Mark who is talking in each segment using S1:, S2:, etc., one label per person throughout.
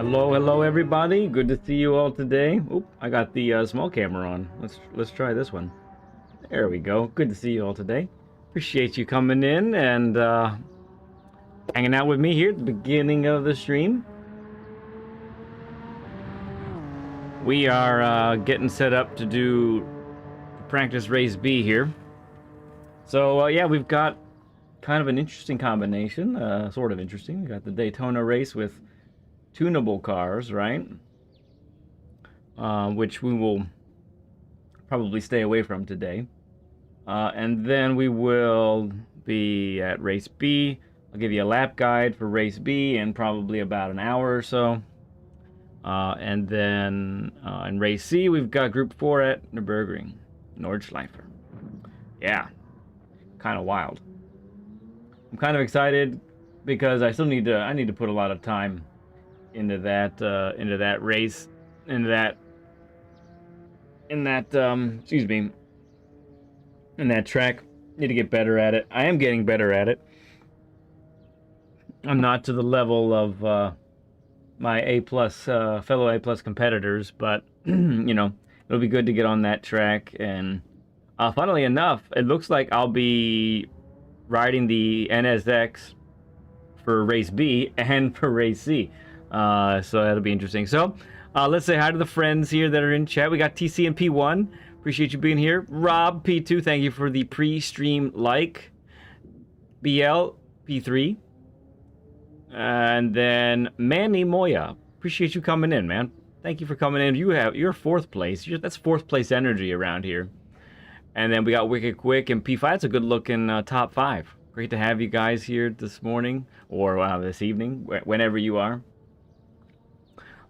S1: Hello, hello, everybody. Good to see you all today. Oop, I got the small camera on. Let's try this one. There we go. Good to see you all today. Appreciate you coming in and hanging out with me here at the beginning of the stream. We are getting set up to do practice race B here. So yeah, we've got kind of an interesting combination, sort of interesting. We got the Daytona race with tunable cars, right? Which we will probably stay away from today. And then we will be at race B. I'll give you a lap guide for race B in probably about an hour or so. And then in race C, we've got Group 4 at Nürburgring, Nordschleife. Yeah, kind of wild. I'm kind of excited because I still need to put a lot of time into that race, excuse me, in that track. Need to get better at it. I am getting better at it. I'm not to the level of my fellow A+ competitors, but you know, it'll be good to get on that track. And funnily enough, it looks like I'll be riding the NSX for race B and for race C. So that'll be interesting. So let's say hi to the friends here that are in chat. We got TC and P1. Appreciate you being here. Rob P2, thank you for the pre-stream like. BL P3. And then Manny Moya. Appreciate you coming in, man. Thank you for coming in. You're fourth place. That's fourth place energy around here. And then we got Wicked Quick and P5. That's a good looking top 5. Great to have you guys here this morning or this evening, whenever you are.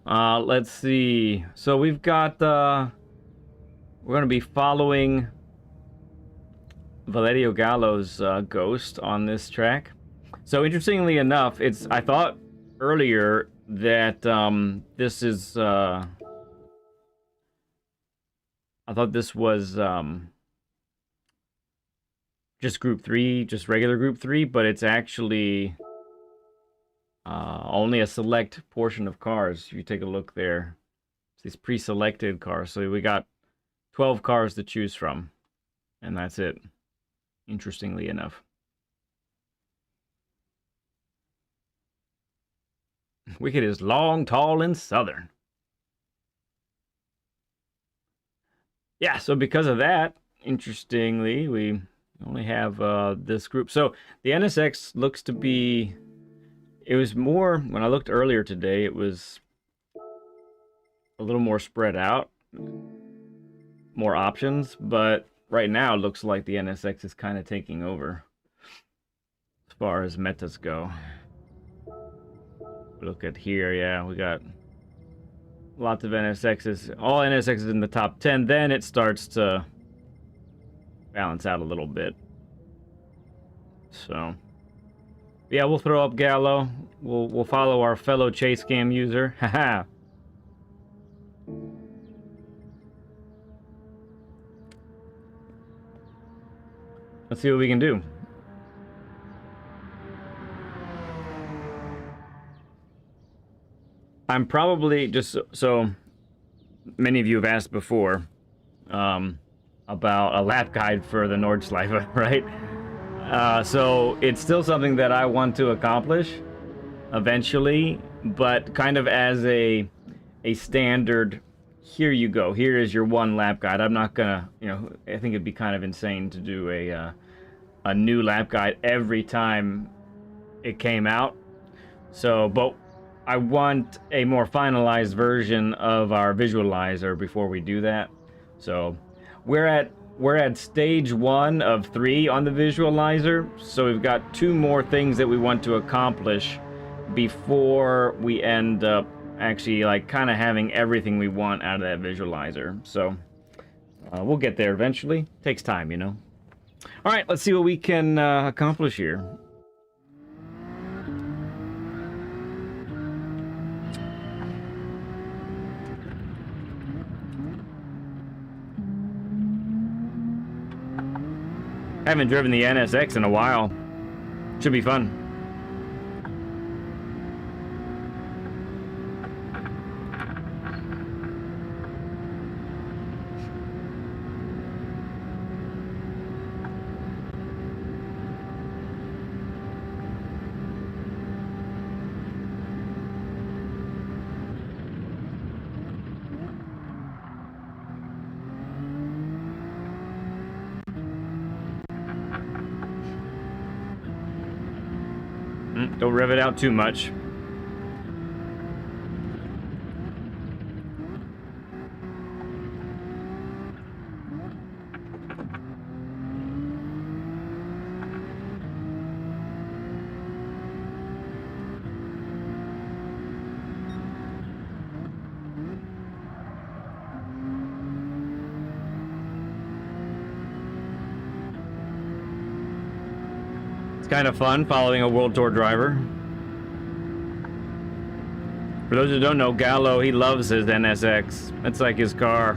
S1: Let's see. So we've got, we're going to be following Valerio Gallo's Ghost on this track. So interestingly enough, I thought earlier that this is, I thought this was just Group 3, just regular Group 3, but it's actually only a select portion of cars. If you take a look there, it's these pre-selected cars. So we got 12 cars to choose from, and that's it, interestingly enough. Wicked is long, tall, and southern. Yeah, so because of that, interestingly, we only have this group. So the NSX looks to be, it was more, when I looked earlier today, it was a little more spread out, more options, but right now it looks like the NSX is kind of taking over as far as metas go. Look at here, yeah, we got lots of NSXs, all NSXs in the top 10, then it starts to balance out a little bit. So yeah, we'll throw up Gallo. We'll follow our fellow Chase Cam user. Haha. Let's see what we can do. I'm probably just so many of you have asked before about a lap guide for the Nordschleife, right? So it's still something that I want to accomplish eventually, but kind of as a standard, here you go, here is your one lap guide. I'm not gonna, you know, I think it'd be kind of insane to do a new lap guide every time it came out. So, but I want a more finalized version of our visualizer before we do that. So we're at stage 1 of 3 on the visualizer, so we've got 2 more things that we want to accomplish before we end up actually like kind of having everything we want out of that visualizer. So we'll get there eventually. Takes time, you know. All right, let's see what we can accomplish here. I haven't driven the NSX in a while. Should be fun. Don't rev it out too much. It's kind of fun following a World Tour driver. For those who don't know, Gallo, he loves his NSX. That's like his car.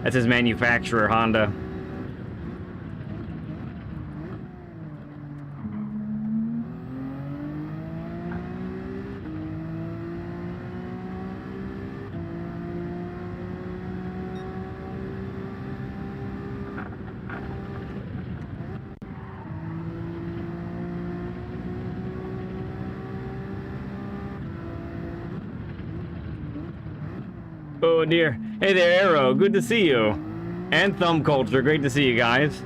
S1: That's his manufacturer, Honda. Oh dear. Hey there, Arrow. Good to see you. And Thumb Culture. Great to see you guys.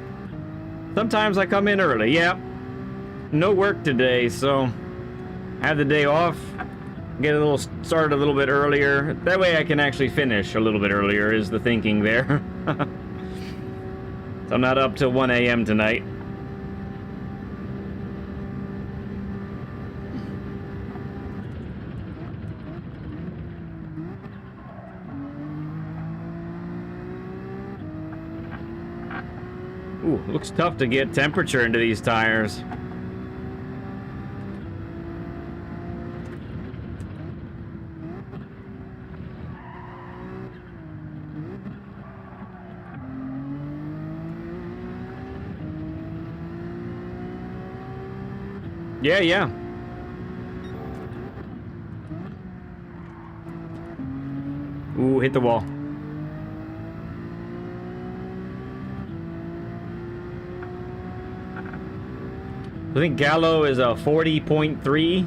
S1: Sometimes I come in early. Yeah. No work today, so I have the day off. Get a little started a little bit earlier. That way I can actually finish a little bit earlier is the thinking there. So I'm not up till 1 a.m. tonight. Ooh, looks tough to get temperature into these tires. Yeah. Ooh, hit the wall. I think Gallo is a 40.3.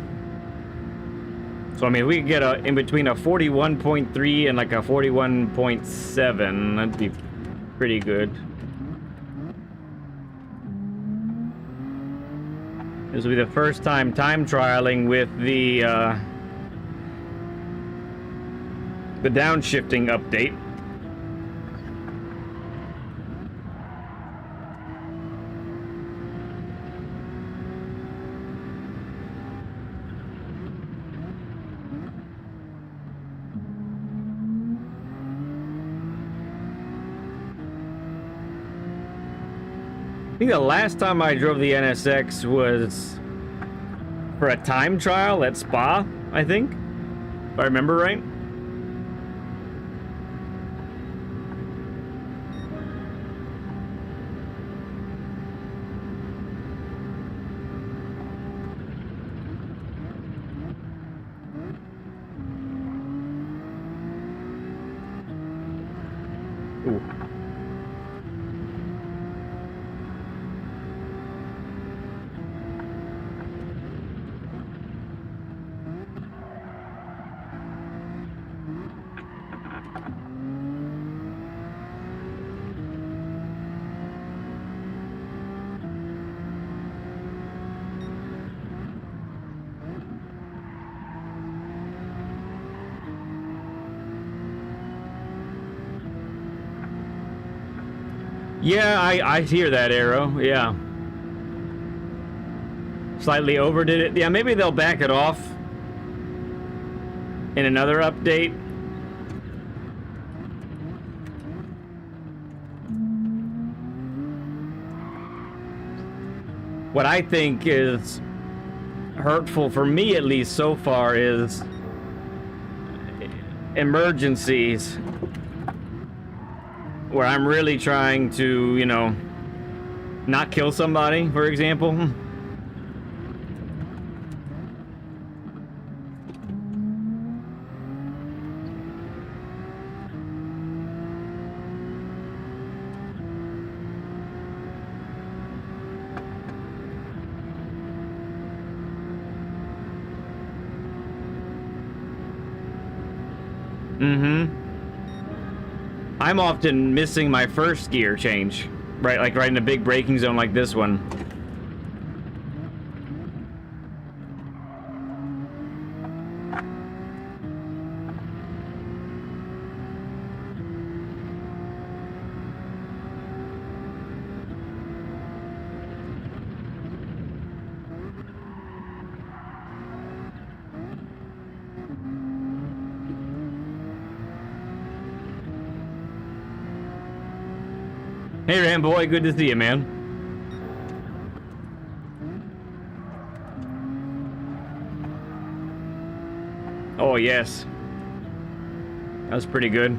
S1: So I mean, we could get a in between a 41.3 and like a 41.7. That'd be pretty good. This will be the first time trialing with the downshifting update. I think the last time I drove the NSX was for a time trial at Spa, I think, if I remember right. Ooh. Yeah, I hear that, Arrow. Yeah. Slightly overdid it. Yeah, maybe they'll back it off in another update. What I think is hurtful for me, at least so far, is emergencies where I'm really trying to, you know, not kill somebody, for example. I'm often missing my first gear change, right? Like right in a big braking zone like this one. Hey, Ramboy, good to see you, man. Oh, yes. That was pretty good.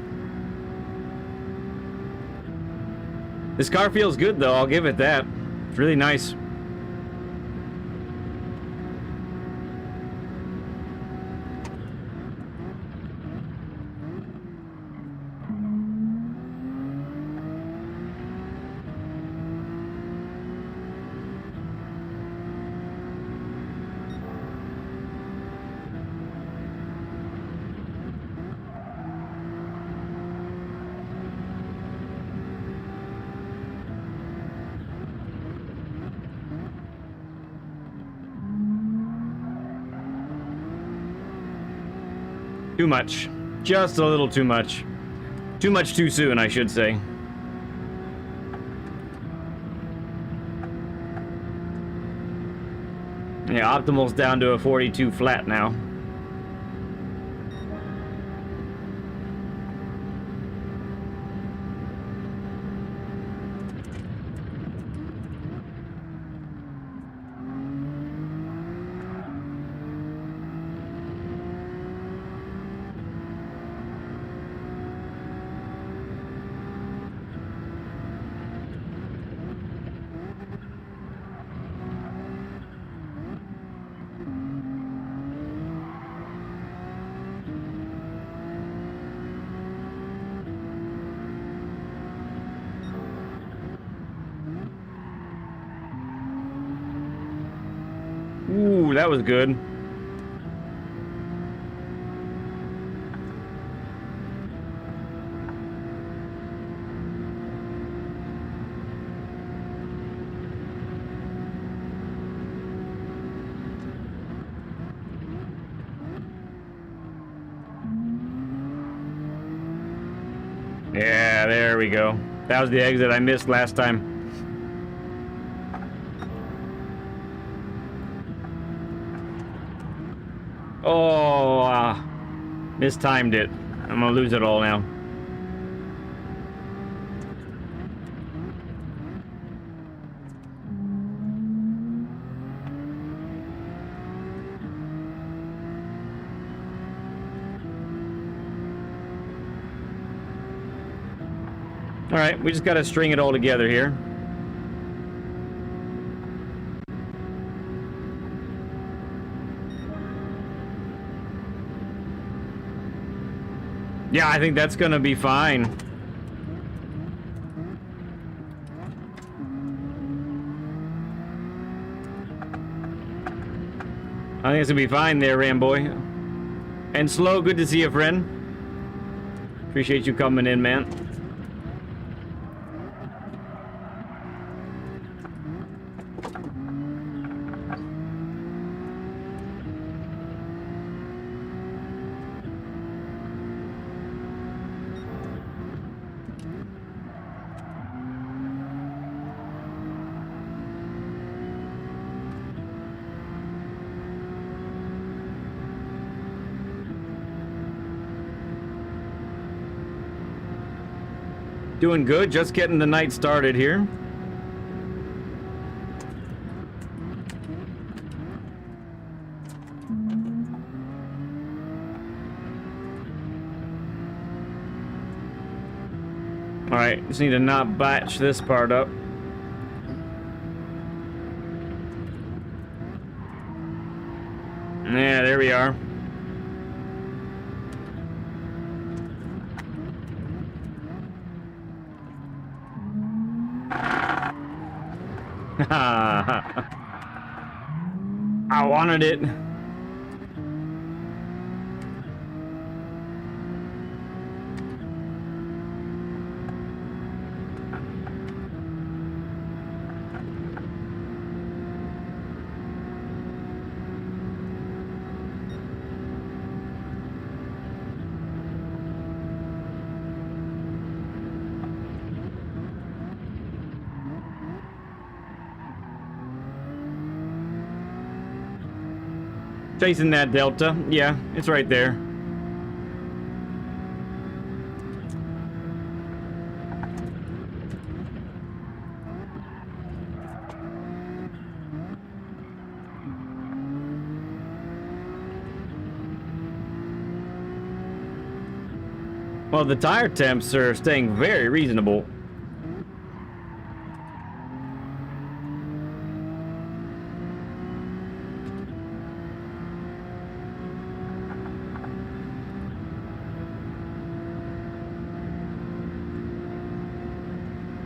S1: This car feels good, though. I'll give it that. It's really nice. Too much. Just a little too much. Too much too soon, I should say. Yeah, optimal's down to a 42 flat now. Ooh, that was good. Yeah, there we go. That was the exit I missed last time. Oh, mistimed it. I'm gonna lose it all now. All right, we just gotta string it all together here. Yeah, I think that's gonna be fine. I think it's gonna be fine there, Ramboy. And Slow, good to see you, friend. Appreciate you coming in, man. Doing good, just getting the night started here. Alright, just need to not batch this part up. Yeah, there we are. I wanted it. Chasing that delta. Yeah, it's right there. Well, the tire temps are staying very reasonable.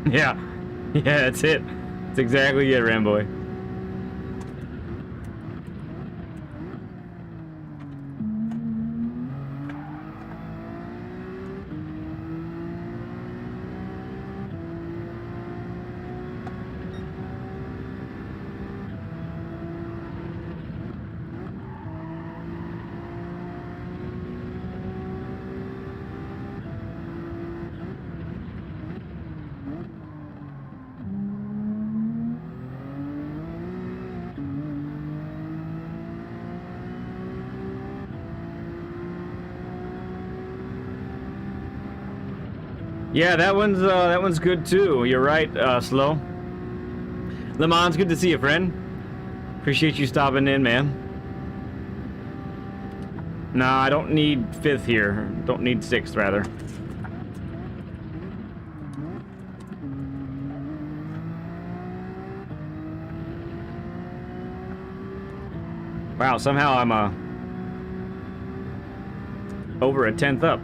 S1: Yeah. Yeah, that's it. That's exactly it, Ramboy. Yeah, that one's good too. You're right, Slow. Le Mans, good to see you, friend. Appreciate you stopping in, man. Nah, I don't need 5th here. Don't need 6th, rather. Wow, somehow I'm over a 10th up.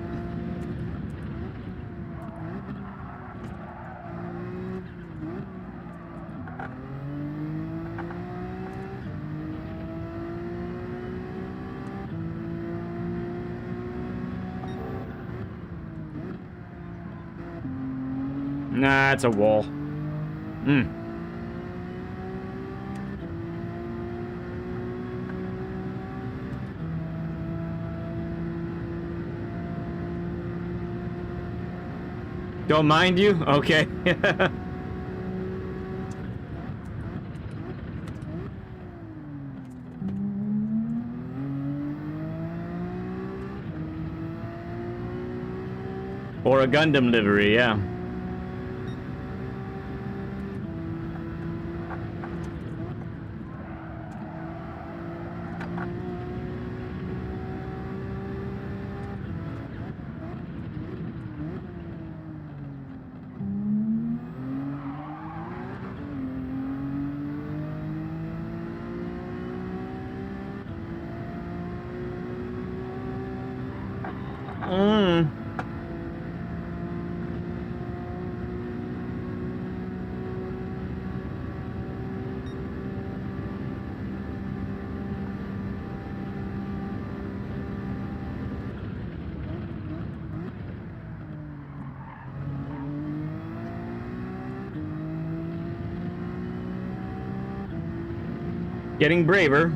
S1: Nah, it's a wall. Don't mind you? Okay. Or a Gundam livery, yeah. Getting braver.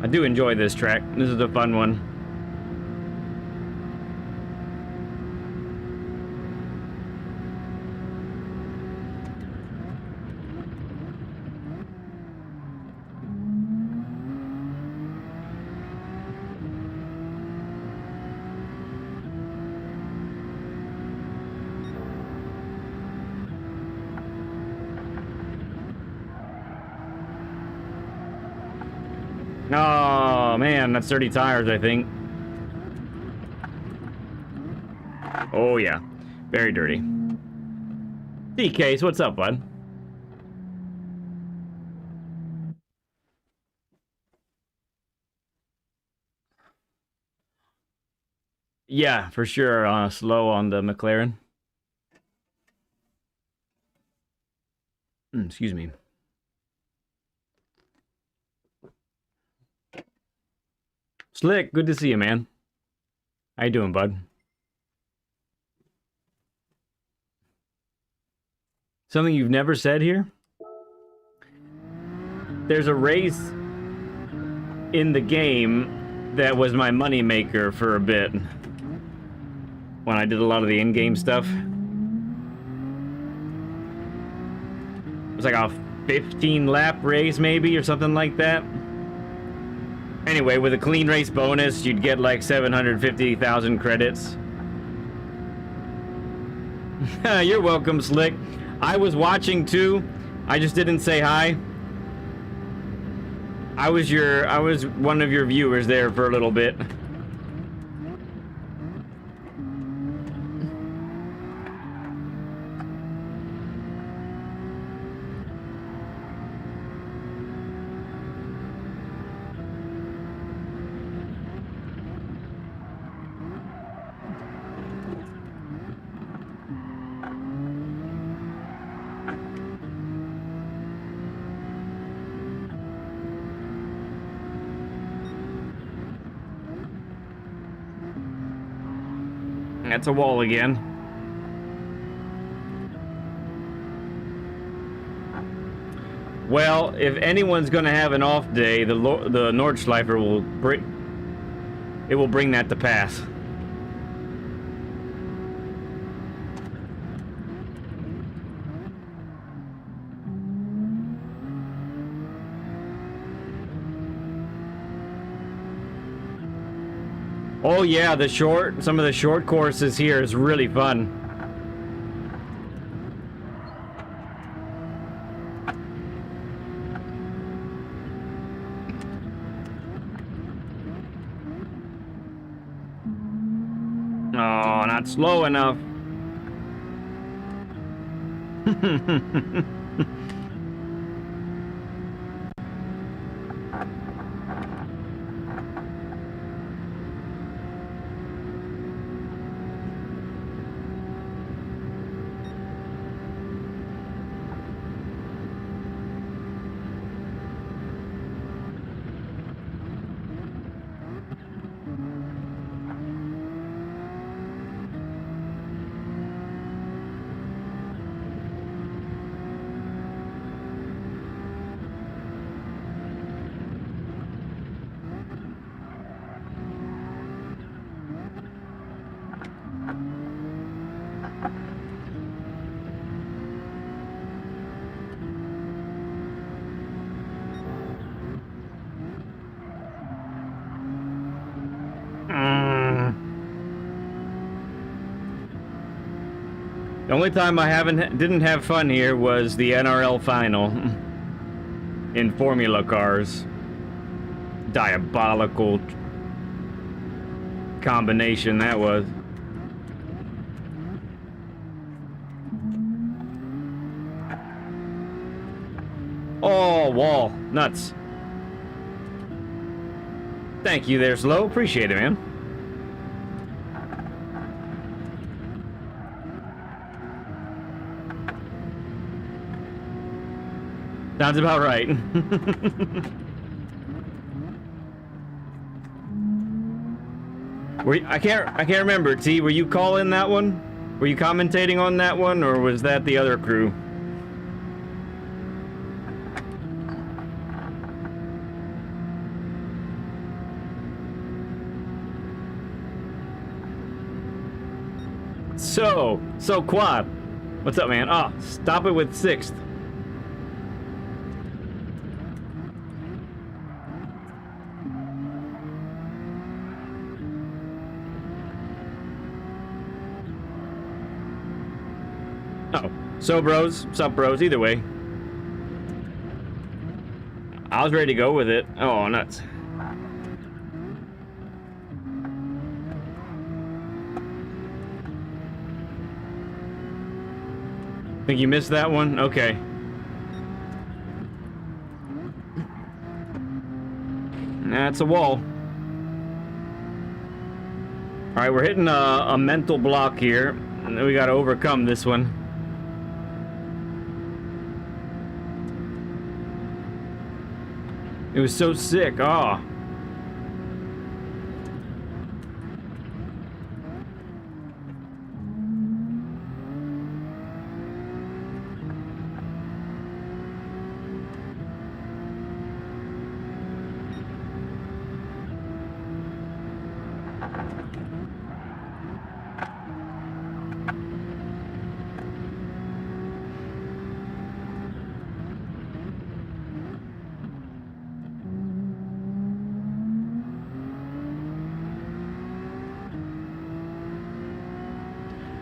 S1: I do enjoy this track. This is a fun one. Oh man, that's dirty tires, I think. Oh yeah, very dirty. DKs, what's up, bud? Yeah, for sure. Slow on the McLaren. Excuse me. Slick, good to see you, man. How you doing, bud? Something you've never said here? There's a race in the game that was my money maker for a bit. When I did a lot of the in-game stuff. was like a 15 lap race maybe, or something like that. Anyway, with a clean race bonus, you'd get like 750,000 credits. You're welcome, Slick. I was watching too. I just didn't say hi. I was one of your viewers there for a little bit. That's a wall again. Well, if anyone's going to have an off day, the Nordschleifer will bring that to pass. Oh yeah, some of the short courses here is really fun. Oh, not slow enough. The only time I didn't have fun here was the NRL final in Formula cars. Diabolical combination that was. Oh, wall. Nuts. Thank you there, Slow. Appreciate it, man. Sounds about right. I can't remember. T, were you calling that one? Were you commentating on that one, or was that the other crew? So Quad, what's up, man? Oh, stop it with 6th. Oh, so bros, sup bros, either way. I was ready to go with it. Oh, nuts. Think you missed that one? Okay. That's a wall. Alright, we're hitting a mental block here, and then we gotta overcome this one. It was so sick. Oh.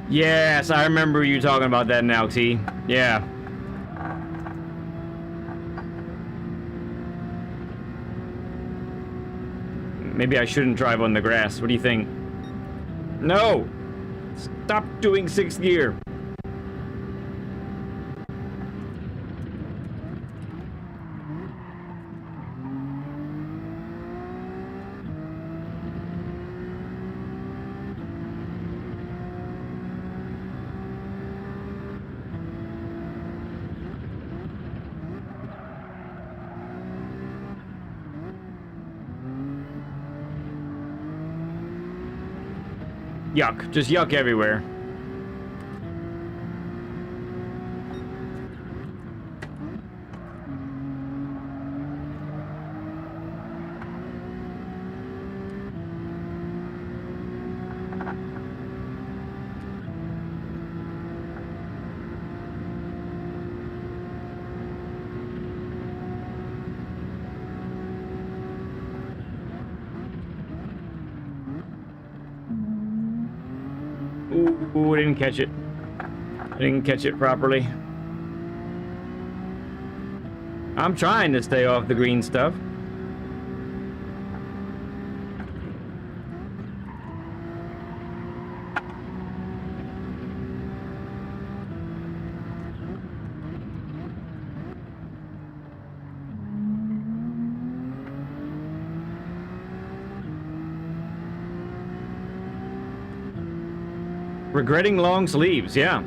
S1: Yes, I remember you talking about that now, T. Yeah. Maybe I shouldn't drive on the grass. What do you think? No! Stop doing 6th gear. Yuck. Just yuck everywhere. Ooh, I didn't catch it. I didn't catch it properly. I'm trying to stay off the green stuff. Regretting long sleeves, yeah.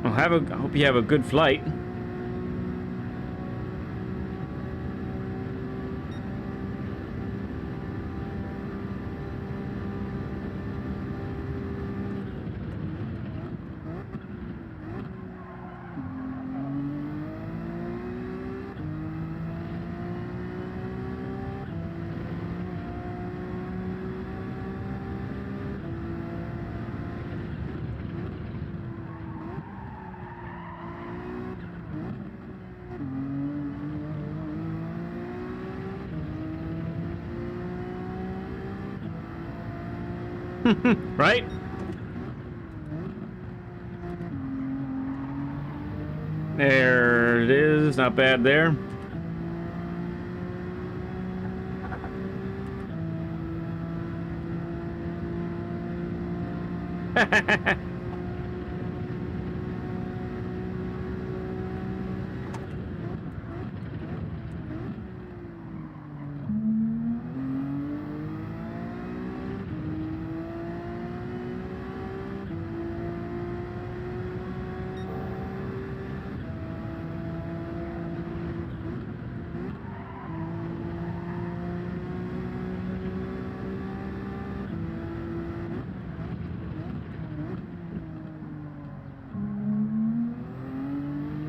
S1: Well, I hope you have a good flight. Right? There it is. Not bad there.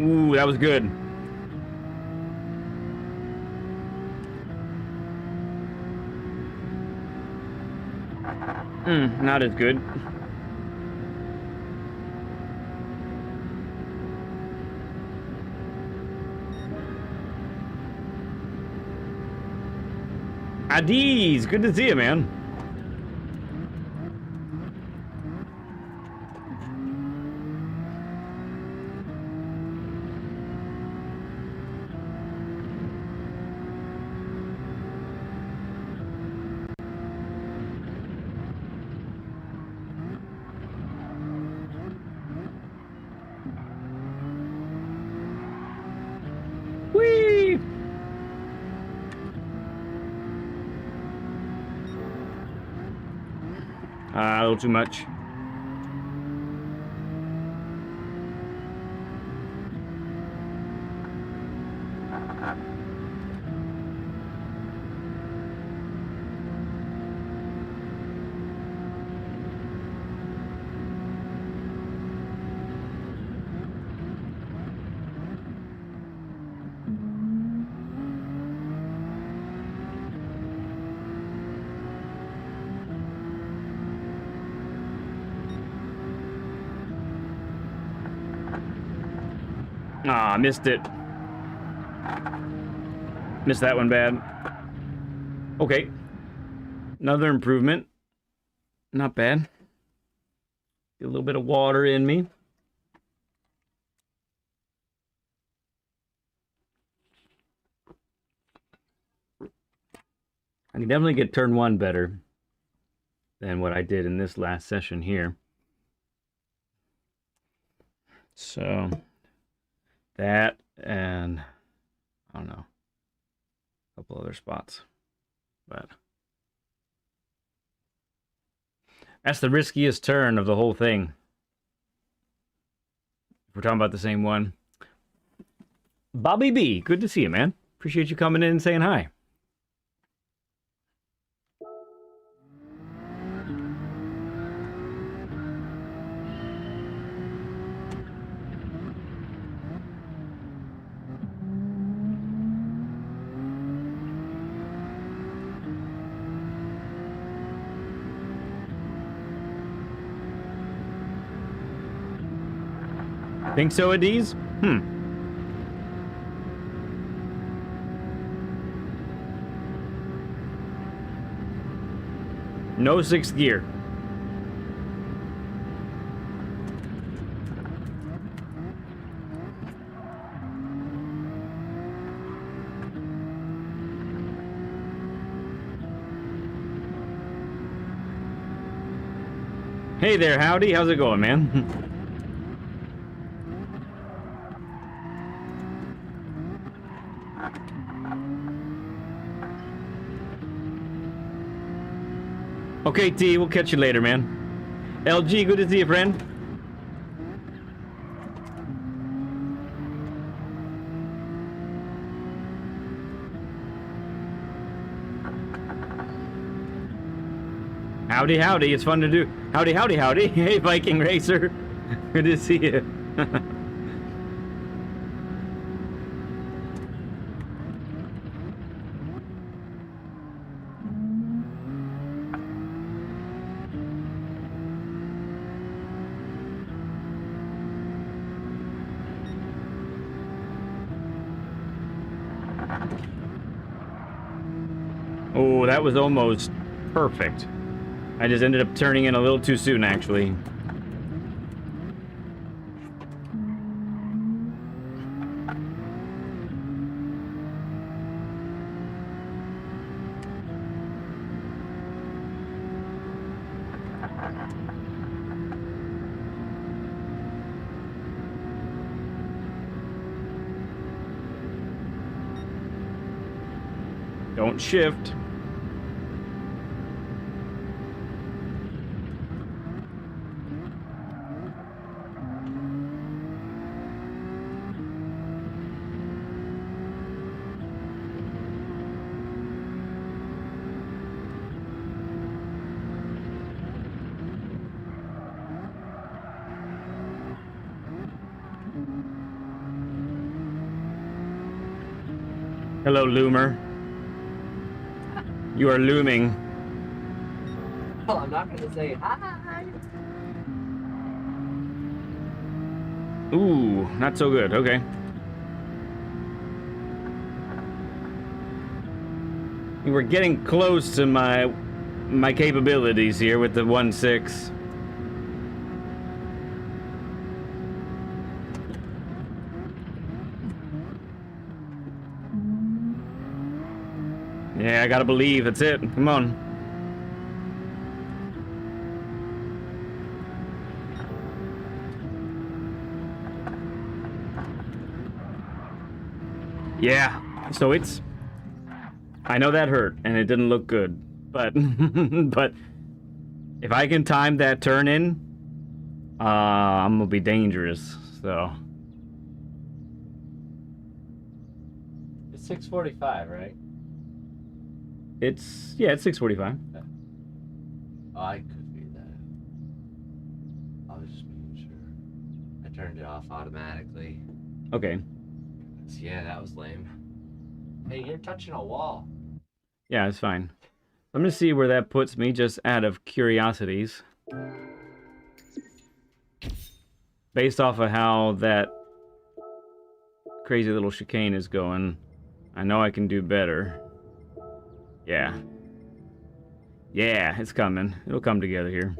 S1: Ooh, that was good. Not as good. Adiz, good to see you, man. Whee! A little too much. Ah, missed it. Missed that one bad. Okay. Another improvement. Not bad. Get a little bit of water in me. I can definitely get turn 1 better than what I did in this last session here. So that, and I don't know, a couple other spots, but that's the riskiest turn of the whole thing. If we're talking about the same one. Bobby B, good to see you, man. Appreciate you coming in and saying hi. Think so, Adiz? No 6th gear. Hey there, howdy. How's it going, man? Okay, T, we'll catch you later, man. LG, good to see you, friend. Howdy, howdy, it's fun to do. Howdy, howdy, howdy. Hey, Viking Racer. Good to see you. Oh, that was almost perfect. I just ended up turning in a little too soon, actually. Don't shift. Hello, Loomer. You are looming.
S2: Well, I'm not going to say hi.
S1: Ooh, not so good. Okay. We were getting close to my capabilities here with the 1.6. Yeah, I gotta believe. That's it. Come on. Yeah. So it's... I know that hurt, and it didn't look good. But... but... if I can time that turn in... I'm gonna be dangerous. So...
S2: It's 6:45, right?
S1: It's... yeah, it's 6:45.
S2: Oh, I could be that. I was just making sure. I turned it off automatically.
S1: Okay.
S2: Yeah, that was lame. Hey, you're touching a wall.
S1: Yeah, it's fine. I'm gonna see where that puts me, just out of curiosities. Based off of how that crazy little chicane is going, I know I can do better. Yeah. Yeah, it's coming. It'll come together here.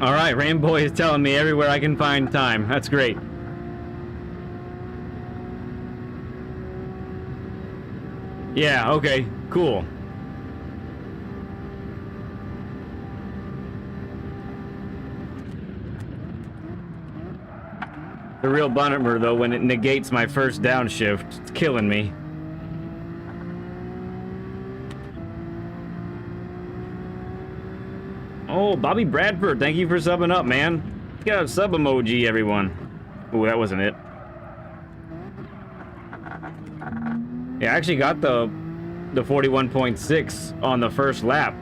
S1: All right, Rainbow is telling me everywhere I can find time. That's great. Yeah, okay, cool. The real bummer, though, when it negates my first downshift, it's killing me. Oh, Bobby Bradford, thank you for subbing up, man. Get a sub emoji, everyone. Oh, that wasn't it. Yeah, I actually got the 41.6 on the first lap.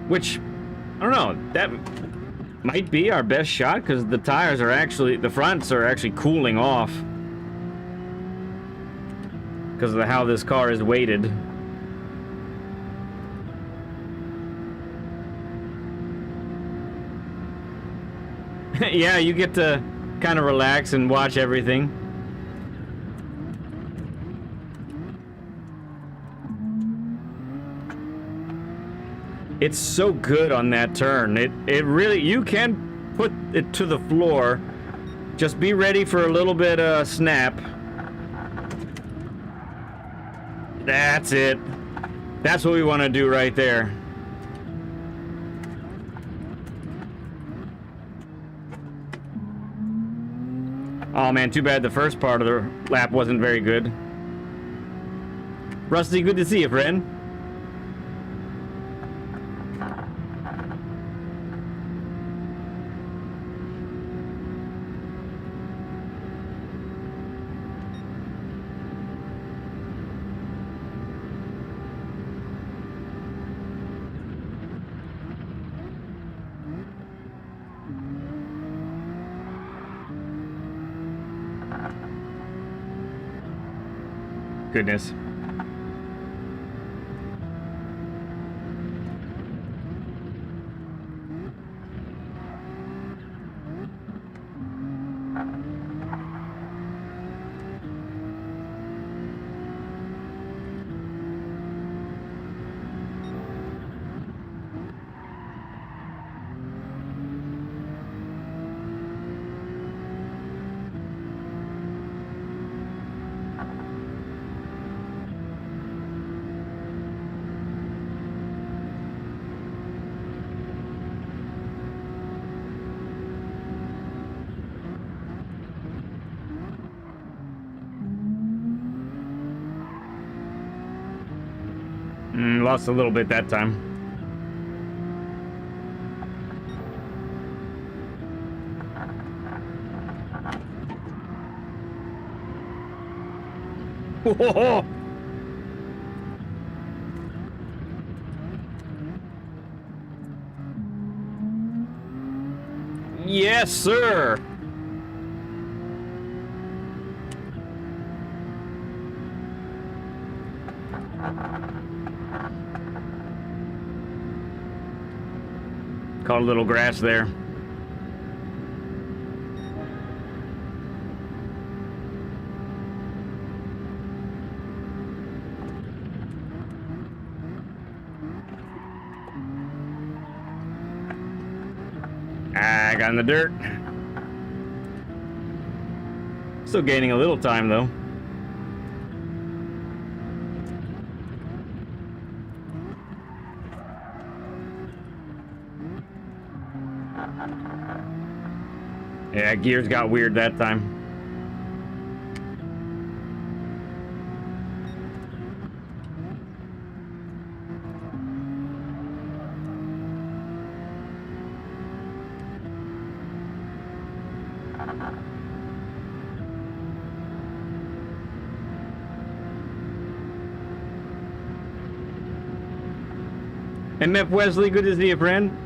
S1: Which, I don't know, that might be our best shot because the tires are actually, the fronts are actually cooling off. Because of how this car is weighted. Yeah, you get to kind of relax and watch everything. It's so good on that turn. It really, you can put it to the floor. Just be ready for a little bit of snap. That's it. That's what we want to do right there. Oh man, too bad the first part of the lap wasn't very good. Rusty, good to see you, friend. Goodness. Lost a little bit that time. Whoa! Yes, sir. Caught a little grass there. I got in the dirt. Still gaining a little time though. Yeah, gears got weird that time. MF Wesley, good to see you, friend.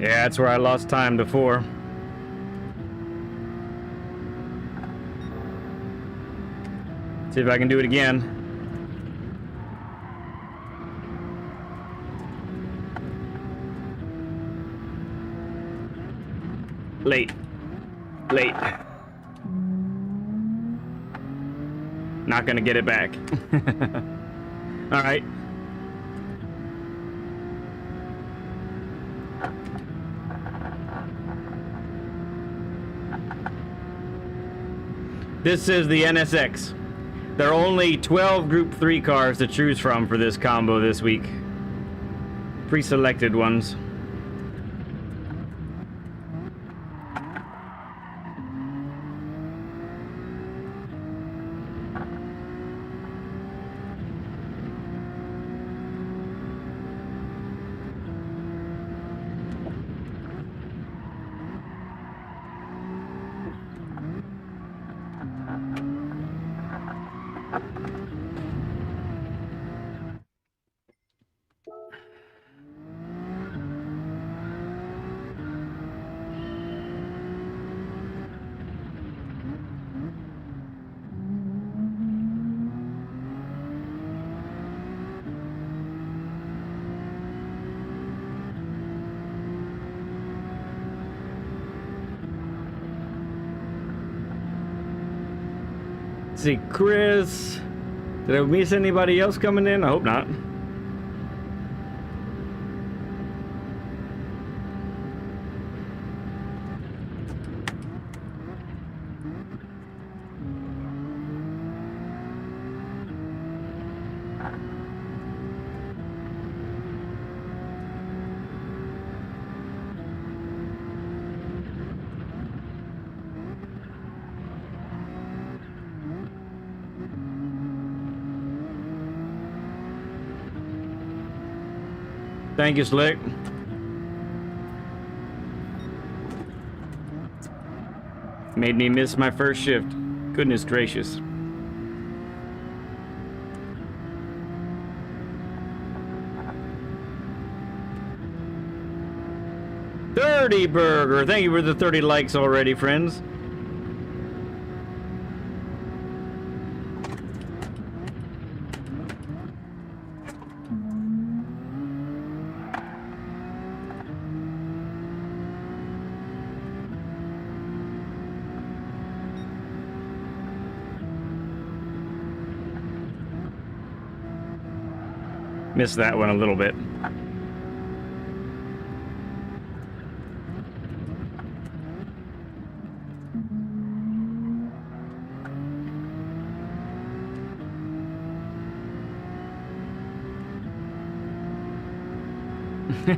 S1: Yeah, that's where I lost time before. See if I can do it again. Late. Late. Not gonna get it back. All right. This is the NSX. There are only 12 Group 3 cars to choose from for this combo this week. Pre-selected ones. See, Chris. Did I miss anybody else coming in? I hope not. Thank you, Slick. Made me miss my first shift. Goodness gracious. $30 burger. Thank you for the 30 likes already, friends. Missed that one a little bit.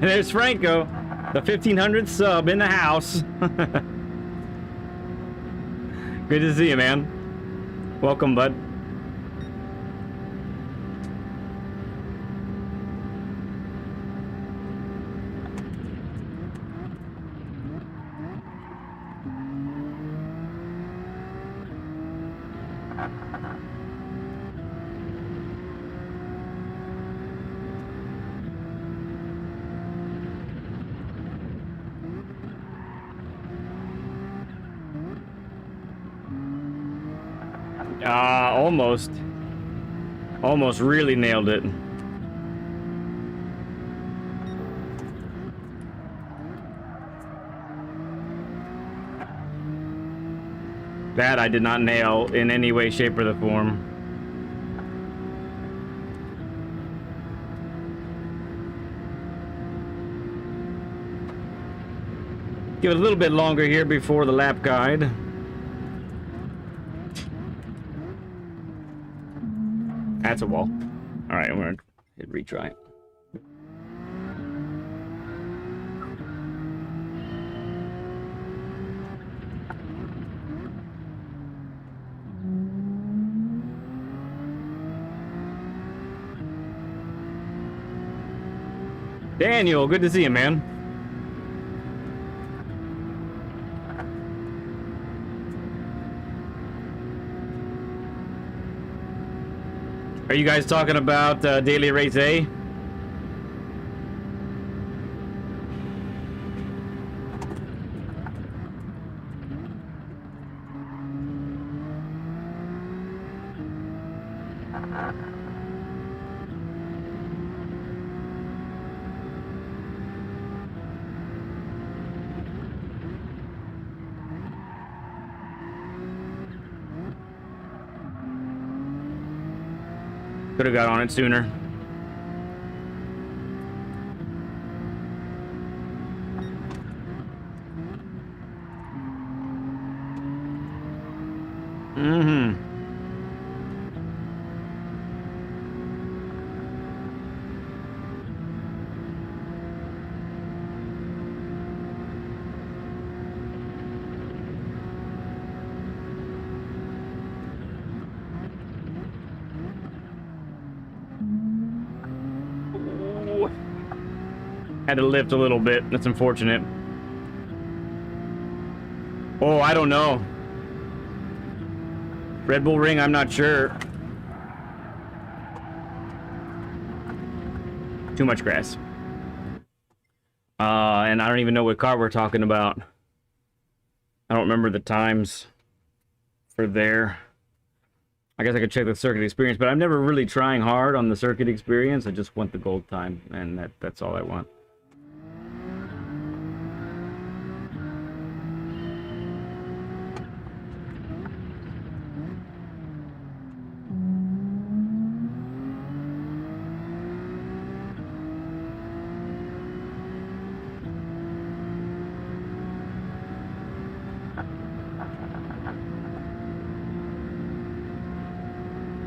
S1: There's Franco, the 1500 sub in the house. Good to see you, man. Welcome, bud. Almost really nailed it. That I did not nail in any way, shape, or the form. Give it a little bit longer here before the lap guide. That's a wall. All right, I'm gonna hit retry. Daniel, good to see you, man. Are you guys talking about Daily Race A? Could have got on it sooner. Mm-hmm. Had to lift a little bit. That's unfortunate. Oh, I don't know. Red Bull Ring, I'm not sure. Too much grass. And I don't even know what car we're talking about. I don't remember the times for there. I guess I could check the circuit experience, but I'm never really trying hard on the circuit experience. I just want the gold time, and that's all I want.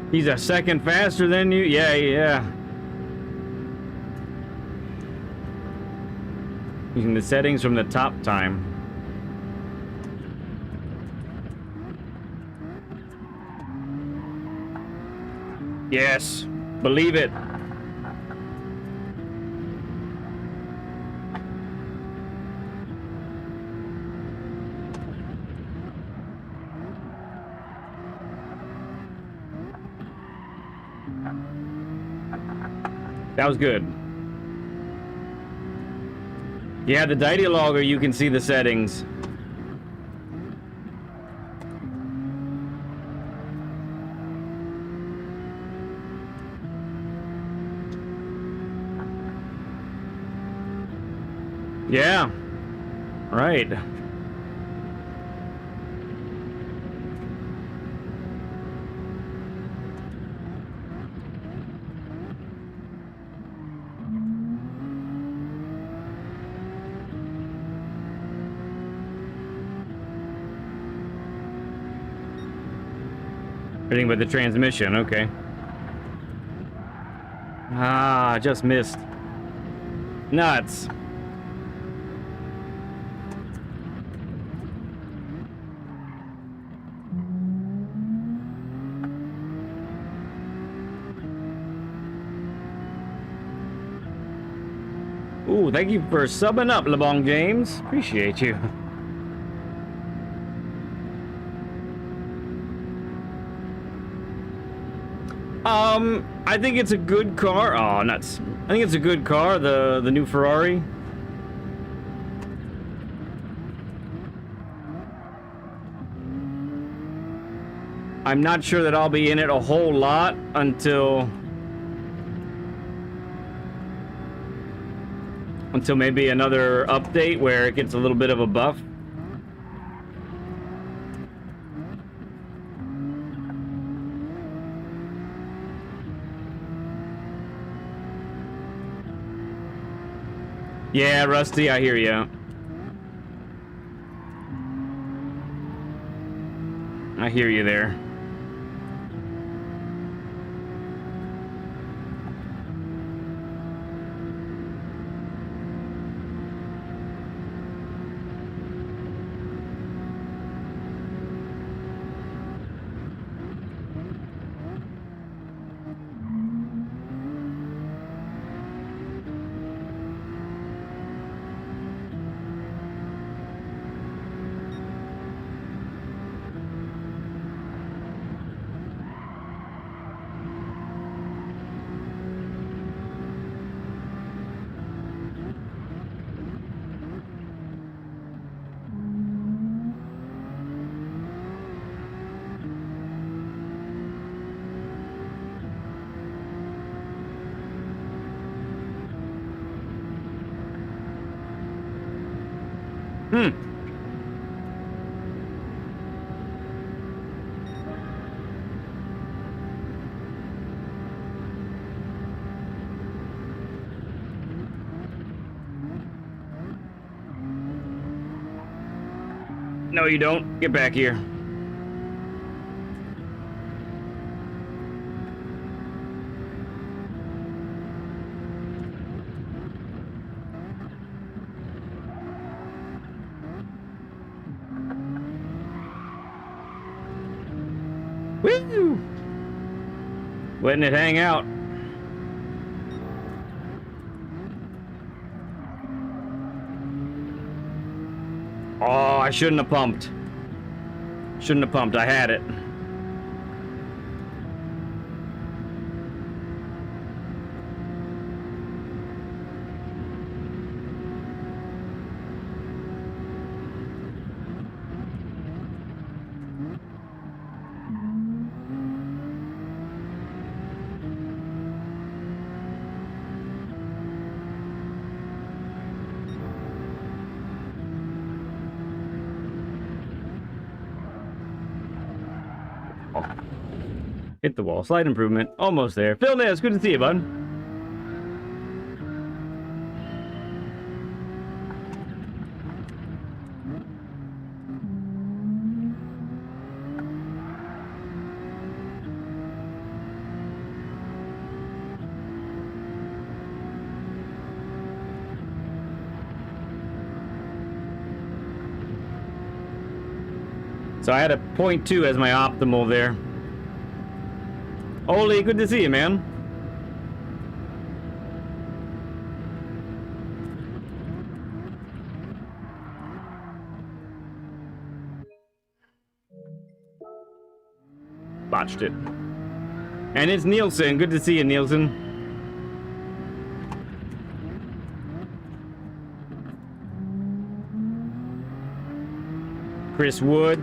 S1: He's a second faster than you? Yeah, yeah. Using the settings from the top time. Yes, believe it. That was good. Yeah, the Daily logger, you can see the settings. Yeah. Right. Everything but the transmission, okay. Ah, just missed. Nuts. Ooh, thank you for subbing up, LeBron James. Appreciate you. I think it's a good car. Oh, nuts. I think it's a good car, the new Ferrari. I'm not sure that I'll be in it a whole lot until maybe another update where it gets a little bit of a buff. Yeah, Rusty, I hear you. I hear you there. Hmm. No, you don't. Get back here. Woo! Letting it hang out. Oh, I shouldn't have pumped. Shouldn't have pumped. I had it. Hit the wall. Slight improvement. Almost there. Phil Ness, good to see you, bud. So I had a 0.2 as my optimal there. Oli, good to see you, man. Botched it. And it's Nielsen. Good to see you, Nielsen. Chris Wood.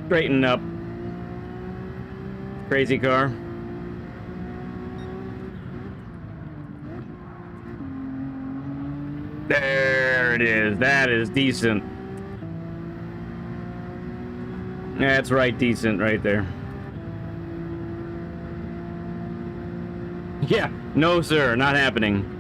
S1: Straighten up. Crazy car. There it is. That is decent. That's right, decent right there. Yeah, no sir, not happening.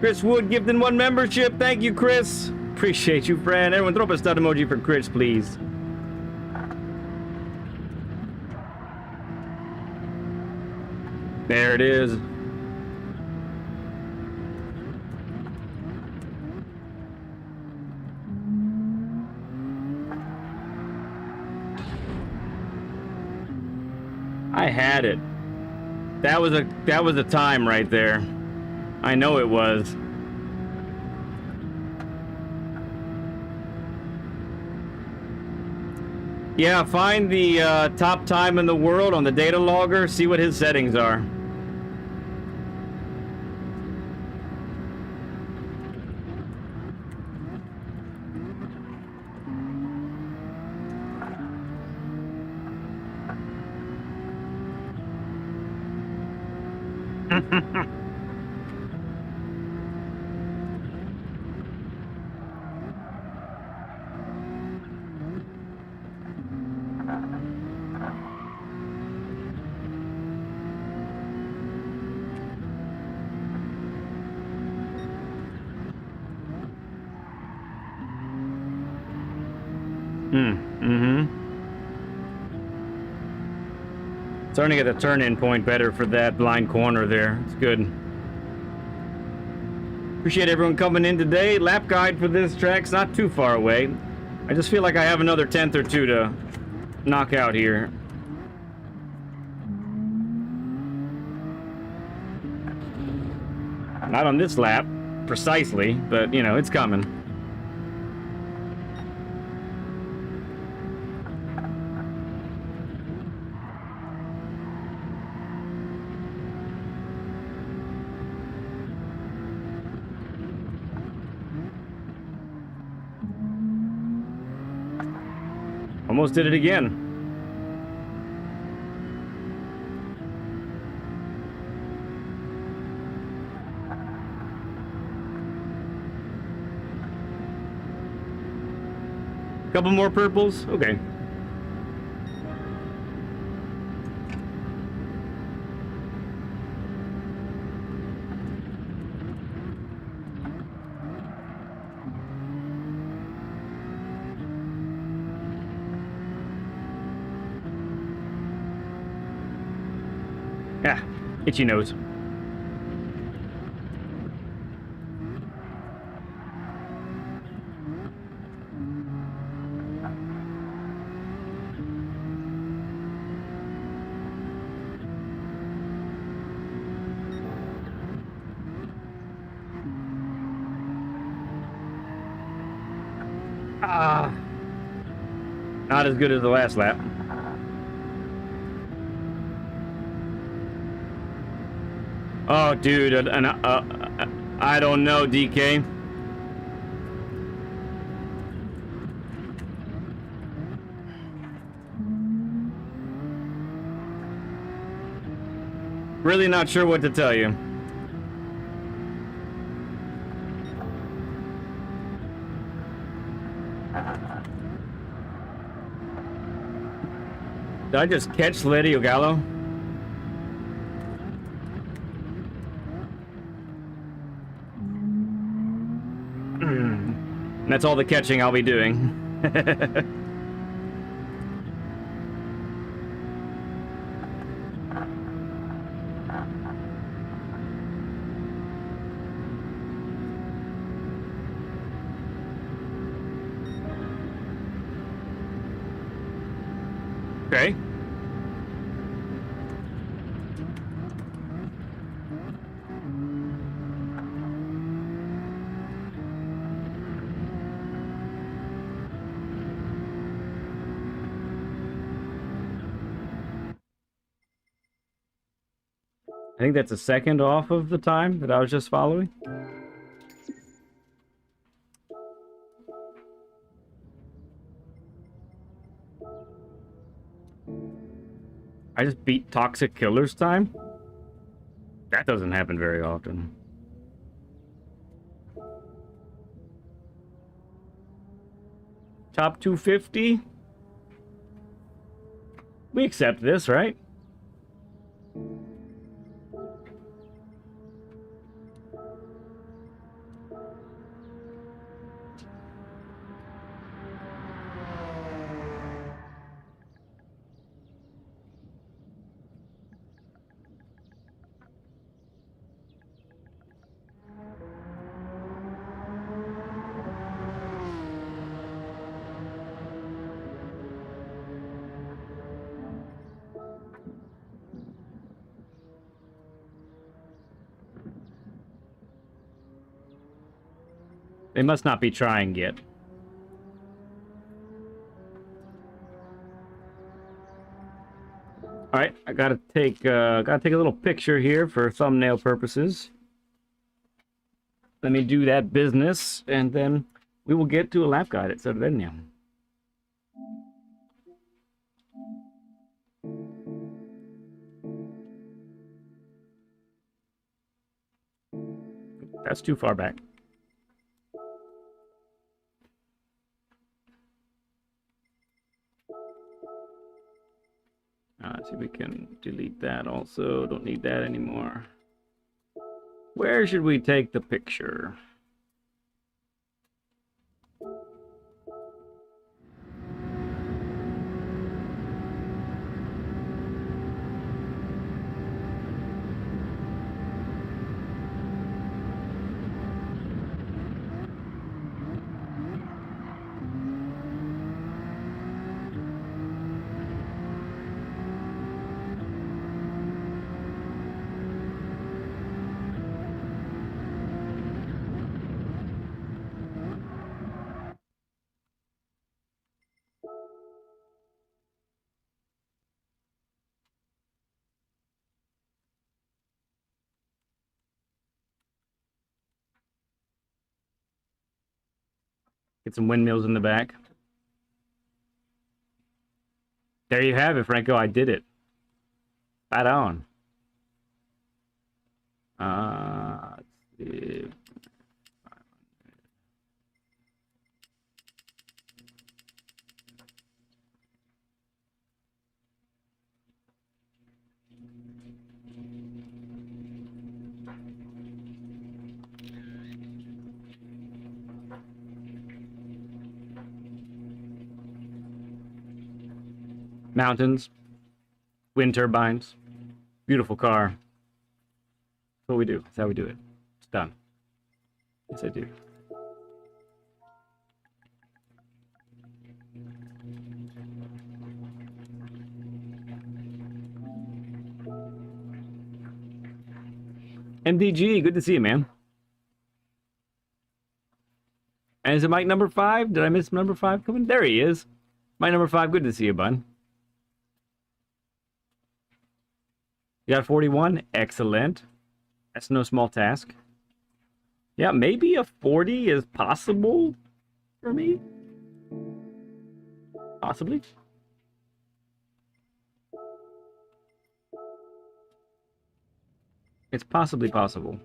S1: Chris Wood gifting 1 membership. Thank you, Chris. Appreciate you, friend. Everyone throw up a stud emoji for Chris, please. There it is. I had it. That was a time right there. I know it was. Yeah, find the top time in the world on the data logger, see what his settings are. Starting to get the turn-in point better for that blind corner there. It's good. Appreciate everyone coming in today. Lap guide for this track's not too far away. I just feel like I have another 10th or two to knock out here. Not on this lap, precisely, but, you know, it's coming. Almost did it again. Couple more purples? Okay. Yeah, itchy nose. Ah, not as good as the last lap. Oh, dude, I don't know, DK. Really not sure what to tell you. Did I just catch Lady Ogallo? That's all the catching I'll be doing. Okay. I think that's a second off of the time that I was just following. I just beat Toxic Killer's time? That doesn't happen very often. Top 250? We accept this, right? They must not be trying yet. All right, I gotta take a little picture here for thumbnail purposes. Let me do that business, and then we will get to a lap guide at Sardegna. That's too far back. See if we can delete that also. Don't need that anymore. Where should we take the picture? Get some windmills in the back. There you have it, Franco. I did it. Right on. Let's see. Mountains, wind turbines, beautiful car. That's what we do. That's how we do it. It's done. Yes, I do. MDG, good to see you, man. And is it Mike number 5? Did I miss number 5 coming? There he is. Mike number 5, good to see you, bud. You got 41? Excellent. That's no small task. Yeah, maybe a 40 is possible for me. Possibly. It's possibly possible.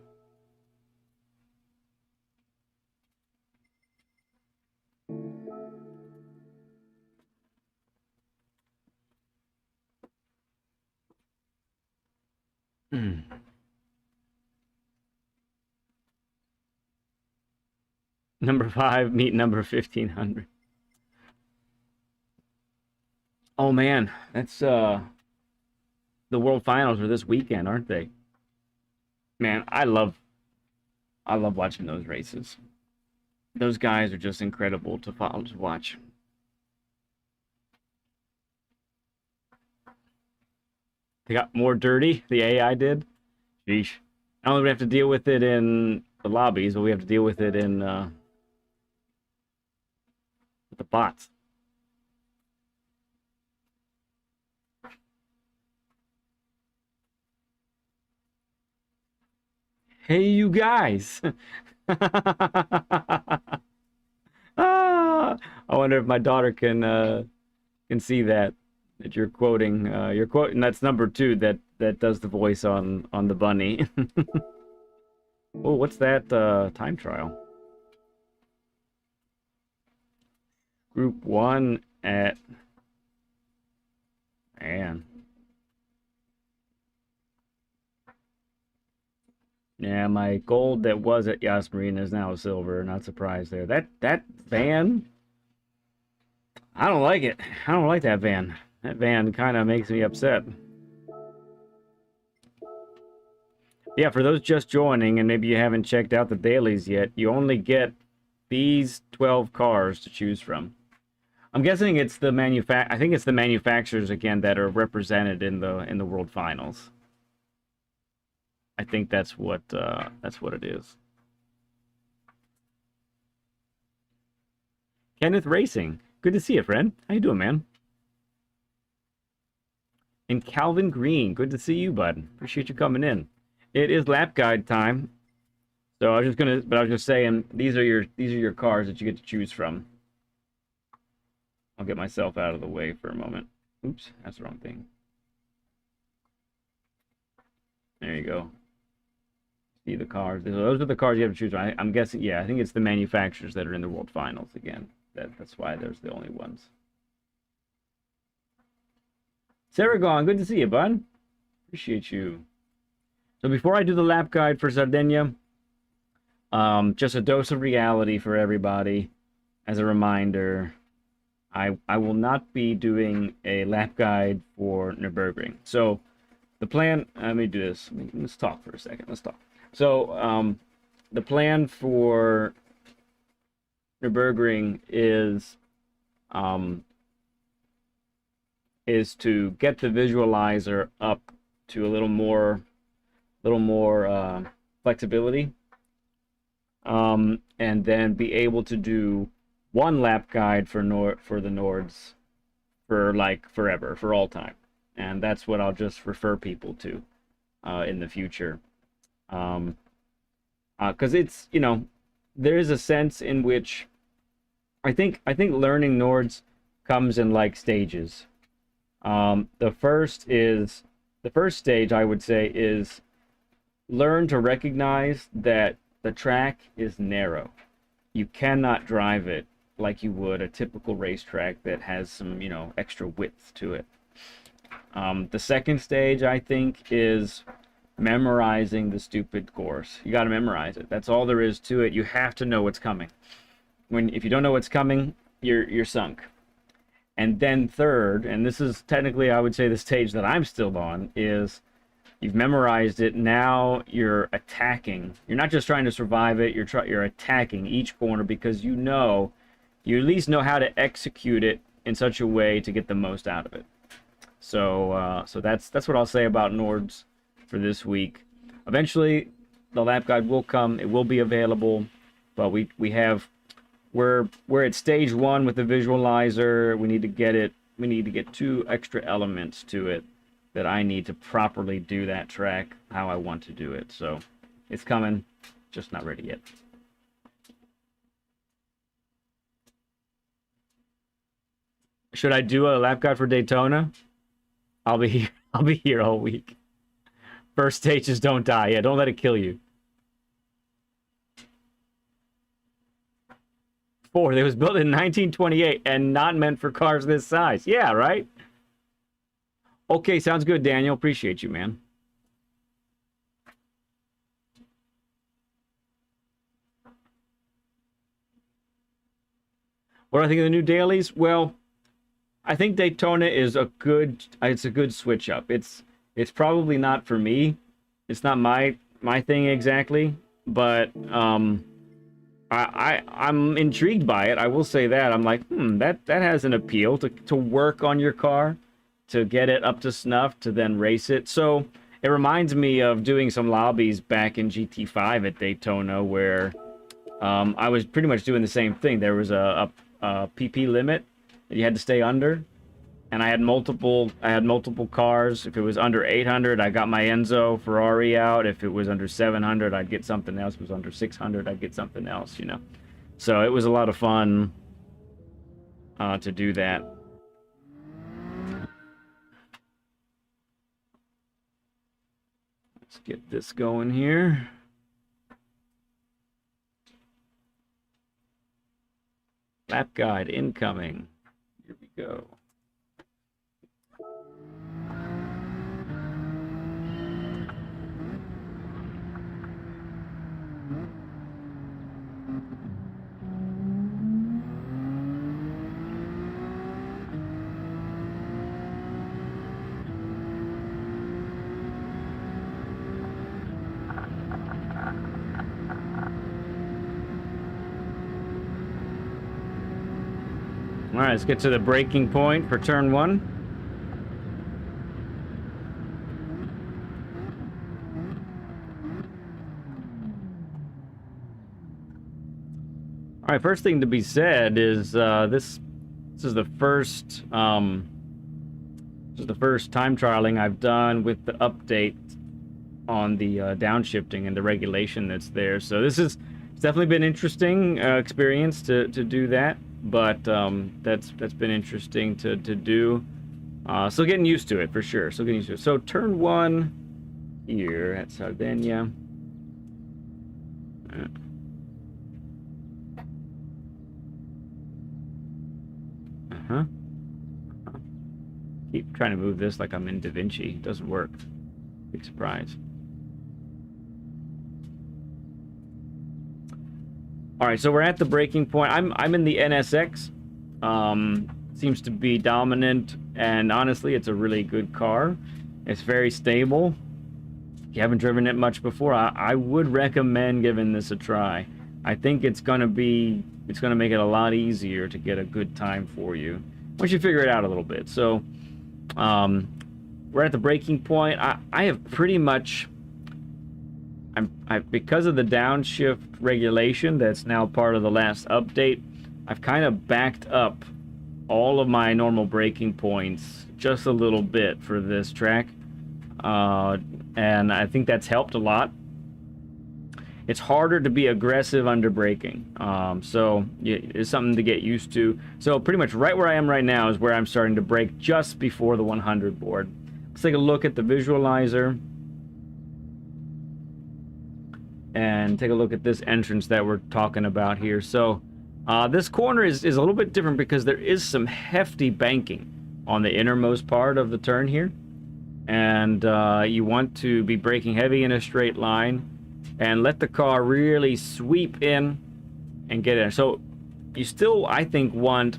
S1: Number 5, meet number 1500. Oh man, that's the World Finals are this weekend, aren't they? Man, I love watching those races. Those guys are just incredible to follow, to watch. They got more dirty, the AI did. Sheesh. Not only do we have to deal with it in the lobbies, but we have to deal with it in with the bots. Hey, you guys. I wonder if my daughter can see that you're quoting. You're quoting. That's number 2 that does the voice on the bunny. Oh, what's that time trial? Group 1 at... Man. Yeah, my gold that was at Yas Marina is now a silver. Not surprised there. That van, I don't like it. I don't like that van. That van kind of makes me upset. Yeah, for those just joining and maybe you haven't checked out the dailies yet, you only get these 12 cars to choose from. I'm guessing it's the I think it's the manufacturers again that are represented in the World Finals. I think that's what it is. Kenneth Racing, good to see you, friend. How you doing, man? And Calvin Green, good to see you, bud. Appreciate you coming in. It is lap guide time, so I was just saying these are your cars that you get to choose from. I'll get myself out of the way for a moment. Oops, that's the wrong thing. There you go. See the cars. Those are the cars you have to choose from. I'm guessing, yeah, I think it's the manufacturers that are in the World Finals again. That's why there's the only ones. Saragon, good to see you, bud. Appreciate you. So before I do the lap guide for Sardegna, just a dose of reality for everybody. As a reminder, I will not be doing a lap guide for Nürburgring. So the plan, let me do this. Let's talk for a second. Let's talk. So the plan for Nürburgring is to get the visualizer up to a little more flexibility, and then be able to do one lap guide for the Nords for like forever, for all time, and that's what I'll just refer people to in the future, because it's, you know, there is a sense in which I think learning Nords comes in like stages. The first stage I would say is learn to recognize that the track is narrow. You cannot drive it like you would a typical racetrack that has some, extra width to it. The second stage, I think, is memorizing the stupid course. You got to memorize it. That's all there is to it. You have to know what's coming. If you don't know what's coming, you're sunk. And then third, and this is technically, I would say, the stage that I'm still on, is you've memorized it. Now you're attacking. You're not just trying to survive it. You're attacking each corner because you at least know how to execute it in such a way to get the most out of it. So that's what I'll say about Nords for this week. Eventually, the lap guide will come. It will be available, but we're at stage 1 with the visualizer. We need to get it. We need to get 2 extra elements to it that I need to properly do that track how I want to do it. So it's coming, just not ready yet. Should I do a lap guide for Daytona? I'll be here. I'll be here all week. First stages don't die. Yeah, don't let it kill you. 4. It was built in 1928 and not meant for cars this size. Yeah, right? Okay, sounds good, Daniel. Appreciate you, man. What do I think of the new dailies? Well, I think Daytona is it's a good switch up. It's probably not for me. It's not my thing exactly, but I'm intrigued by it. I will say that. I'm like, that has an appeal to work on your car, to get it up to snuff, to then race it. So it reminds me of doing some lobbies back in GT5 at Daytona where I was pretty much doing the same thing. There was a PP limit that you had to stay under, and I had multiple cars. If it was under 800, I got my Enzo Ferrari out. If it was under 700, I'd get something else. If it was under 600, I'd get something else, So it was a lot of fun to do that. Let's get this going here. Lap guide incoming. Here we go. All right, let's get to the braking point for turn 1. All right, first thing to be said is this is the first time trialing I've done with the update on the downshifting and the regulation that's there. So it's definitely been interesting experience to do that. But that's been interesting to do. Still getting used to it for sure. Still getting used to it. So turn 1 here at Sardegna. Keep trying to move this like I'm in Da Vinci. It doesn't work. Big surprise. All right, so we're at the braking point. I'm in the NSX. Seems to be dominant, and honestly, it's a really good car. It's very stable. If you haven't driven it much before, I would recommend giving this a try. I think it's gonna make it a lot easier to get a good time for you once you figure it out a little bit. So, we're at the braking point. I have pretty much. Because of the downshift regulation that's now part of the last update, I've kind of backed up all of my normal braking points just a little bit for this track, and I think that's helped a lot. it's harder to be aggressive under braking. So it's something to get used to. So pretty much right where I am right now is where I'm starting to brake just before the 100 board. Let's take a look at the visualizer and take a look at this entrance that we're talking about here. So this corner is a little bit different because there is some hefty banking on the innermost part of the turn here. And you want to be braking heavy in a straight line and let the car really sweep in and get in. So you still, I think, want,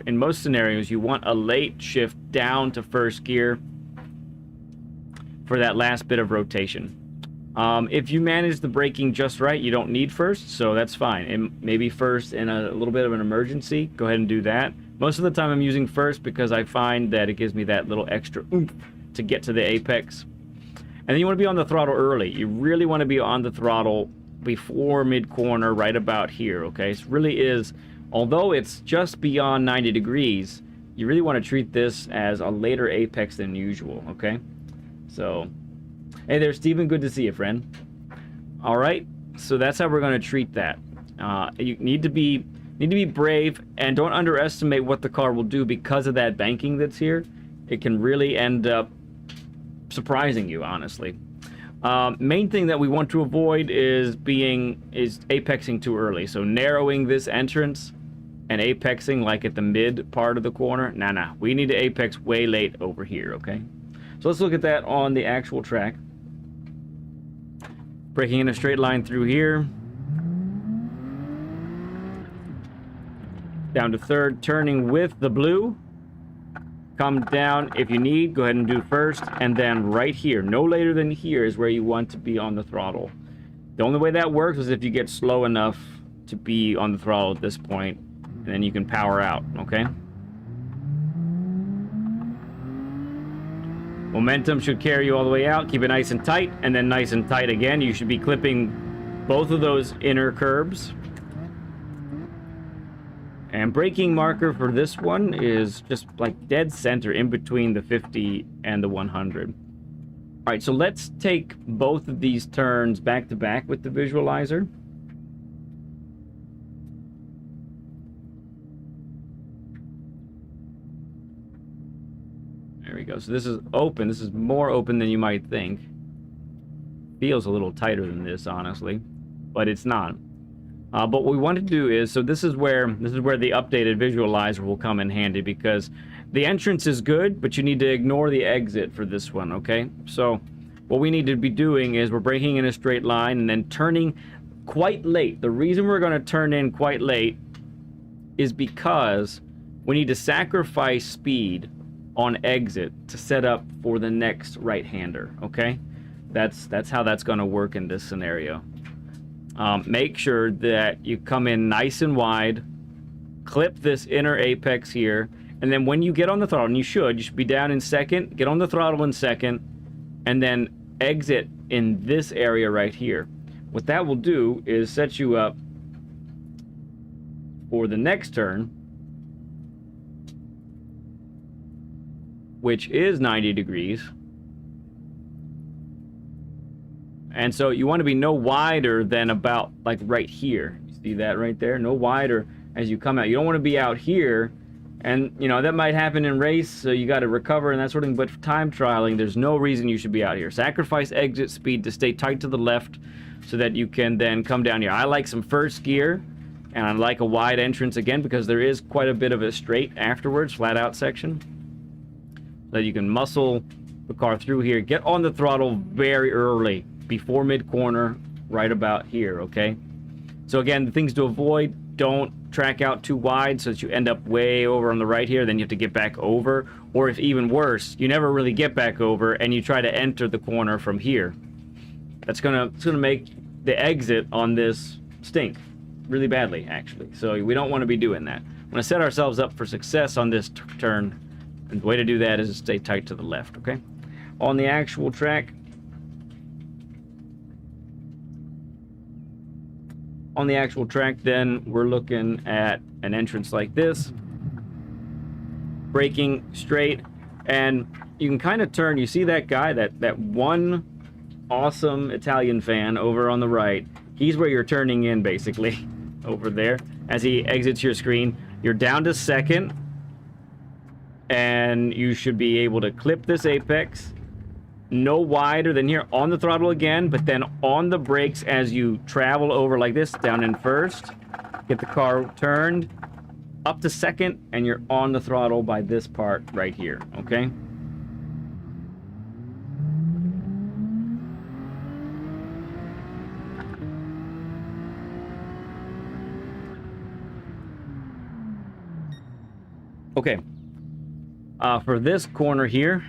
S1: in most scenarios, you want a late shift down to first gear for that last bit of rotation. If you manage the braking just right, you don't need first, so that's fine. And maybe first in a little bit of an emergency, go ahead and do that. Most of the time I'm using first because I find that it gives me that little extra oomph to get to the apex. And then you want to be on the throttle early. You really want to be on the throttle before mid-corner, right about here, okay? So it really is, although it's just beyond 90 degrees, you really want to treat this as a later apex than usual, okay? So, hey there, Steven. Good to see you, friend. All right, so that's how we're going to treat that. You need to be brave, and don't underestimate what the car will do because of that banking that's here. It can really end up surprising you, honestly. Main thing that we want to avoid is apexing too early. So narrowing this entrance and apexing like at the mid part of the corner. Nah. We need to apex way late over here, okay? So let's look at that on the actual track. Braking in a straight line through here. Down to third, turning with the blue. Come down if you need, go ahead and do first, and then right here, no later than here, is where you want to be on the throttle. The only way that works is if you get slow enough to be on the throttle at this point, and then you can power out, okay? Momentum should carry you all the way out. Keep it nice and tight, and then nice and tight again. You should be clipping both of those inner curbs. And braking marker for this one is just like dead center in between the 50 and the 100. All right, so let's take both of these turns back to back with the visualizer. There we go. So this is open. This is more open than you might think. Feels a little tighter than this, honestly, but it's not. But what we want to do is, so this is where the updated visualizer will come in handy, because the entrance is good, but you need to ignore the exit for this one, okay? So what we need to be doing is we're braking in a straight line and then turning quite late. The reason we're going to turn in quite late is because we need to sacrifice speed on exit to set up for the next right-hander, okay? That's how that's going to work in this scenario. Make sure that you come in nice and wide, clip this inner apex here, and then when you get on the throttle, and you should be down in second, get on the throttle in second, and then exit in this area right here. What that will do is set you up for the next turn, which is 90 degrees. And so you want to be no wider than about like right here. You see that right there? No wider as you come out. You don't want to be out here. And, you know, that might happen in race, so you got to recover and that sort of thing. But for time trialing, there's no reason you should be out here. Sacrifice exit speed to stay tight to the left so that you can then come down here. I like some first gear, and I like a wide entrance again because there is quite a bit of a straight afterwards, flat out section. So that you can muscle the car through here. Get on the throttle very early, before mid-corner, right about here, okay? So again, the things to avoid, don't track out too wide so that you end up way over on the right here, then you have to get back over. Or if even worse, you never really get back over and you try to enter the corner from here. It's gonna make the exit on this stink really badly, actually. So we don't want to be doing that. We want to set ourselves up for success on this turn, and the way to do that is to stay tight to the left, okay? On the actual track, then we're looking at an entrance like this, braking straight, and you can kind of turn. You see that guy, that one awesome Italian fan over on the right? He's where you're turning in, basically, over there. As he exits your screen, you're down to second, and you should be able to clip this apex. No wider than here, on the throttle again, but then on the brakes as you travel over like this, down in first, get the car turned, up to second, and you're on the throttle by this part right here, okay? Okay, for this corner here,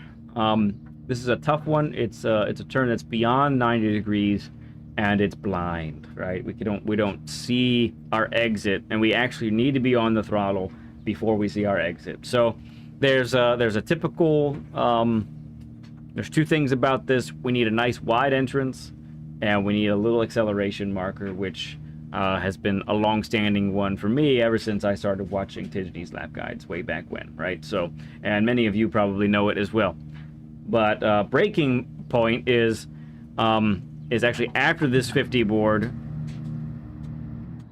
S1: this is a tough one. It's a turn that's beyond 90 degrees, and it's blind, right? We don't see our exit, and we actually need to be on the throttle before we see our exit. So there's a typical. There's two things about this. We need a nice wide entrance, and we need a little acceleration marker, which has been a long-standing one for me ever since I started watching TGD's lap guides way back when, right? So, and many of you probably know it as well. But braking point is actually after this 50 board,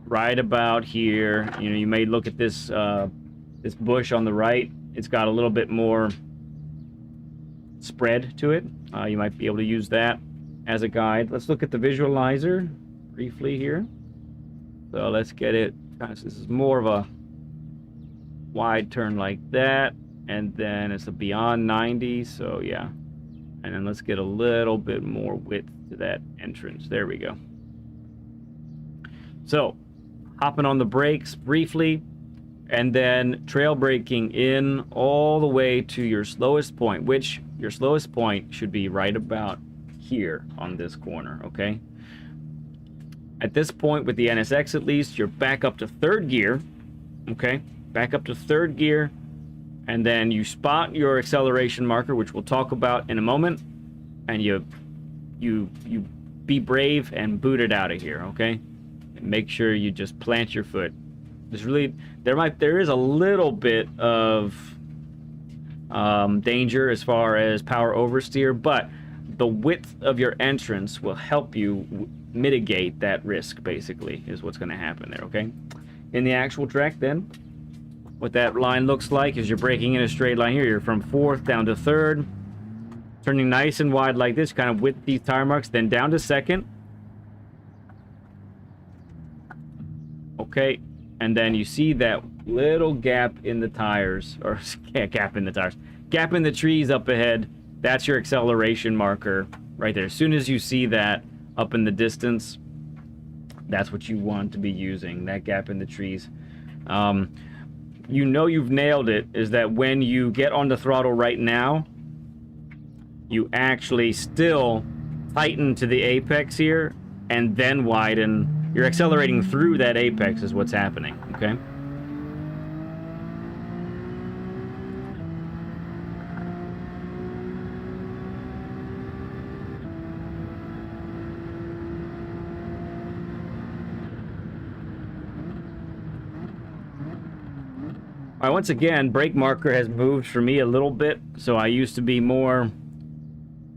S1: right about here. You know, you may look at this this bush on the right. It's got a little bit more spread to it. You might be able to use that as a guide. Let's look at the visualizer briefly here. So let's get it. This is more of a wide turn like that. And then it's a beyond 90, so yeah. And then let's get a little bit more width to that entrance. There we go. So, hopping on the brakes briefly, and then trail braking in all the way to your slowest point, which your slowest point should be right about here on this corner, okay? At this point, with the NSX at least, you're back up to third gear, okay? Back up to third gear. And then you spot your acceleration marker, which we'll talk about in a moment, and you be brave and boot it out of here, okay? And make sure you just plant your foot. There's really there is a little bit of danger as far as power oversteer, but the width of your entrance will help you mitigate that risk. Basically, is what's going to happen there, okay? In the actual track, then. What that line looks like is you're braking in a straight line here. You're from fourth down to third, turning nice and wide like this, kind of with these tire marks, then down to second. Okay, and then you see that little gap in the tires, or gap in the trees up ahead. That's your acceleration marker right there. As soon as you see that up in the distance, that's what you want to be using, that gap in the trees. You know you've nailed it is that when you get on the throttle right now, you actually still tighten to the apex here and then widen. You're accelerating through that apex is what's happening, okay? All right, once again, brake marker has moved for me a little bit. So I used to be more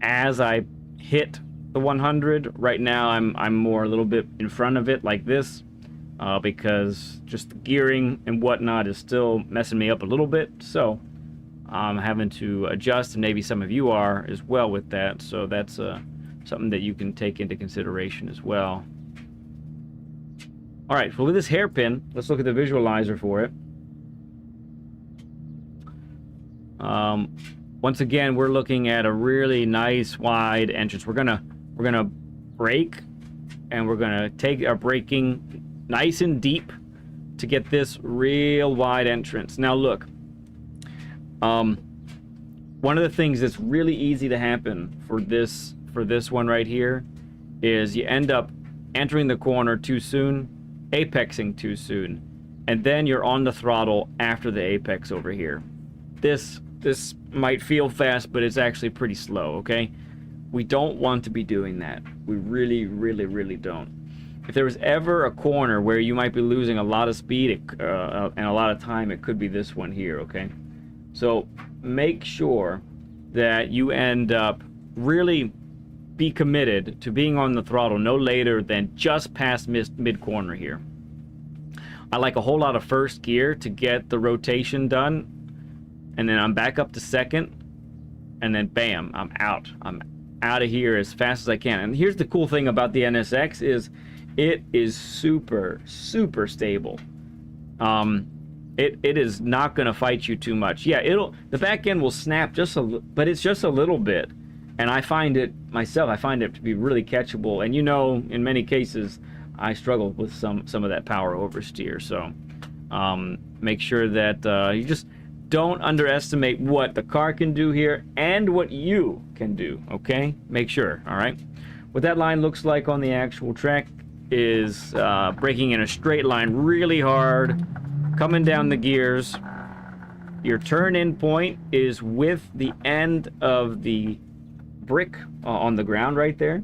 S1: as I hit the 100. Right now, I'm more a little bit in front of it like this because just the gearing and whatnot is still messing me up a little bit. So I'm having to adjust, and maybe some of you are as well with that. So that's something that you can take into consideration as well. All right, so with this hairpin, let's look at the visualizer for it. Once again, we're looking at a really nice wide entrance. We're gonna brake, and we're gonna take our braking nice and deep to get this real wide entrance. Now look, one of the things that's really easy to happen for this one right here is you end up entering the corner too soon, apexing too soon, and then you're on the throttle after the apex over here. This might feel fast, but it's actually pretty slow, okay? We don't want to be doing that. We really, really, really don't. If there was ever a corner where you might be losing a lot of speed and a lot of time, it could be this one here, okay? So make sure that you end up really be committed to being on the throttle no later than just past mid-corner here. I like a whole lot of first gear to get the rotation done, and then I'm back up to second, and then bam, I'm out. I'm out of here as fast as I can. And here's the cool thing about the NSX is it is super stable. It is not going to fight you too much. Yeah, the back end will snap but it's just a little bit. And I find it to be really catchable. And you know, in many cases, I struggle with some of that power oversteer. So make sure that you just don't underestimate what the car can do here and what you can do, okay? Make sure, all right? What that line looks like on the actual track is braking in a straight line really hard, coming down the gears. Your turn-in point is with the end of the brick on the ground right there.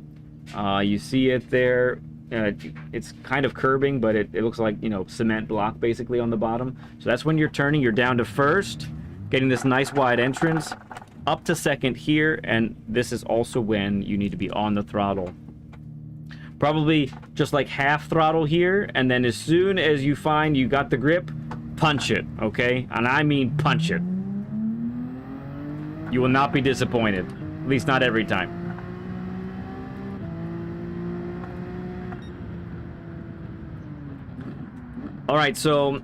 S1: You see it there. It's kind of curbing, but it looks like, you know, cement block basically on the bottom. So that's when you're turning. You're down to first, getting this nice wide entrance, up to second here, and this is also when you need to be on the throttle. Probably just like half throttle here, and then as soon as you find you got the grip, punch it, okay? And I mean punch it. You will not be disappointed, at least not every time. All right, so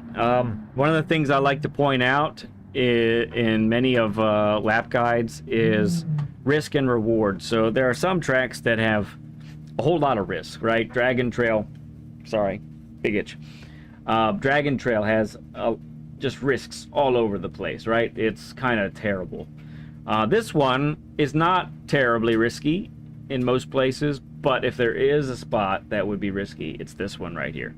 S1: one of the things I like to point out in many of lap guides is risk and reward. So there are some tracks that have a whole lot of risk, right? Dragon Trail, sorry, big itch. Dragon Trail has just risks all over the place, right? It's kind of terrible. This one is not terribly risky in most places, but if there is a spot that would be risky, it's this one right here.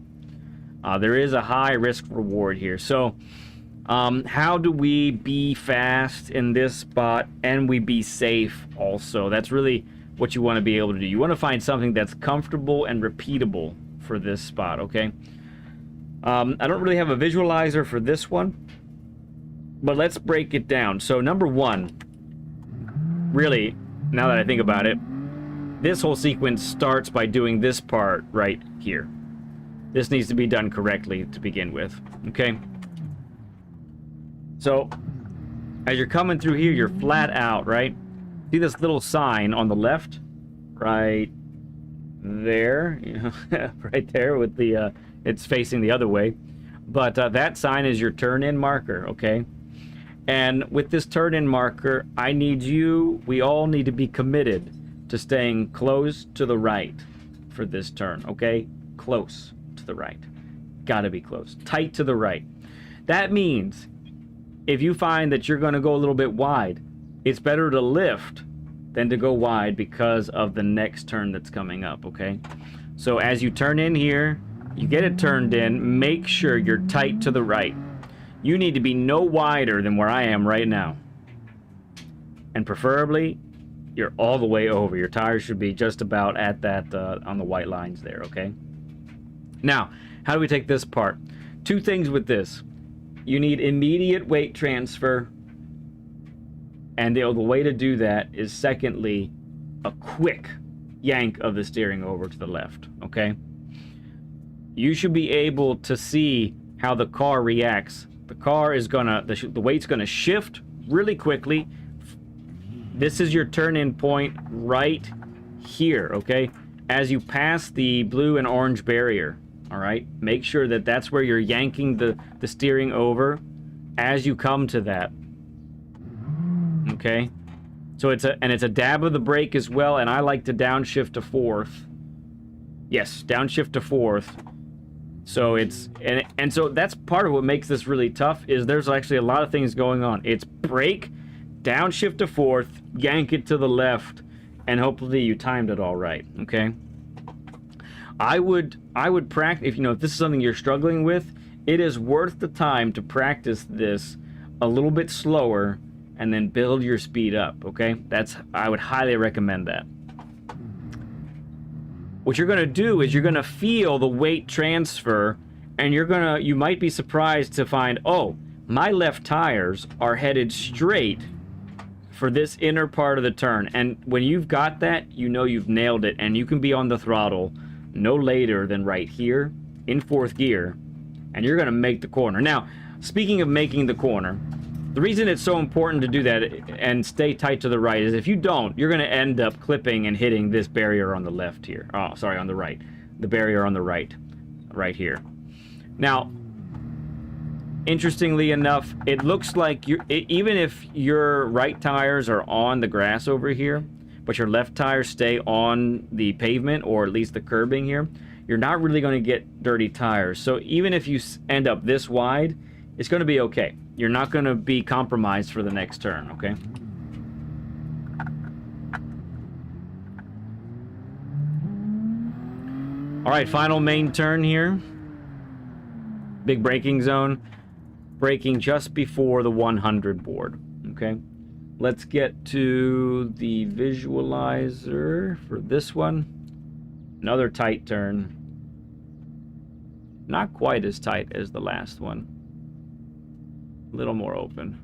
S1: There is a high risk reward here. So how do we be fast in this spot and we be safe also? That's really what you want to be able to do. You want to find something that's comfortable and repeatable for this spot, okay? I don't really have a visualizer for this one, but let's break it down. So number one, really, now that I think about it, this whole sequence starts by doing this part right here. This needs to be done correctly to begin with, okay? So, as you're coming through here, you're flat out, right? See this little sign on the left? Right there, you know, right there with the, it's facing the other way. But that sign is your turn-in marker, okay? And with this turn-in marker, we all need to be committed to staying close to the right for this turn, okay? Close to the right. Gotta be close. Tight to the right. That means if you find that you're gonna go a little bit wide, it's better to lift than to go wide because of the next turn that's coming up, okay? So as you turn in here, you get it turned in, make sure you're tight to the right. You need to be no wider than where I am right now. And preferably, you're all the way over. Your tires should be just about at that, on the white lines there, okay? Now, how do we take this part? Two things with this. You need immediate weight transfer. And the way to do that is, secondly, a quick yank of the steering over to the left, okay? You should be able to see how the car reacts. The car is gonna, the weight's gonna shift really quickly. This is your turn-in point right here, okay? As you pass the blue and orange barrier, all right? Make sure that that's where you're yanking the steering over as you come to that, okay? So it's a dab of the brake as well, and I like to downshift to fourth. Yes, downshift to fourth. So it's, and so that's part of what makes this really tough, is there's actually a lot of things going on. It's brake, downshift to fourth, yank it to the left, and hopefully you timed it all right, okay? I would practice, if this is something you're struggling with, it is worth the time to practice this a little bit slower and then build your speed up, okay? I would highly recommend that. What you're gonna do is you're gonna feel the weight transfer, and you might be surprised to find, oh, my left tires are headed straight for this inner part of the turn. And when you've got that, you know you've nailed it, and you can be on the throttle no later than right here in 4th gear, and you're going to make the corner. Now, speaking of making the corner, the reason it's so important to do that and stay tight to the right is if you don't, you're going to end up clipping and hitting this barrier on the left here. Oh, sorry, on the right. The barrier on the right here. Now, interestingly enough, it looks like even if your right tires are on the grass over here, but your left tires stay on the pavement or at least the curbing here, you're not really going to get dirty tires. So even if you end up this wide, it's going to be okay. You're not going to be compromised for the next turn, okay? All right, final main turn here. Big braking zone. Braking just before the 100 board, okay? Let's get to the visualizer for this one. Another tight turn. Not quite as tight as the last one. A little more open.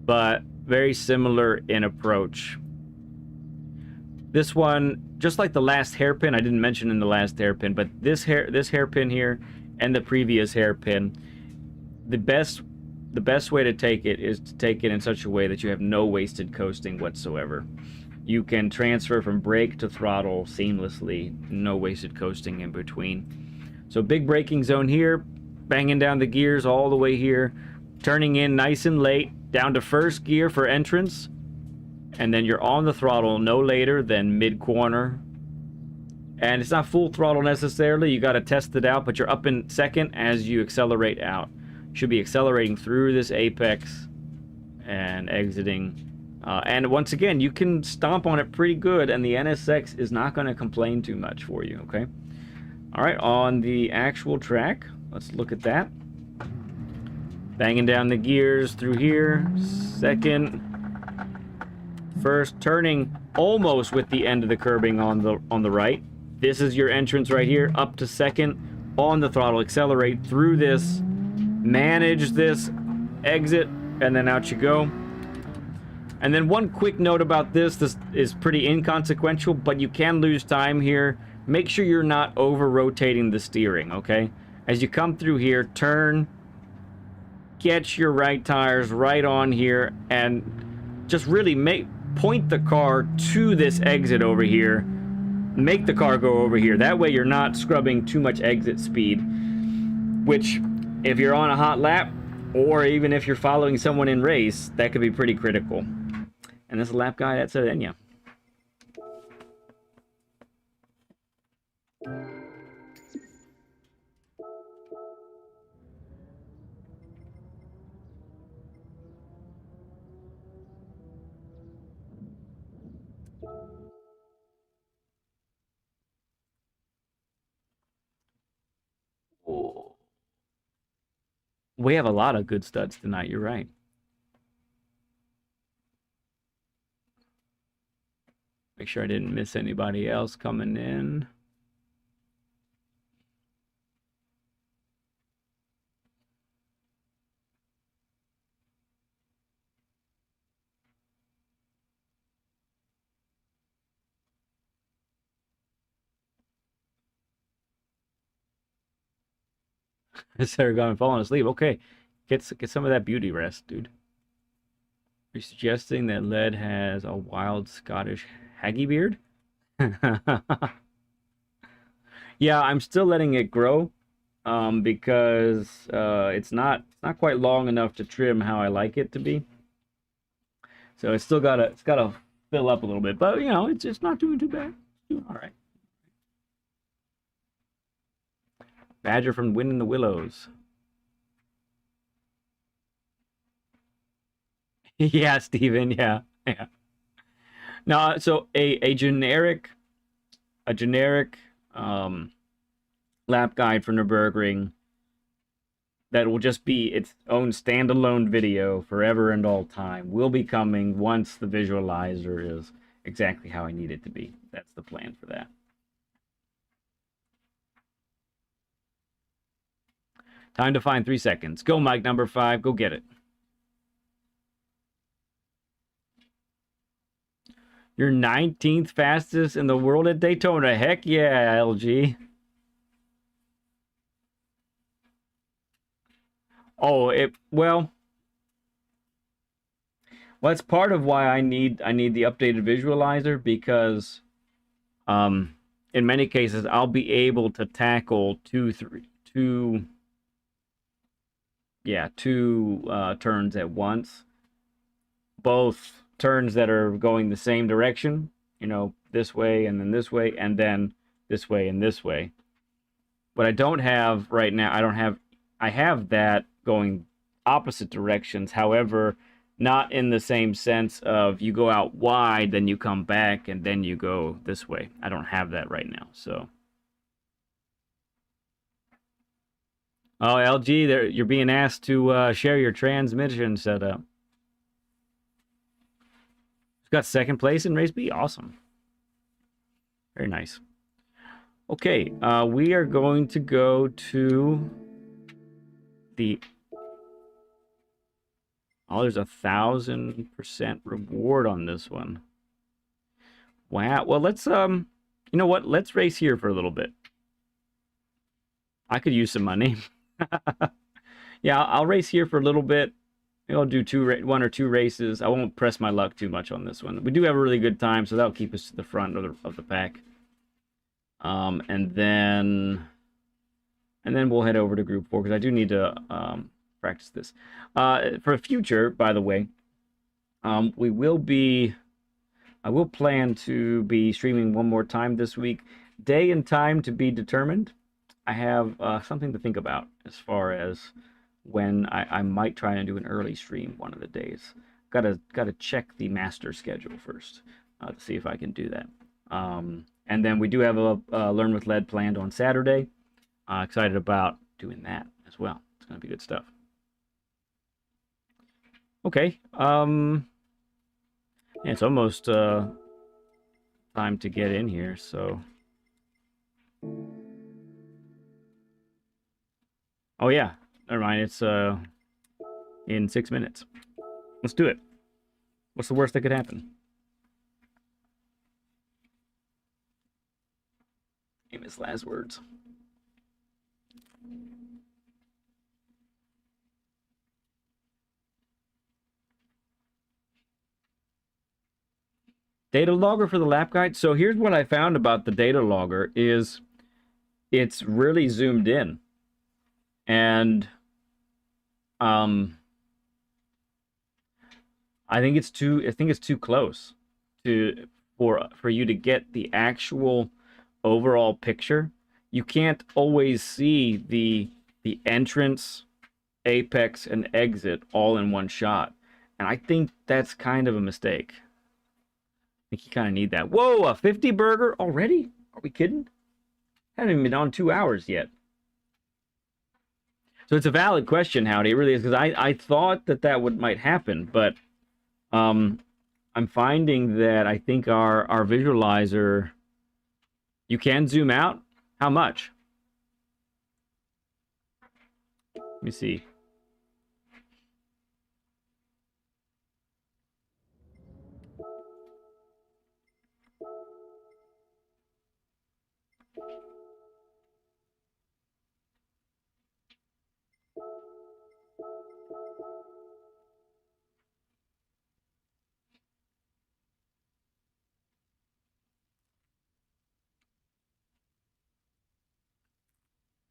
S1: But very similar in approach. This one, just like the last hairpin, I didn't mention in the last hairpin, but this hairpin here and the previous hairpin, the best way to take it is to take it in such a way that you have no wasted coasting whatsoever. You can transfer from brake to throttle seamlessly, no wasted coasting in between. So big braking zone here, banging down the gears all the way here, turning in nice and late, down to 1st gear for entrance, and then you're on the throttle no later than mid-corner. And it's not full throttle necessarily, you got to test it out, but you're up in 2nd as you accelerate out. Should be accelerating through this apex and exiting. And once again, you can stomp on it pretty good, and the NSX is not going to complain too much for you, okay? All right, on the actual track, let's look at that. Banging down the gears through here. 2nd. 1st, turning almost with the end of the curbing on the right. This is your entrance right here, up to 2nd. On the throttle, accelerate through this. Manage this exit, and then out you go. And then one quick note about this is pretty inconsequential, but you can lose time here. Make sure you're not over rotating the steering, okay? As you come through here, turn, get your right tires right on here, and just really point the car to this exit over here. Make the car go over here. That way you're not scrubbing too much exit speed, which if you're on a hot lap, or even if you're following someone in race, that could be pretty critical. And this is a lap guide at Sardegna. We have a lot of good studs tonight, you're right. Make sure I didn't miss anybody else coming in. Sarah gone and fallen asleep. Okay, get some of that beauty rest, dude. Are you suggesting that Led has a wild Scottish haggy beard? Yeah, I'm still letting it grow, because it's not quite long enough to trim how I like it to be. So it's gotta fill up a little bit, but you know it's not doing too bad. It's doing all right. Badger from Wind in the Willows. Yeah, Steven, yeah. No, so a generic lap guide for Nürburgring that will just be its own standalone video forever and all time will be coming once the visualizer is exactly how I need it to be. That's the plan for that. Time to find 3 seconds. Go, Mike number 5. Go get it. You're 19th fastest in the world at Daytona. Heck yeah, LG. Oh, well, that's part of why I need the updated visualizer, because in many cases I'll be able to tackle two turns at once. Both turns that are going the same direction, you know, this way and then this way and then this way and this way. What I don't have right now, I have that going opposite directions. However, not in the same sense of you go out wide, then you come back, and then you go this way. I don't have that right now, so. Oh, LG, you're being asked to share your transmission setup. Got second place in race B. Awesome. Very nice. Okay, we are going to go to the... Oh, there's 1,000% reward on this one. Wow. Well, let's you know what? Let's race here for a little bit. I could use some money. Yeah, I'll race here for a little bit. Maybe I'll do one or two races. I won't press my luck too much on this one. We do have a really good time, so that'll keep us to the front of the pack. And then we'll head over to Group 4 because I do need to practice this. For future, by the way, I will plan to be streaming one more time this week. Day and time to be determined. I have something to think about as far as when I might try and do an early stream one of the days. Gotta check the master schedule first to see if I can do that. And then we do have a Learn with Lead planned on Saturday. Excited about doing that as well. It's gonna be good stuff. Okay. It's almost time to get in here, so. Oh yeah, never mind. It's in 6 minutes. Let's do it. What's the worst that could happen? Famous last words. Data logger for the lap guide. So here's what I found about the data logger is it's really zoomed in. And I think it's too close for you to get the actual overall picture. You can't always see the entrance, apex, and exit all in one shot. And I think that's kind of a mistake. I think you kind of need that. Whoa, a 50 burger already? Are we kidding? Haven't even been on 2 hours yet. So it's a valid question, Howdy. It really is, because I thought that might happen, but I'm finding that I think our visualizer, you can zoom out. How much? Let me see.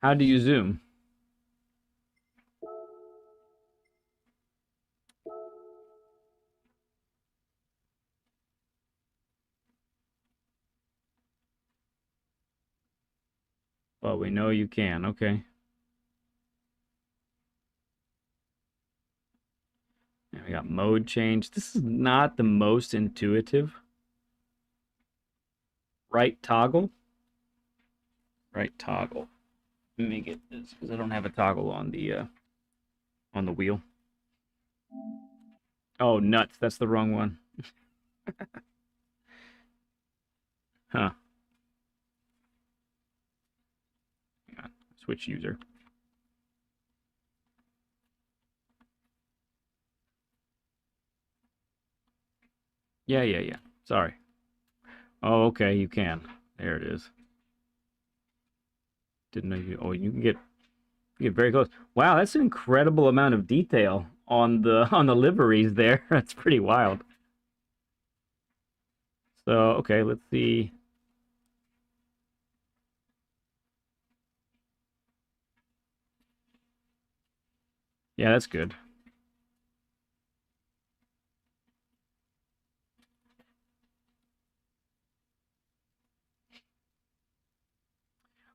S1: How do you zoom? Well, we know you can. Okay. And we got mode change. This is not the most intuitive. Right toggle. Right toggle. Let me get this because I don't have a toggle on the wheel. Oh, nuts. That's the wrong one. Huh. Hang on. Switch user. Yeah. Sorry. Oh, okay, you can. There it is. Didn't know you. Oh, you get very close. Wow, that's an incredible amount of detail on the on the liveries there. That's pretty wild. So, okay, let's see. Yeah, that's good.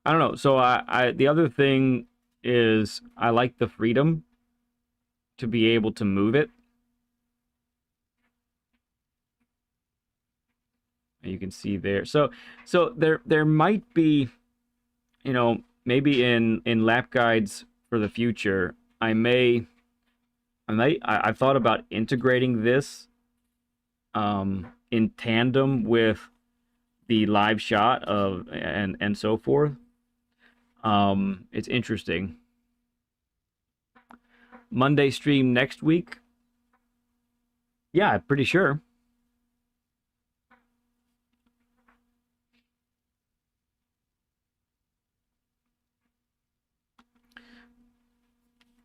S1: I don't know. So the other thing is I like the freedom to be able to move it. And you can see there. So there might be, maybe in lap guides for the future, I've thought about integrating this in tandem with the live shot of and so forth. It's interesting. Monday stream next week. Yeah, pretty sure.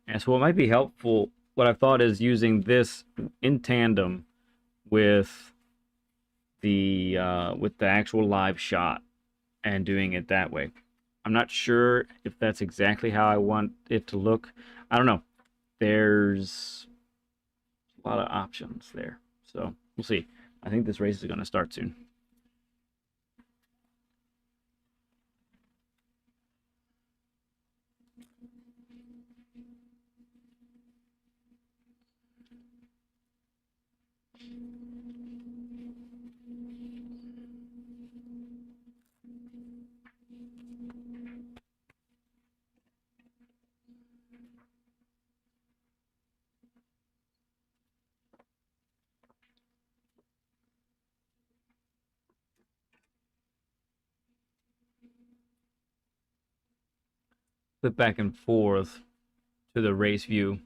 S1: And so what might be helpful, what I've thought is using this in tandem with the actual live shot and doing it that way. I'm not sure if that's exactly how I want it to look. I don't know. There's a lot of options there. So we'll see. I think this race is going to start soon. Flip back and forth to the race view.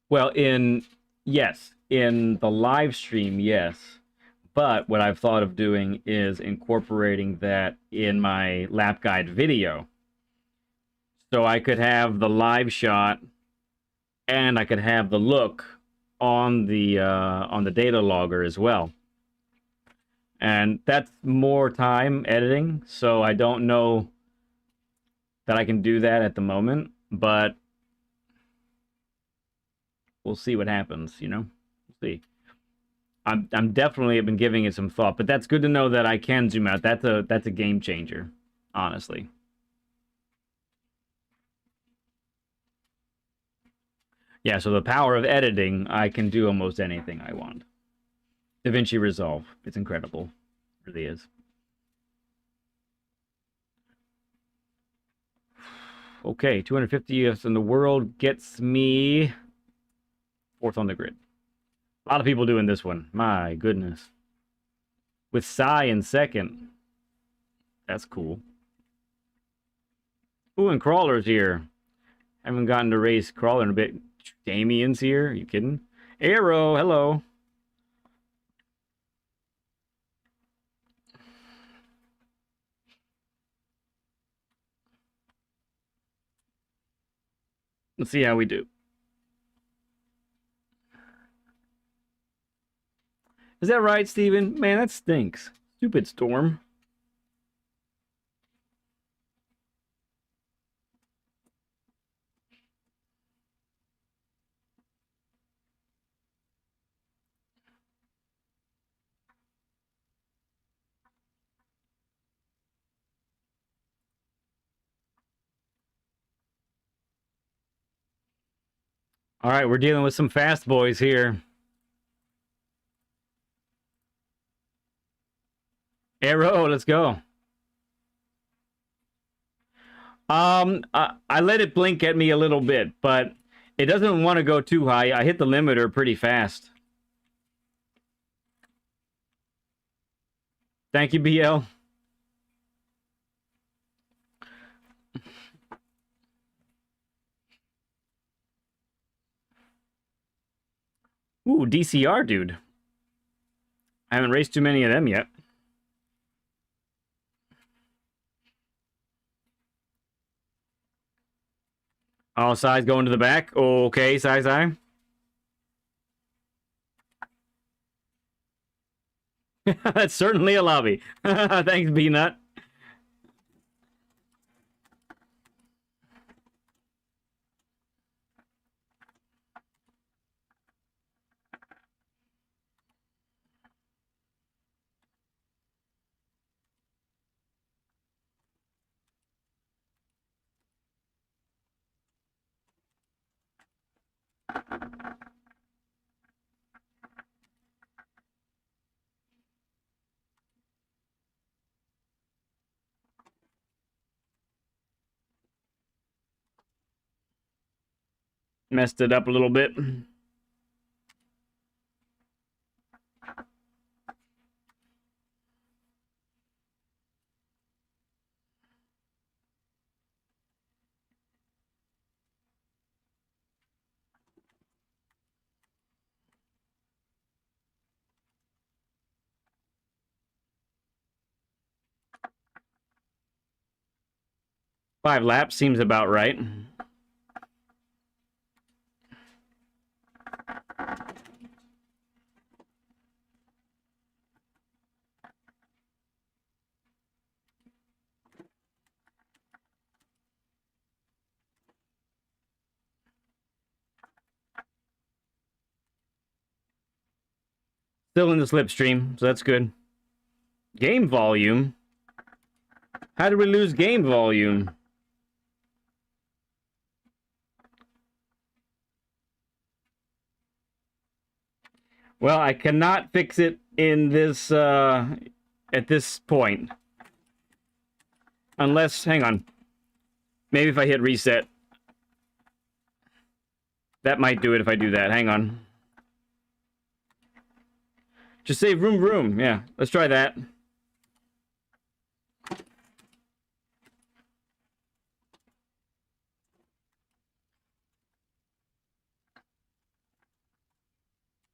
S1: Well, in the live stream, yes. But what I've thought of doing is incorporating that in my lap guide video. So I could have the live shot and I could have the look on the data logger as well. And that's more time editing, so I don't know that I can do that at the moment, but we'll see what happens, We'll see. I'm definitely been giving it some thought, but that's good to know that I can zoom out. That's a game changer, honestly. Yeah, so the power of editing, I can do almost anything I want. DaVinci Resolve, it's incredible. It really is. Okay, 250th in the world gets me fourth on the grid. A lot of people doing this one. My goodness. With Psy in second. That's cool. Ooh, and Crawler's here. Haven't gotten to race Crawler in a bit. Damien's here. Are you kidding? Arrow, hello. Let's see how we do. Is that right, Steven? Man, that stinks. Stupid storm. All right, we're dealing with some fast boys here. Arrow, let's go. I let it blink at me a little bit, but it doesn't want to go too high. I hit the limiter pretty fast. Thank you, BL. Ooh, DCR, dude. I haven't raced too many of them yet. Oh, Sai's going to the back. Okay, Sai. That's certainly a lobby. Thanks, Peanut. Messed it up a little bit. Five laps seems about right. Still in the slipstream, so that's good. Game volume? How did we lose game volume? Well, I cannot fix it in this, at this point. Unless, hang on. Maybe if I hit reset. That might do it if I do that. Hang on. Just say room. Yeah, let's try that.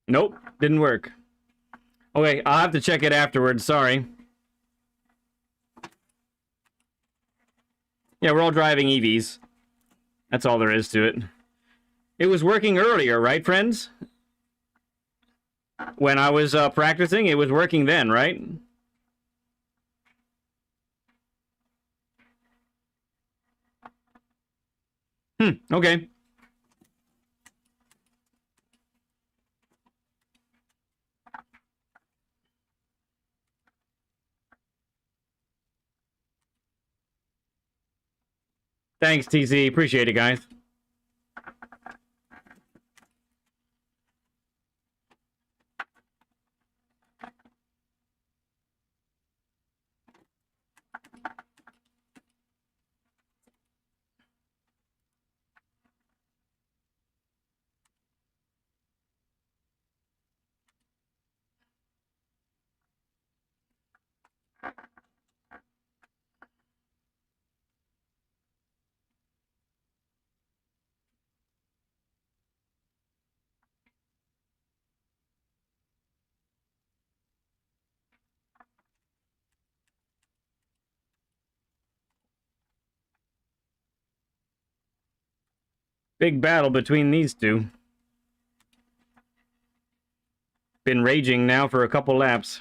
S1: Nope, didn't work. Okay, I'll have to check it afterwards. Sorry. Yeah, we're all driving EVs. That's all there is to it. It was working earlier, right, friends? When I was practicing, it was working then, right? Okay. Thanks, TC. Appreciate it, guys. Big battle between these two. Been raging now for a couple laps.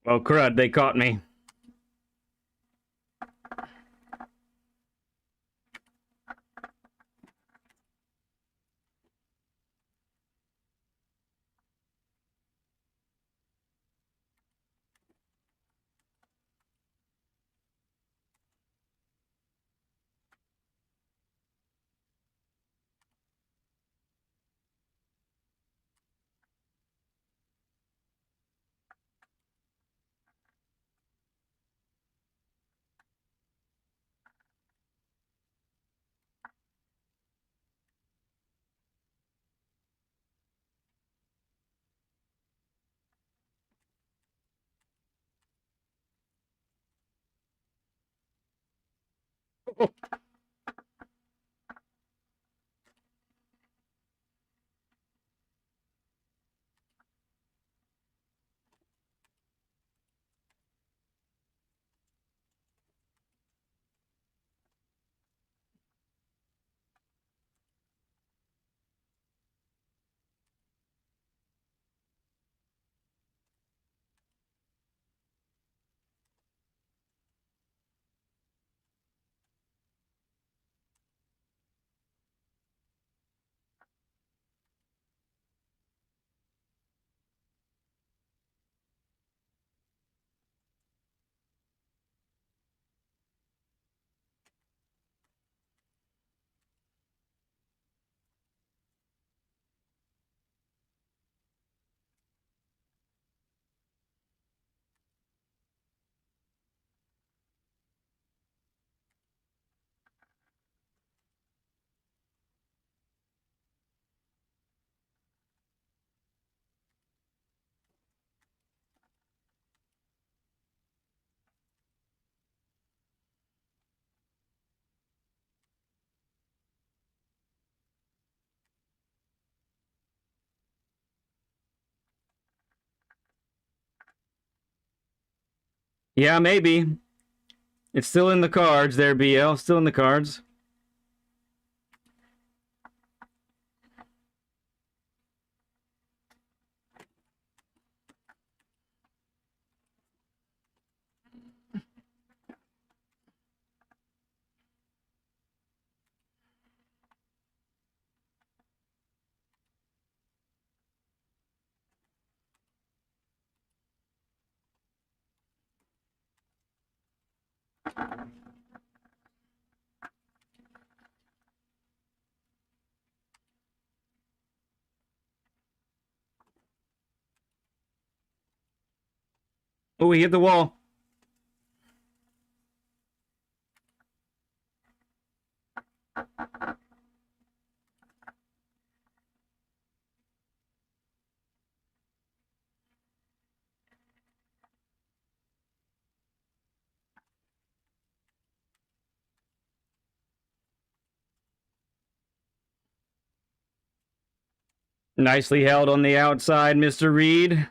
S1: Oh, crud, they caught me. Yeah, maybe. It's still in the cards there, BL. Still in the cards. Oh, he hit the wall. Nicely held on the outside, Mr. Reed.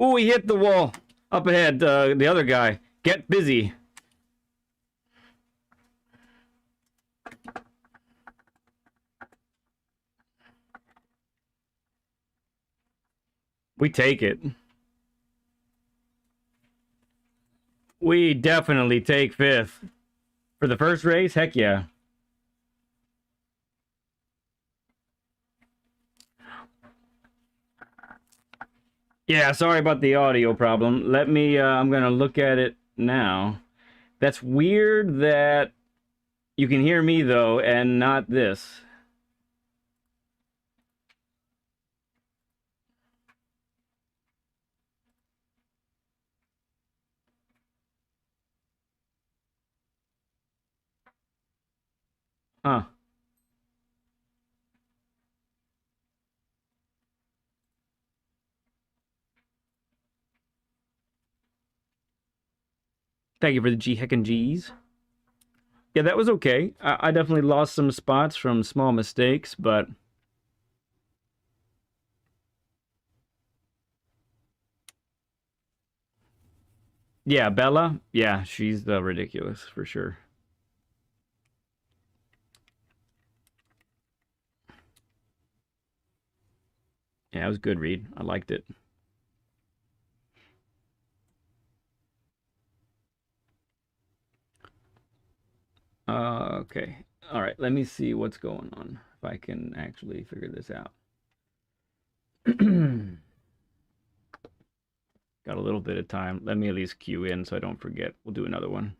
S1: Oh, he hit the wall. Up ahead, the other guy. Get busy. We take it. We definitely take fifth. For the first race, heck yeah. Yeah, sorry about the audio problem. Let me, I'm gonna look at it now. That's weird that you can hear me, though, and not this. Huh. Thank you for the G heckin' G's. Yeah, that was okay. I definitely lost some spots from small mistakes, but... Yeah, Bella? Yeah, she's ridiculous, for sure. Yeah, it was good, Reed. I liked it. Okay. All right, let me see what's going on. If I can actually figure this out. Got a little bit of time. Let me at least queue in so I don't forget. We'll do another one.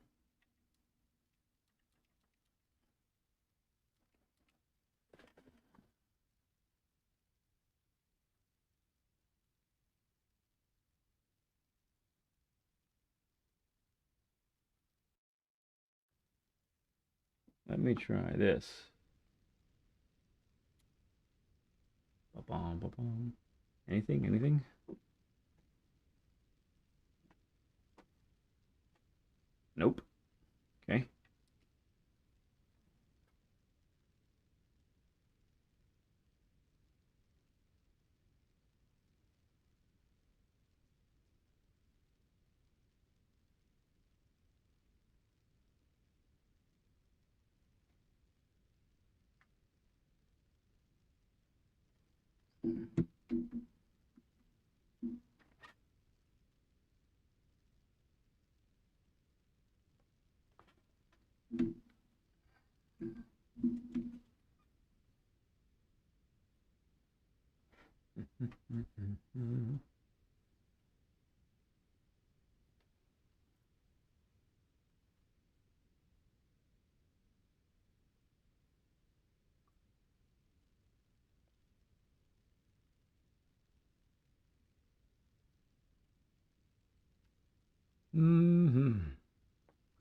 S1: let me try this. Ba-bum, ba-bum. Anything? Anything? Nope. Okay.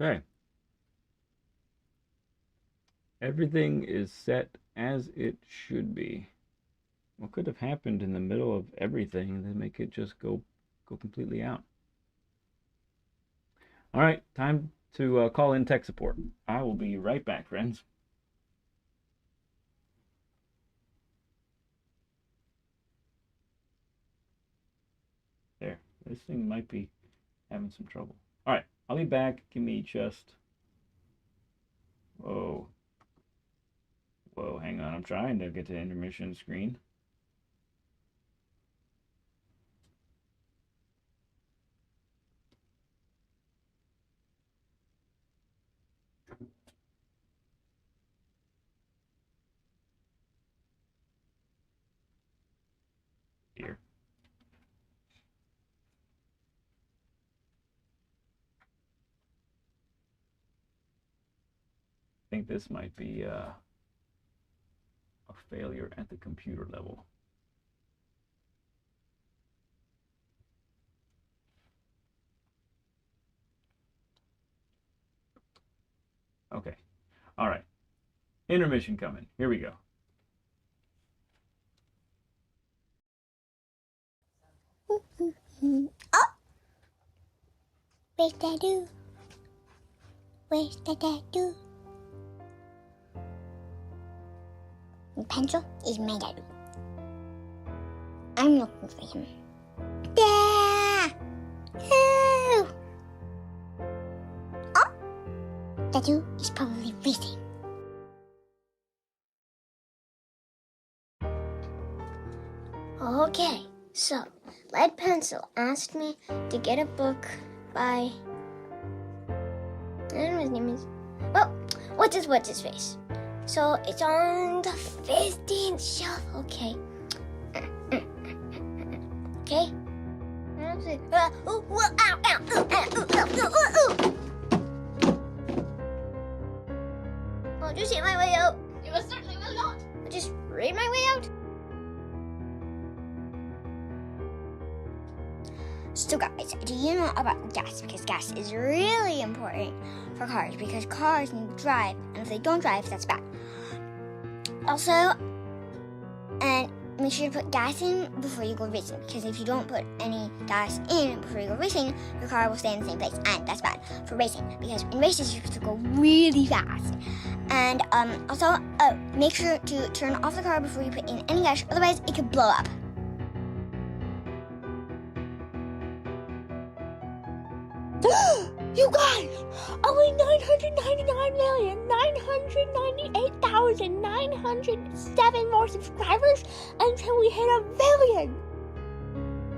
S1: Okay. Everything is set as it should be. What could have happened in the middle of everything that make it just go completely out? All right, time to call in tech support. I will be right back, friends. There, this thing might be having some trouble. All right, I'll be back. Give me just... Whoa. Whoa, hang on. I'm trying to get to the intermission screen. Here. I think this might be a failure at the computer level. Okay. All right. Intermission coming. Here we go.
S3: Oh! Where's that do? Where's that do? The pencil is my daddy. I'm looking for him. There! Oh! Oh! Daddy is probably racing. Okay, so Lead Pencil asked me to get a book by... I don't know his name is... Well, what's his face? So it's on the 15th shelf. Okay. Okay. Oh, ow, ow, I'll just hit my way out.
S4: You certainly will not.
S3: I'll just read my way out. So guys, do you know about gas? Because gas is really important for cars because cars need to drive, and if they don't drive, that's bad. Also, and make sure to put gas in before you go racing, because if you don't put any gas in before you go racing, your car will stay in the same place, and that's bad for racing, because in races you have to go really fast. And also, make sure to turn off the car before you put in any gas, otherwise it could blow up.
S4: You guys, only 999,998,907 more subscribers until we hit 1 billion.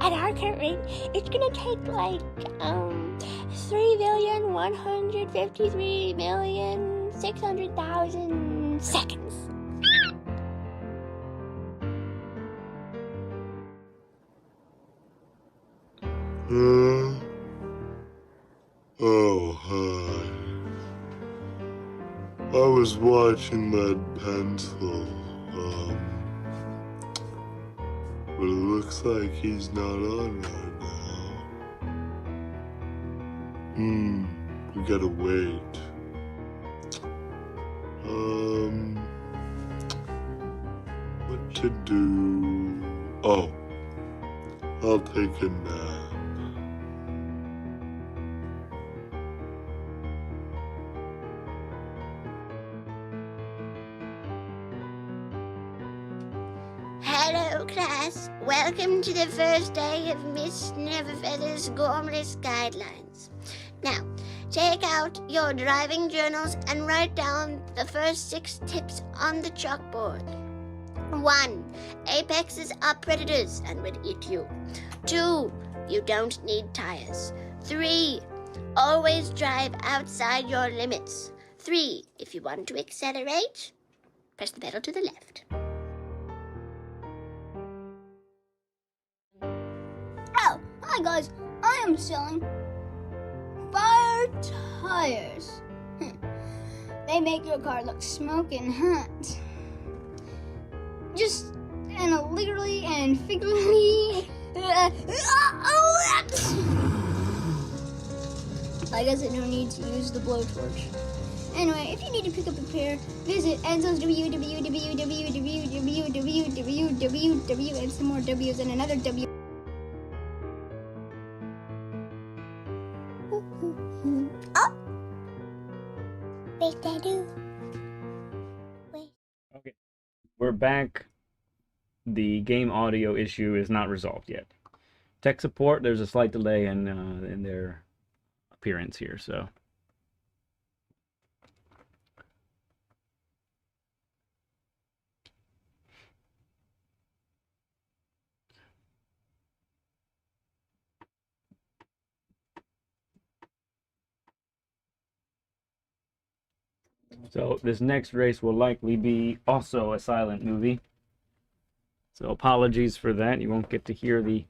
S4: At our current rate, it's gonna take like 3,153,600,000 seconds.
S5: Oh, hi. I was watching Lead Pencil, but it looks like he's not on right now. We gotta wait. What to do? Oh, I'll take a nap.
S4: Hello, class. Welcome to the first day of Miss Neverfeather's Gormless Guidelines. Now, take out your driving journals and write down the first 6 tips on the chalkboard. 1. Apexes are predators and would eat you. 2. You don't need tires. 3. Always drive outside your limits. 3. If you want to accelerate, press the pedal to the left.
S3: Oh, hi guys. I am selling fire tires. They make your car look smoking hot. Just literally and figuratively. I guess I don't need to use the blowtorch. Anyway, if you need to pick up a pair, visit Enzo's www and some more W's and another W. Oh! Wait, I do. Wait.
S1: Okay, we're back. The game audio issue is not resolved yet. Tech support, there's a slight delay in their appearance here, so. So this next race will likely be also a silent movie. So apologies for that. You won't get to hear the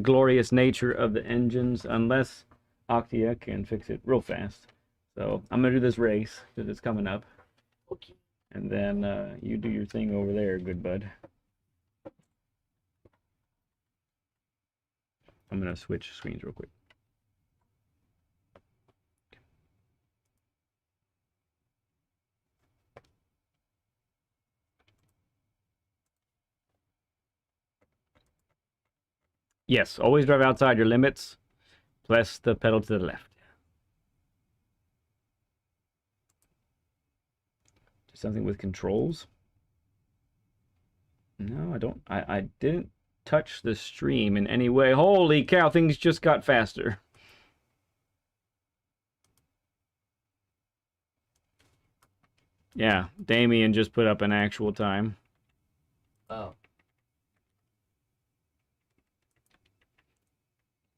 S1: glorious nature of the engines unless Octia can fix it real fast. So I'm going to do this race because it's coming up.
S2: Okay.
S1: And then you do your thing over there, good bud. I'm going to switch screens real quick. Yes, always drive outside your limits. Press the pedal to the left. Do something with controls. No, I don't. I didn't touch the stream in any way. Holy cow, things just got faster. Yeah, Damien just put up an actual time.
S2: Oh.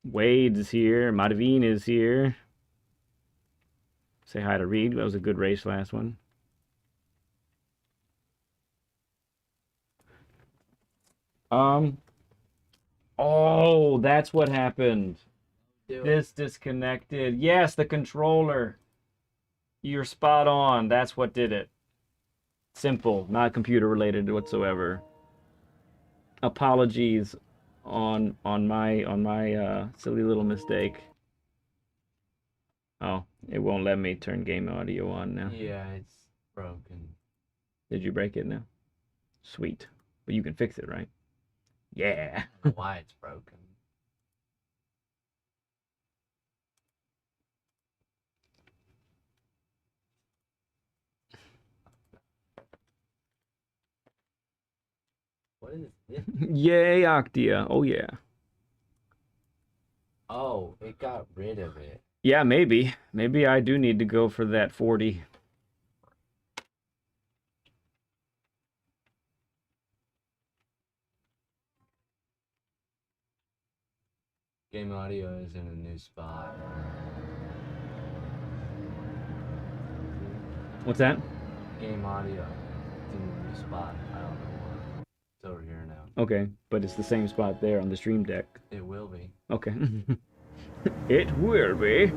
S1: Wade is here. Madavine is here. Say hi to Reed. That was a good race, last one. Oh, that's what happened. This disconnected. Yes, the controller. You're spot on. That's what did it. Simple, not computer related whatsoever. Apologies on my silly little mistake. Oh, it won't let me turn game audio on now.
S2: Yeah, it's broken.
S1: Did you break it now? Sweet. But you can fix it, right? Yeah.
S2: I don't know why it's broken. What is this?
S1: Yay, Octia. Oh, yeah.
S2: Oh, it got rid of it.
S1: Yeah, maybe. Maybe I do need to go for that 40.
S2: Game audio is in a new spot.
S1: What's that?
S2: Game audio is in a new spot. I don't know why. It's over here now.
S1: Okay, but it's the same spot there on the stream deck.
S2: It will be.
S1: Okay. It will be.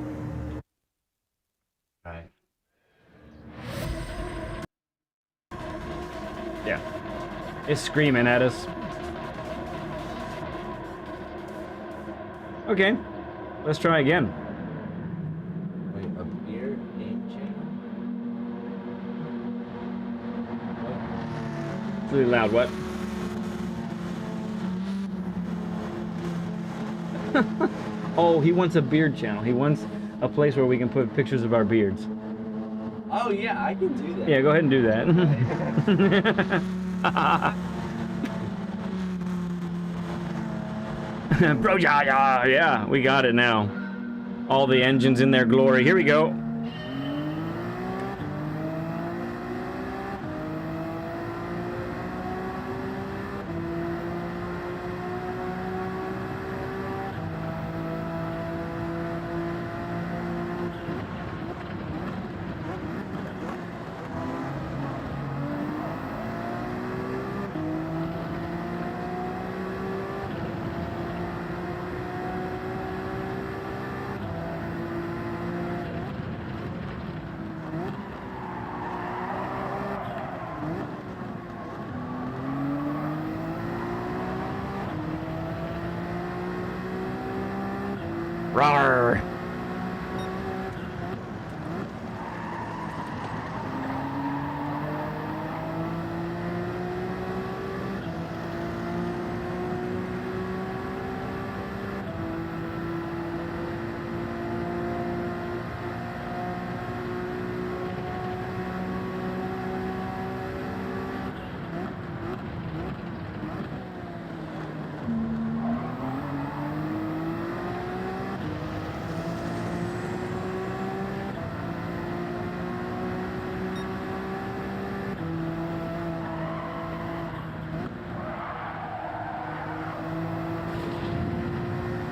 S2: Right.
S1: Yeah. It's screaming at us. Okay. Let's try again.
S2: Wait, up here? Game channel?
S1: It's really loud. What? Oh, he wants a beard channel. He wants a place where we can put pictures of our beards.
S2: Oh yeah, I can do that.
S1: Yeah, go ahead and do that. Bro, yeah, we got it now. All the engines in their glory. Here we go. Rawr.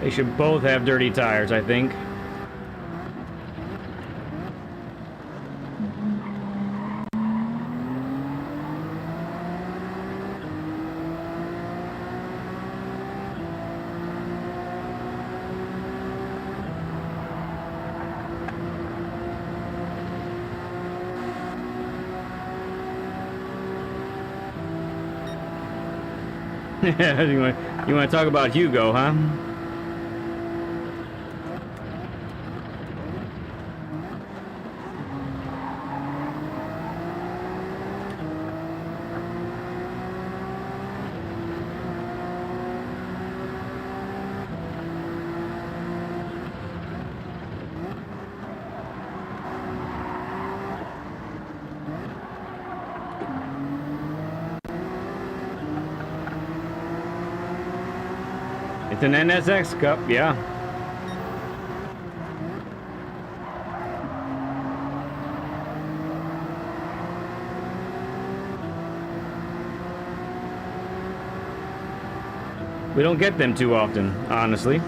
S1: They should both have dirty tires, I think. you want to talk about Hugo, huh? It's an NSX Cup, yeah. We don't get them too often, honestly.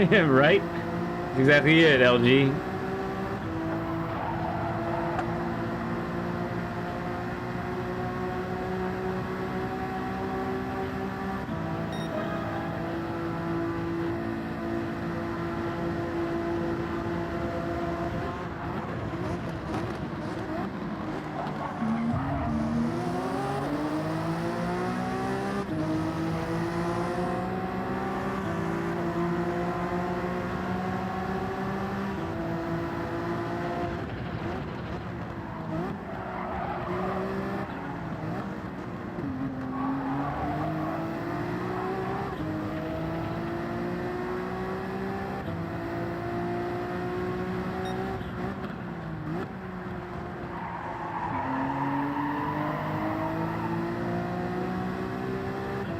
S1: Right? That's exactly it, LG.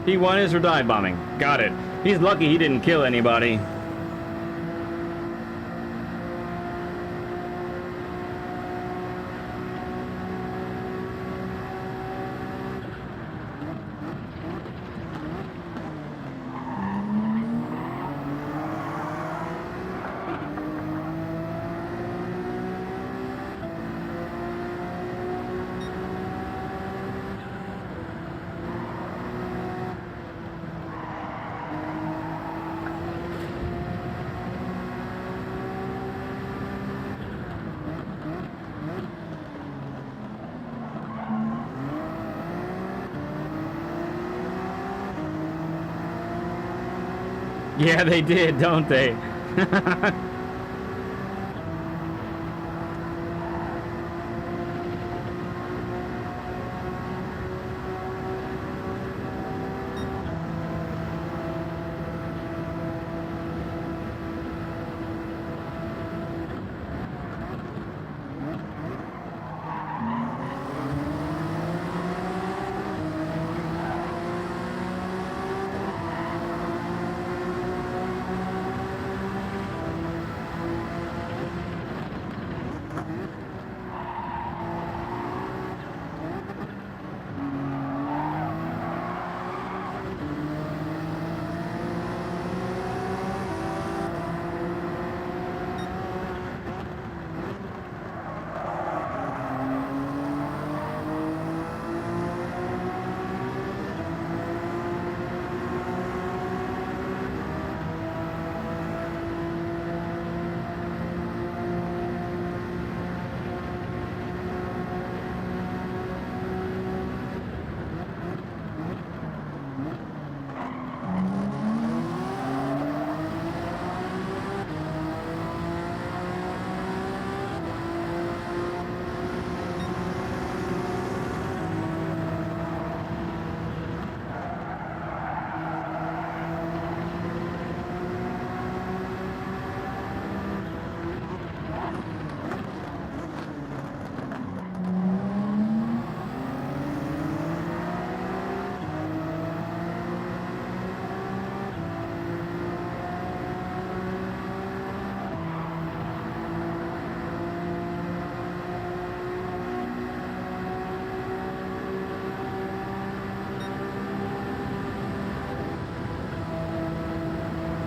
S1: P1 is for dive bombing. Got it. He's lucky he didn't kill anybody. Yeah, they did, don't they?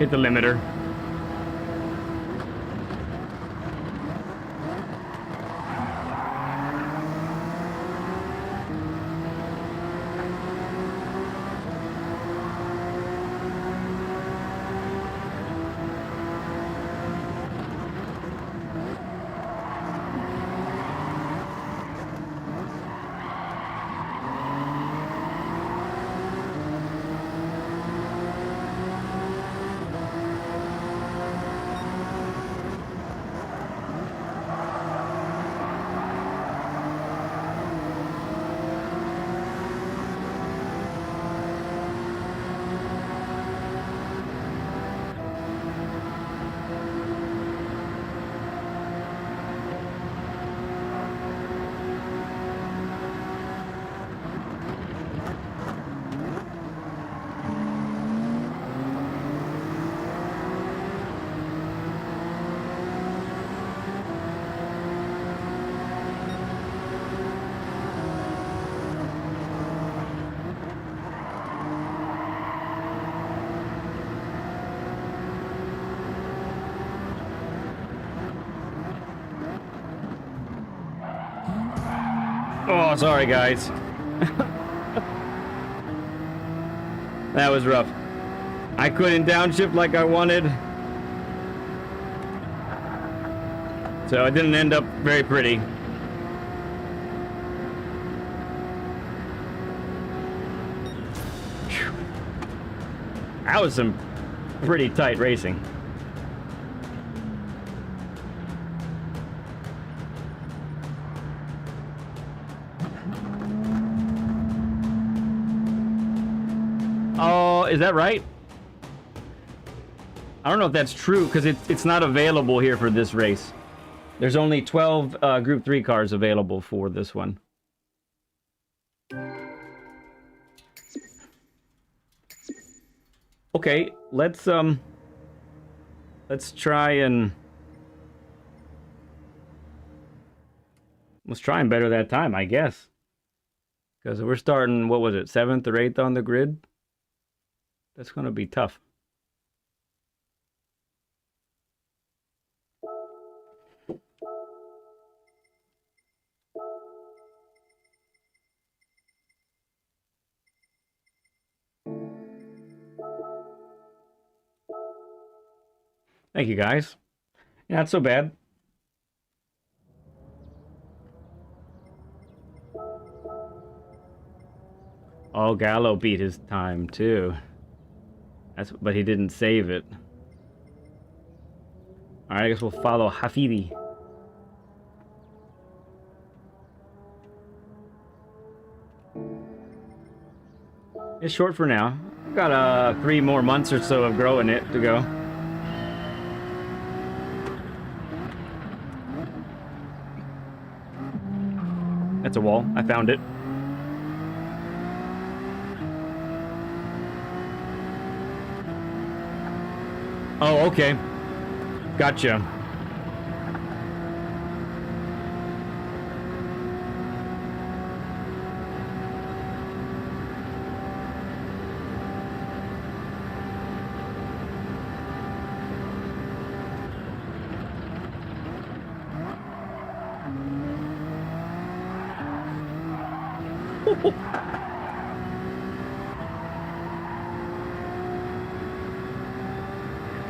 S1: Hit the limiter. Oh, sorry, guys. That was rough. I couldn't downshift like I wanted. So it didn't end up very pretty. Phew. That was some pretty tight racing. Oh, is that right? I don't know if that's true because it's not available here for this race. There's only 12 Group 3 cars available for this one. Okay, let's try and better that time, I guess. Because we're starting, what was it, 7th or 8th on the grid? That's going to be tough. Thank you, guys. Not so bad. Oh, Gallo beat his time, too. But he didn't save it. All right, I guess we'll follow Hafidi. It's short for now. Got 3 more months or so of growing it to go. That's a wall. I found it. Oh, okay. Gotcha.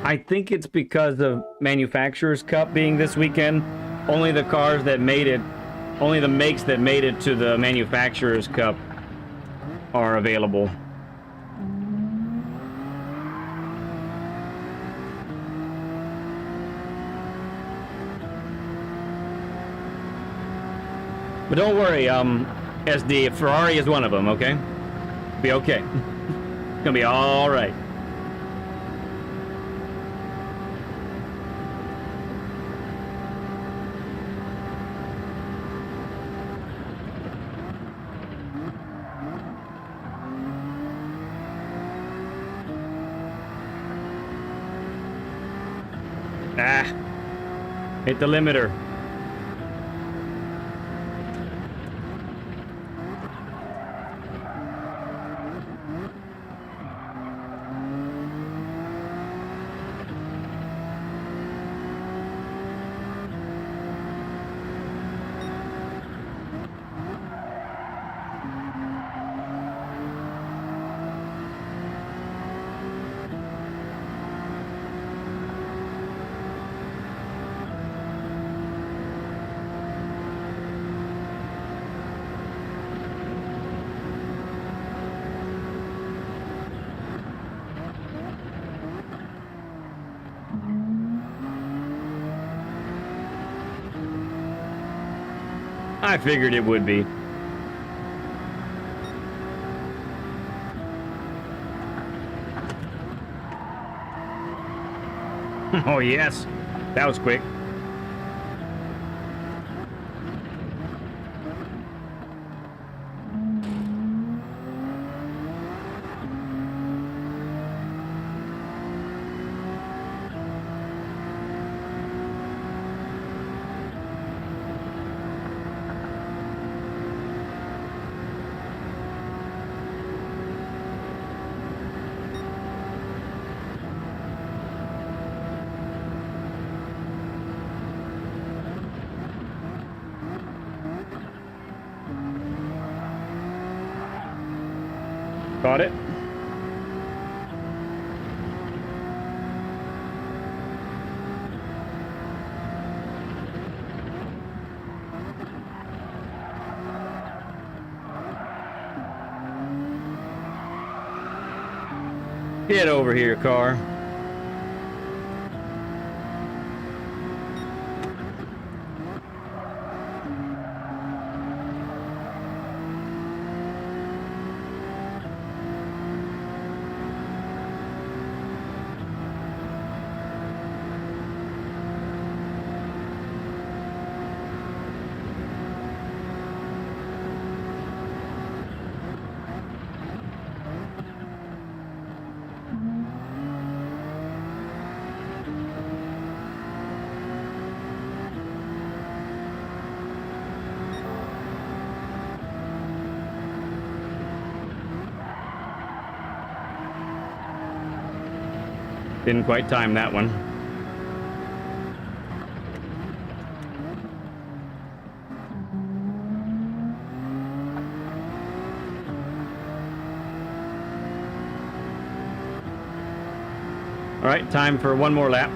S1: I think it's because of Manufacturer's Cup being this weekend. Only the cars that made it, only the makes that made it to the Manufacturer's Cup are available. But don't worry, SD, Ferrari is one of them, okay? Be okay. It's gonna be all right. Ah, hit the limiter. I figured it would be. Oh yes, that was quick. Got it. Get over here, car. Didn't quite time that one. All right, time for one more lap.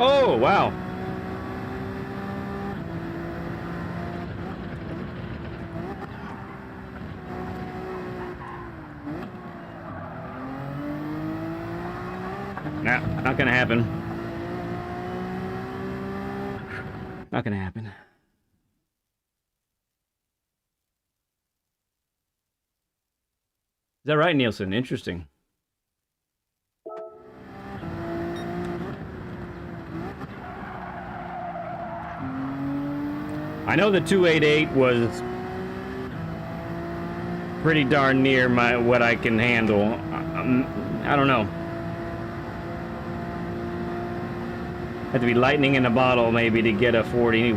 S1: Oh, wow. Nah, not gonna happen. Not gonna happen. Is that right, Nielsen? Interesting. I know the 288 was pretty darn near what I can handle. I don't know. Have to be lightning in a bottle maybe to get a 40.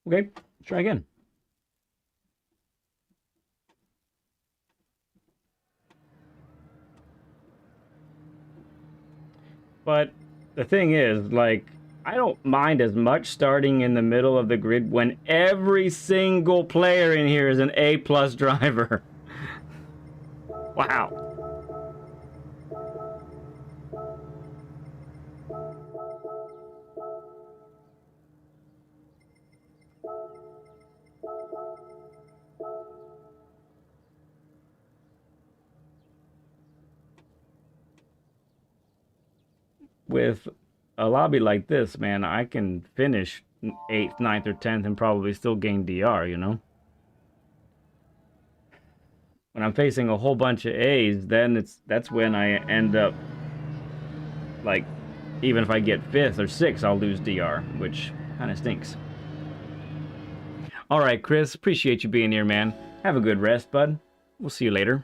S1: Okay, let's try again. But the thing is, like, I don't mind as much starting in the middle of the grid when every single player in here is an A+ driver. Wow. With a lobby like this, man, I can finish 8th, 9th, or 10th and probably still gain DR, you know? When I'm facing a whole bunch of A's, then that's when I end up, like, even if I get 5th or 6th, I'll lose DR, which kind of stinks. All right, Chris, appreciate you being here, man. Have a good rest, bud. We'll see you later.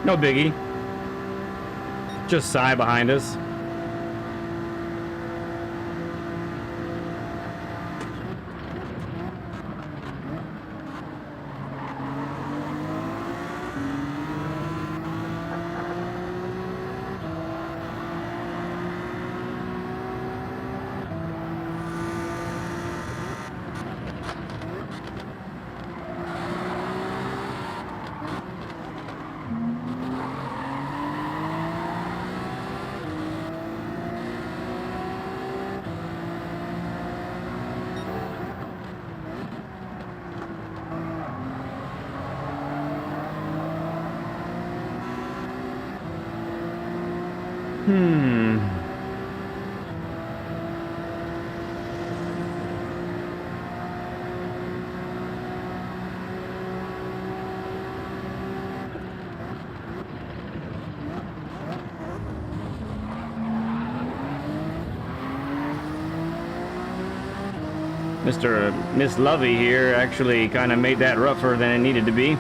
S1: No biggie. Just Psy behind us. Miss Lovey here actually kind of made that rougher than it needed to be.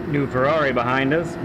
S1: New Ferrari behind us.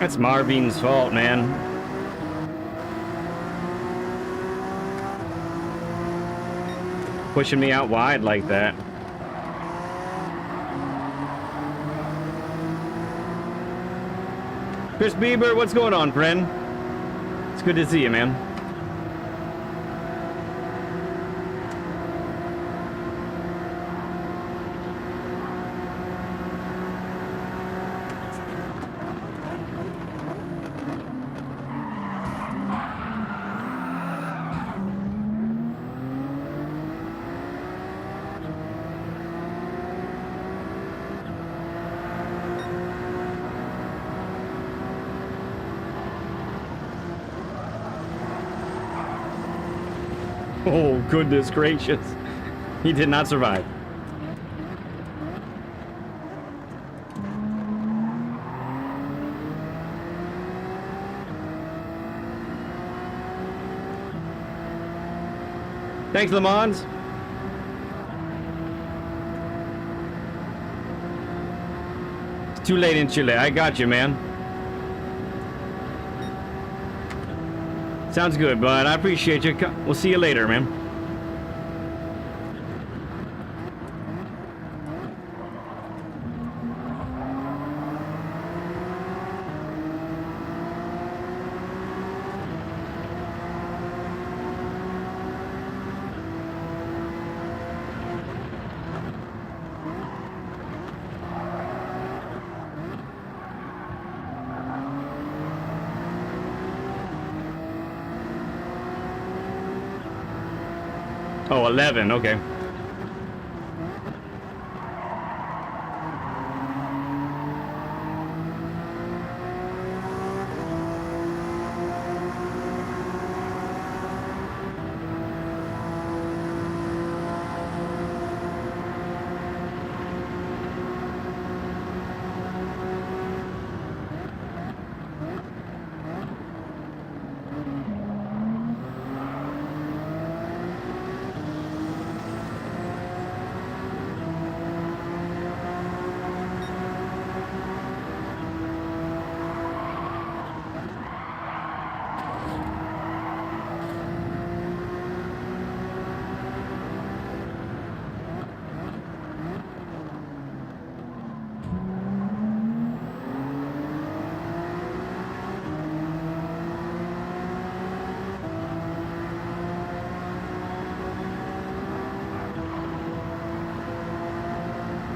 S1: That's Marvin's fault, man. Pushing me out wide like that. Chris Bieber, what's going on, friend? It's good to see you, man. Oh, goodness gracious. He did not survive. Thanks, Lamons. It's too late in Chile. I got you, man. Sounds good, bud. I appreciate you. We'll see you later, man. Oh, 11, okay.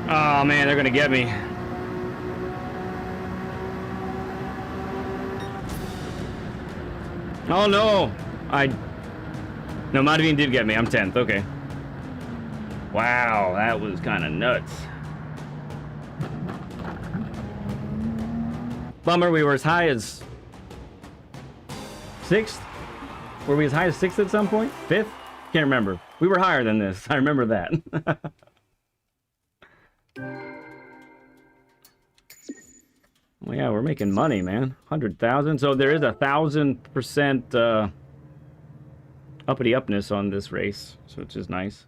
S1: Oh man, they're gonna get me. Oh no! No, Madavine did get me. I'm 10th, okay. Wow, that was kind of nuts. Bummer, we were as high as 6th? Were we as high as 6th at some point? 5th? Can't remember. We were higher than this. I remember that. Well, yeah, we're making money, man. 100,000. So there is 1,000% uppity upness on this race, so which is nice.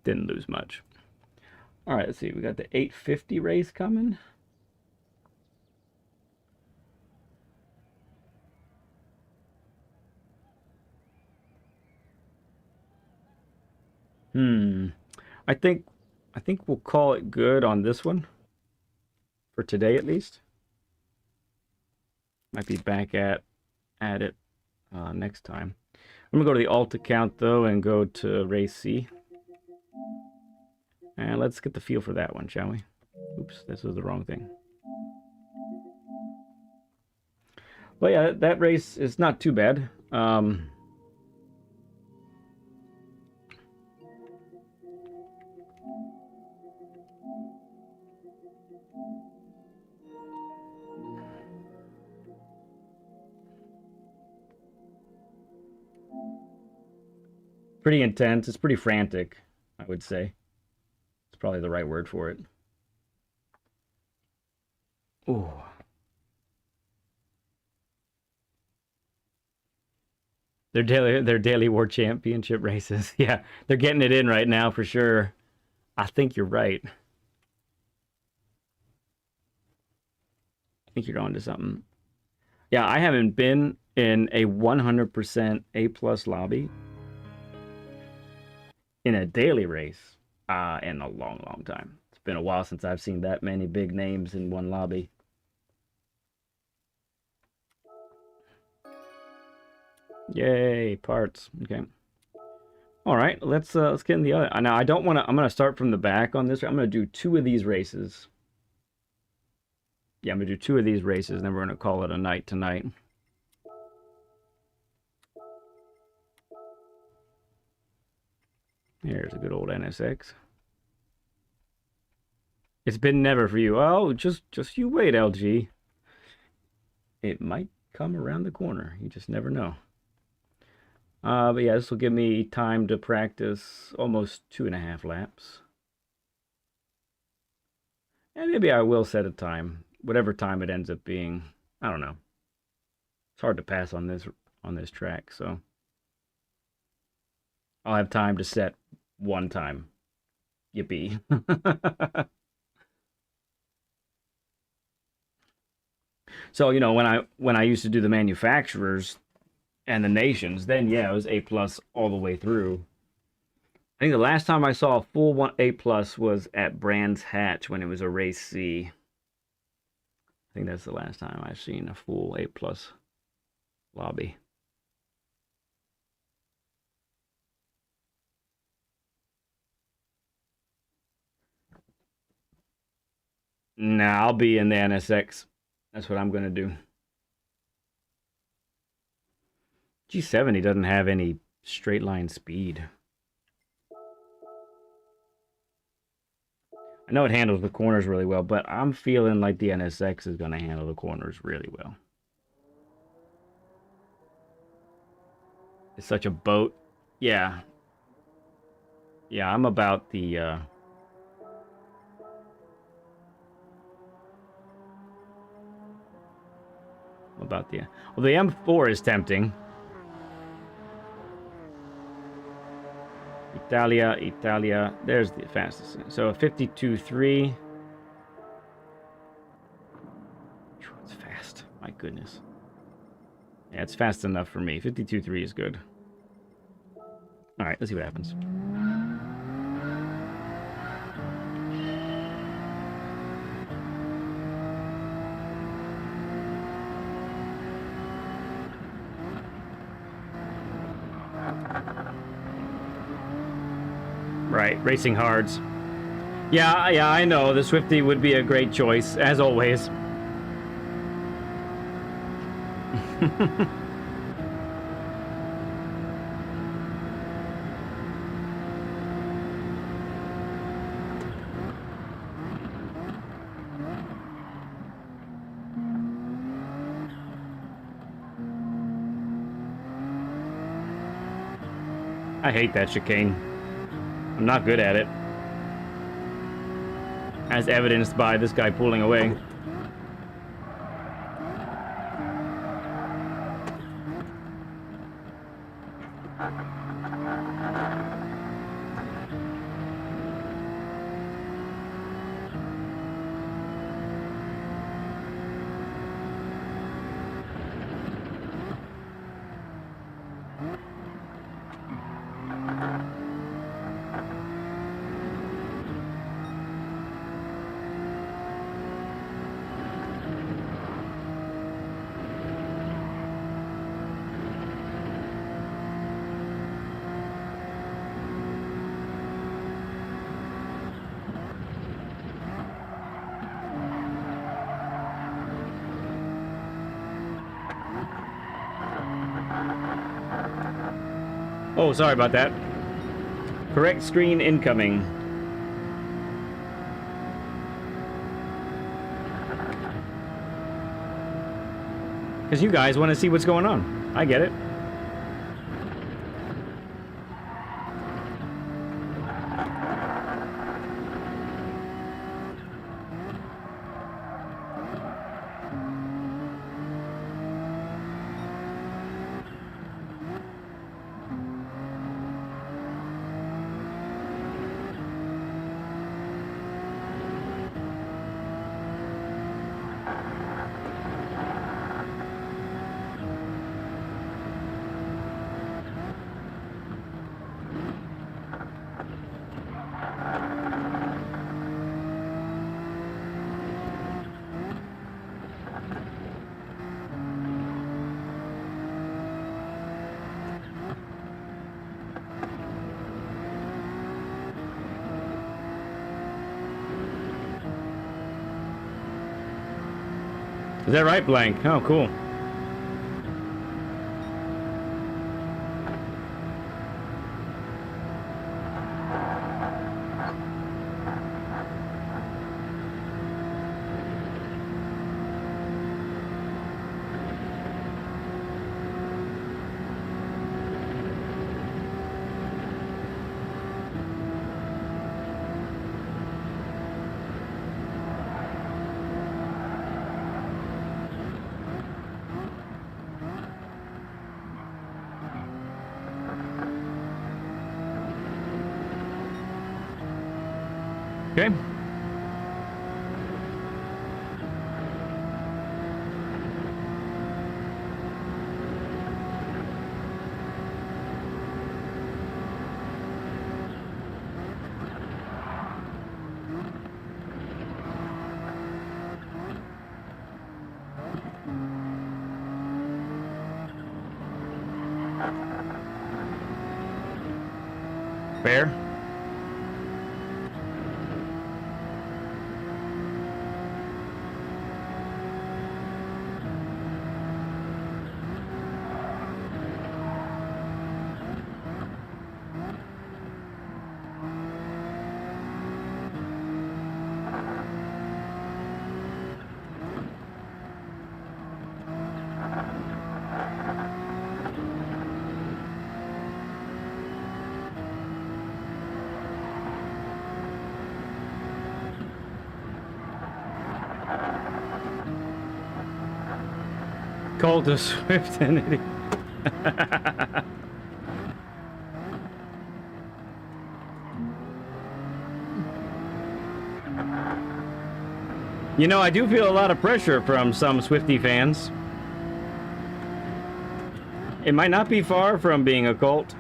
S1: Didn't lose much. All right, let's see. We got the 850 race coming. I think we'll call it good on this one for today at least. Might be back at it next time. I'm gonna go to the alt account though and go to race C. And let's get the feel for that one, shall we? Oops, this was the wrong thing. But yeah, that race is not too bad. Pretty intense. It's pretty frantic, I would say. It's probably the right word for it. Ooh. They're daily war championship races. Yeah, they're getting it in right now for sure. I think you're right. I think you're on to something. Yeah, I haven't been in a 100% A+ lobby in a daily race in a long time. It's been a while since I've seen that many big names in one lobby. Yay, parts. Okay. All right, let's get in the other. Now I don't want to. I'm gonna start from the back on this. I'm gonna do 2 of these races. Yeah, I'm gonna do 2 of these races, and then we're gonna call it a night tonight. Here's a good old NSX. It's been never for you. Oh, just you wait, LG. It might come around the corner. You just never know. But yeah, this will give me time to practice almost 2.5 laps. And maybe I will set a time, whatever time it ends up being. I don't know. It's hard to pass on this track, so I'll have time to set one time. Yippee. So, you know, when I used to do the manufacturers and the nations, then yeah, it was A+ all the way through. I think the last time I saw a full A+ was at Brands Hatch when it was a race C. I think that's the last time I've seen a full A+ lobby. Nah, I'll be in the NSX. That's what I'm going to do. G70 doesn't have any straight line speed. I know it handles the corners really well, but I'm feeling like the NSX is going to handle the corners really well. It's such a boat. Yeah. Yeah, I'm about the... Well, the M4 is tempting. Italia. There's the fastest. So a 52.3. It's fast. My goodness. Yeah, it's fast enough for me. 52.3 is good. All right, let's see what happens. Right, racing hards. Yeah, I know. The Swifty would be a great choice, as always. I hate that chicane. I'm not good at it. As evidenced by this guy pulling away. Oh, sorry about that. Correct screen incoming. Because you guys want to see what's going on. I get it. Is that right, Blank? Oh, cool. Okay. Fair. Colt is Swift and idiot. You know, I do feel a lot of pressure from some Swiftie fans. It might not be far from being a cult.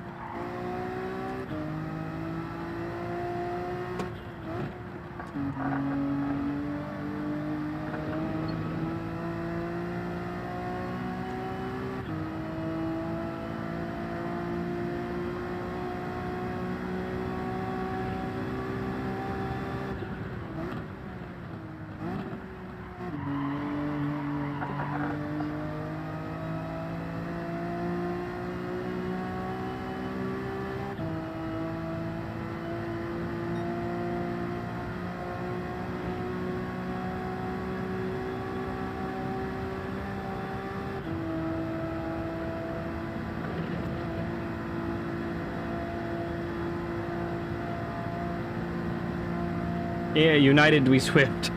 S1: Yeah, united we swift.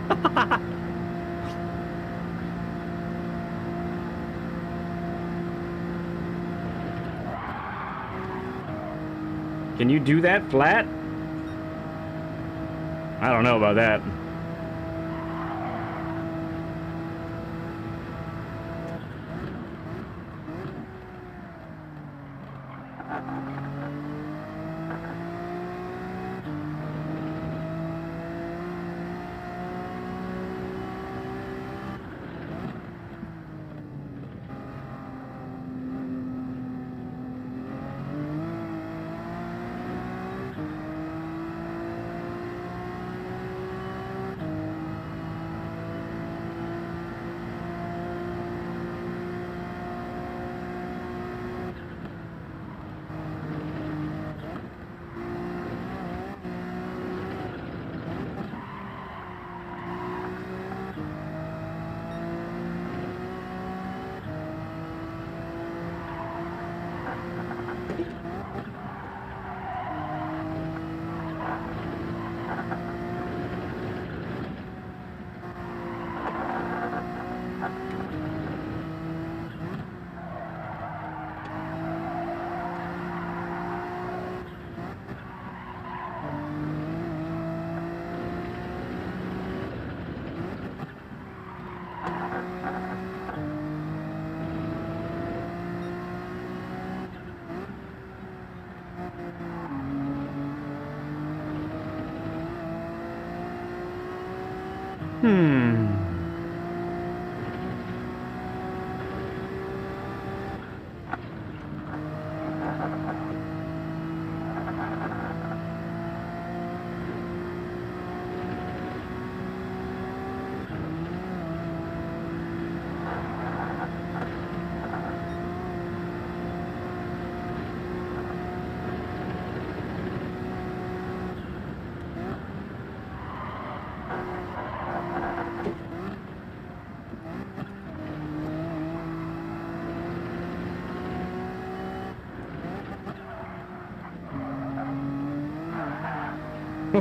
S1: Can you do that flat? I don't know about that.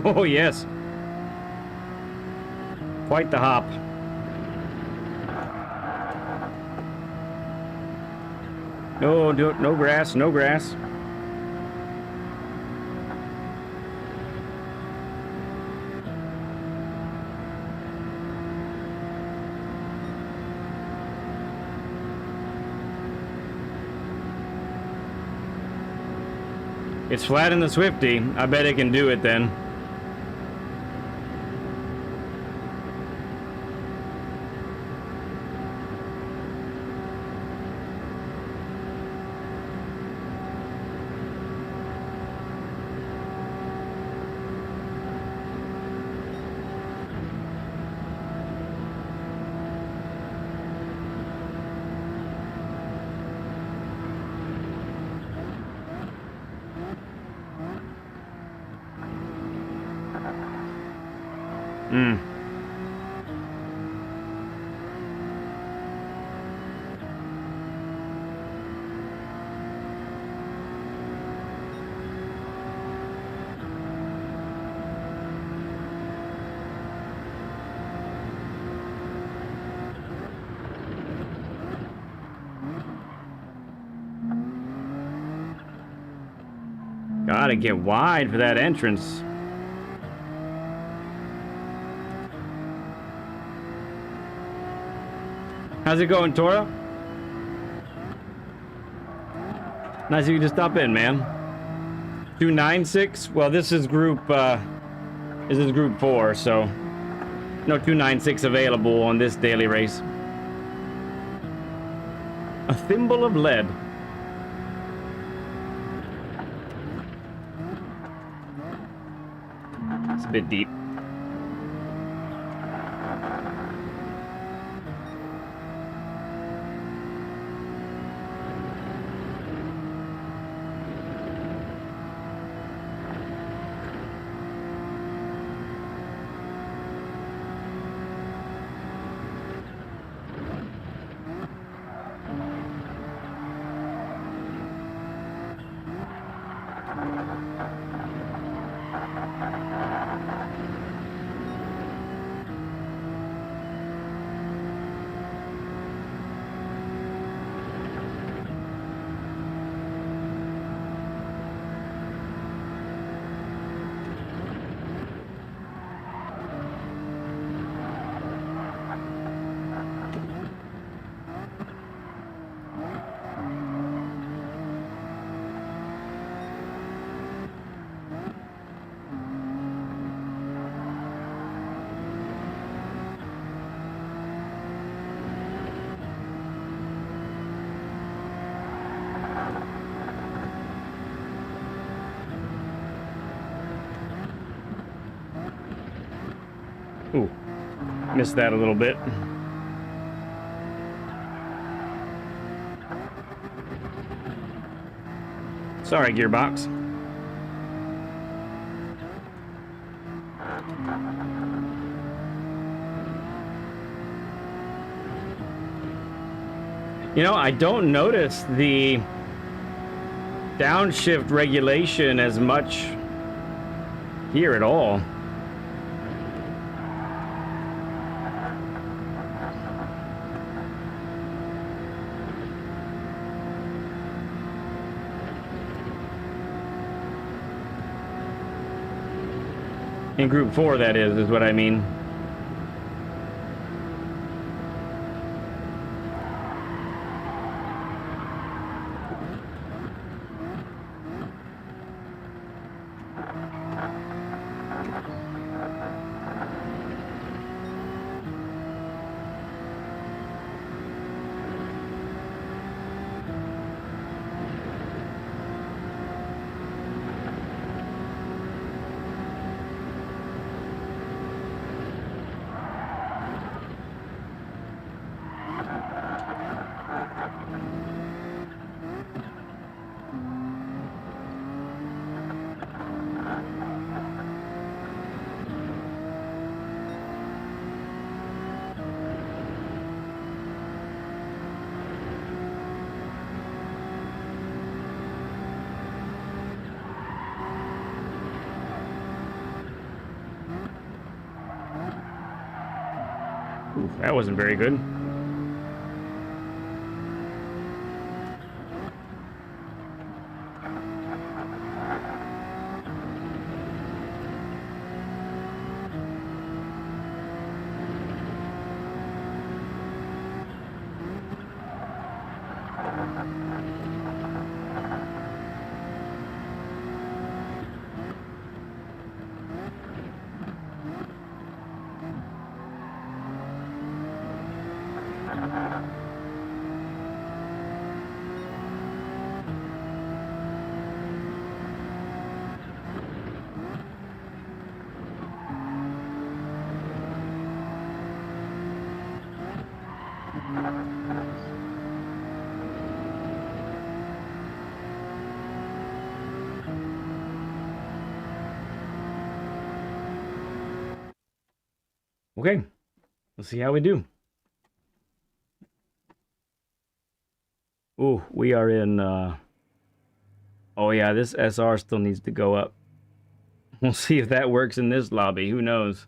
S1: Oh, yes. Quite the hop. No, no grass, no grass. It's flat in the Swifty. I bet it can do it then. Hmm. Gotta get wide for that entrance. How's it going, Tora? Nice of you to stop in, man. 296. Well, this is group 4, so no 296 available on this daily race. A thimble of lead. It's a bit deep. Ooh, missed that a little bit. Sorry, gearbox. You know, I don't notice the downshift regulation as much here at all. In group 4, that is what I mean. Ooh, that wasn't very good. Okay, let's see how we do. Ooh, we are in, oh yeah, this SR still needs to go up. We'll see if that works in this lobby, who knows.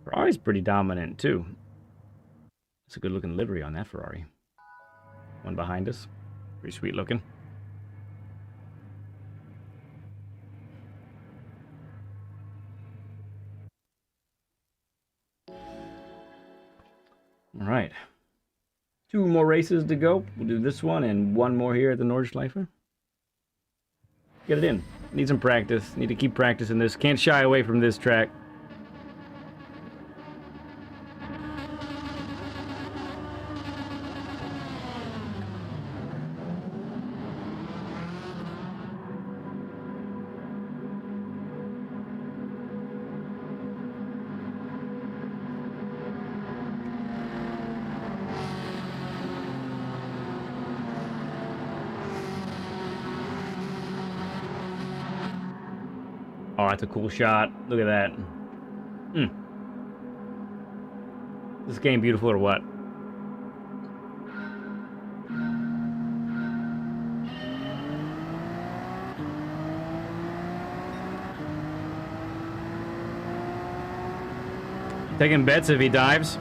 S1: Ferrari's pretty dominant too. It's a good looking livery on that Ferrari. One behind us. Pretty sweet looking. All right. 2 more races to go. We'll do this one and 1 more here at the Nordschleife. Get it in. Need some practice. Need to keep practicing this. Can't shy away from this track. Oh, that's a cool shot. Look at that. Is this game beautiful or what? Taking bets if he dives.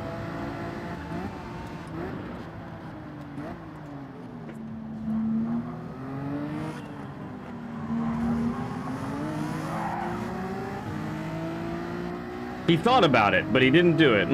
S1: He thought about it, but he didn't do it.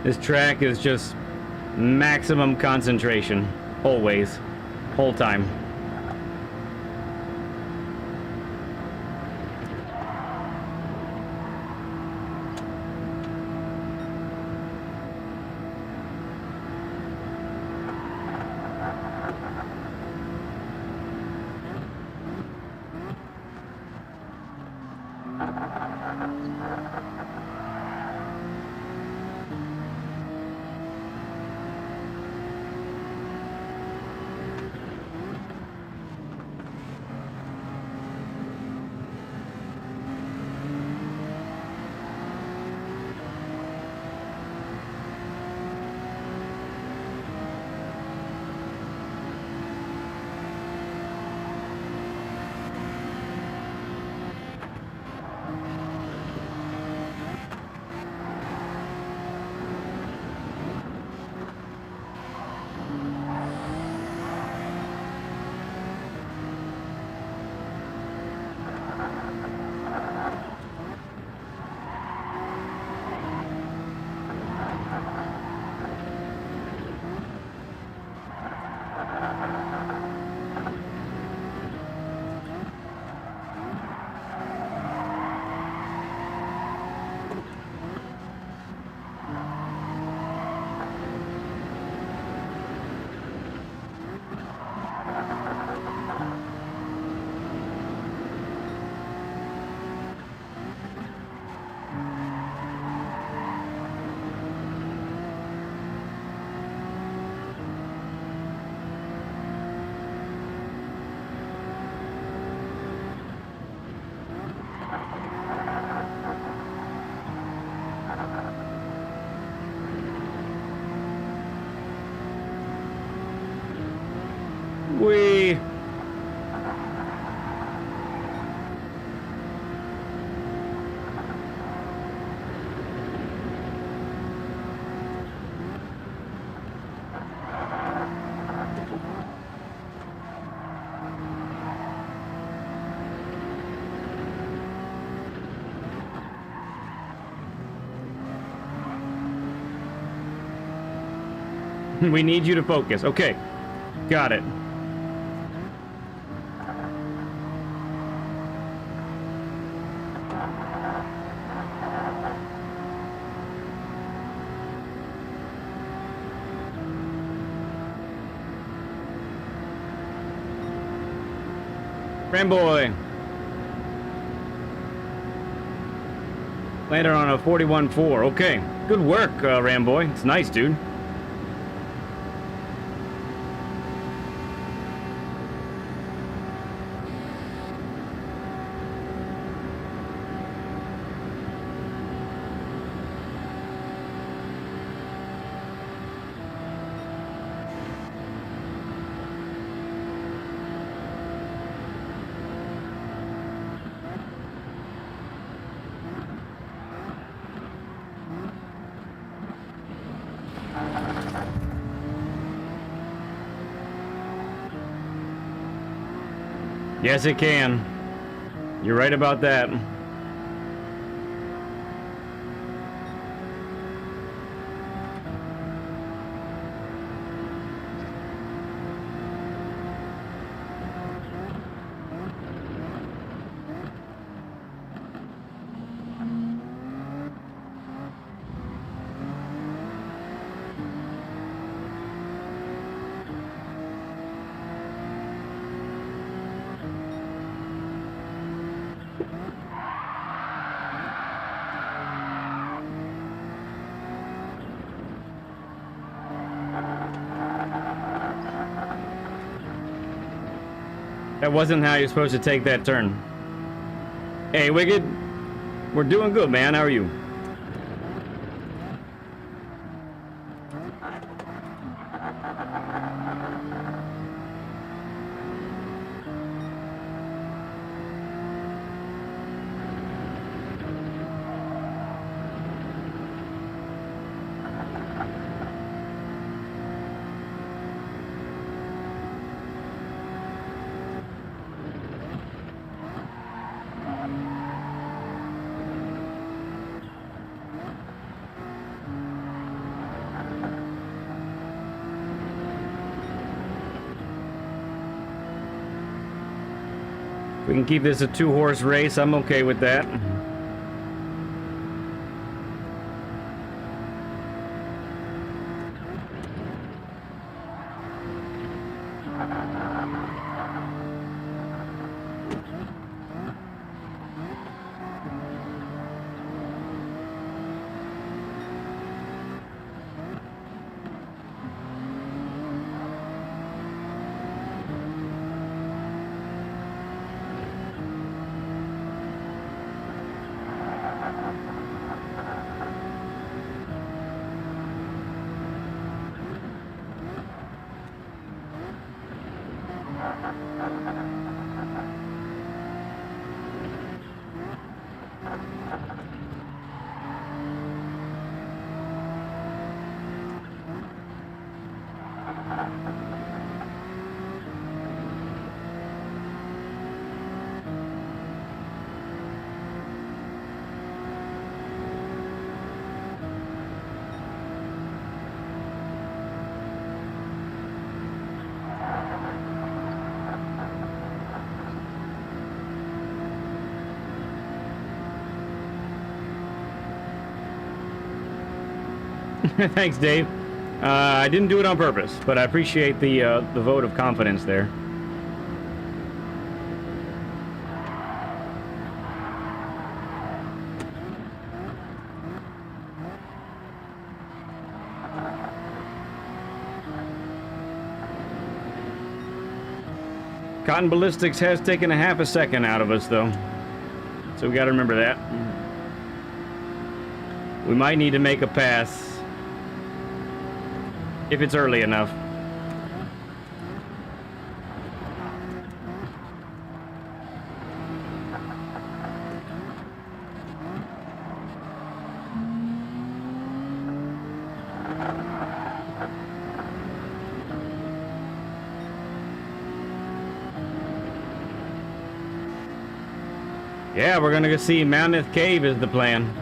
S1: This track is just maximum concentration. Always. Whole time. We. We need you to focus. Okay. Got it. Ramboy. Landed on a 41.4. Okay. Good work, Ramboy. It's nice, dude. Yes, it can. You're right about that. That wasn't how you're supposed to take that turn. Hey, Wicked. We're doing good, man. How are you? We can keep this a 2-horse race. I'm okay with that. Thanks, Dave. I didn't do it on purpose, but I appreciate the vote of confidence there. Cotton Ballistics has taken a half a second out of us, though. So we gotta remember that. We might need to make a pass. If it's early enough. Yeah, we're gonna go see Mammoth Cave is the plan.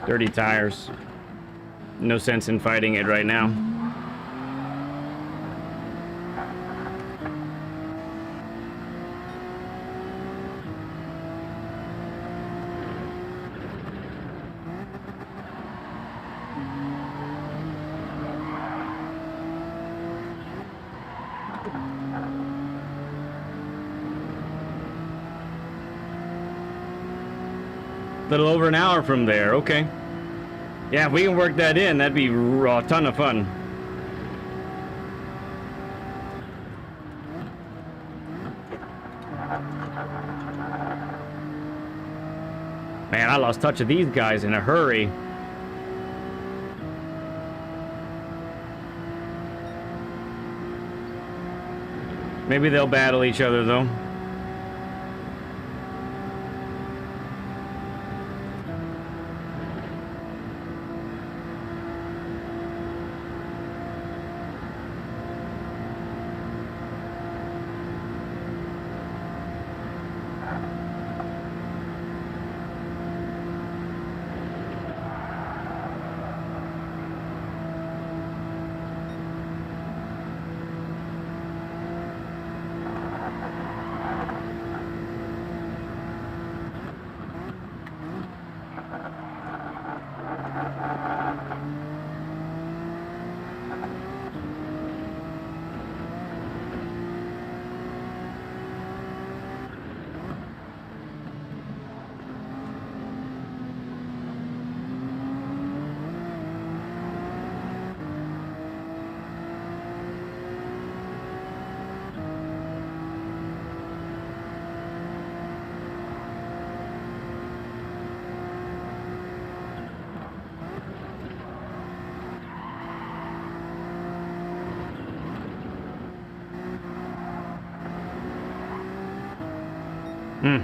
S1: Dirty tires. No sense in fighting it right now. Little over an hour from there, okay. Yeah, if we can work that in, that'd be a ton of fun. Man, I lost touch of these guys in a hurry. Maybe they'll battle each other, though. Hmm.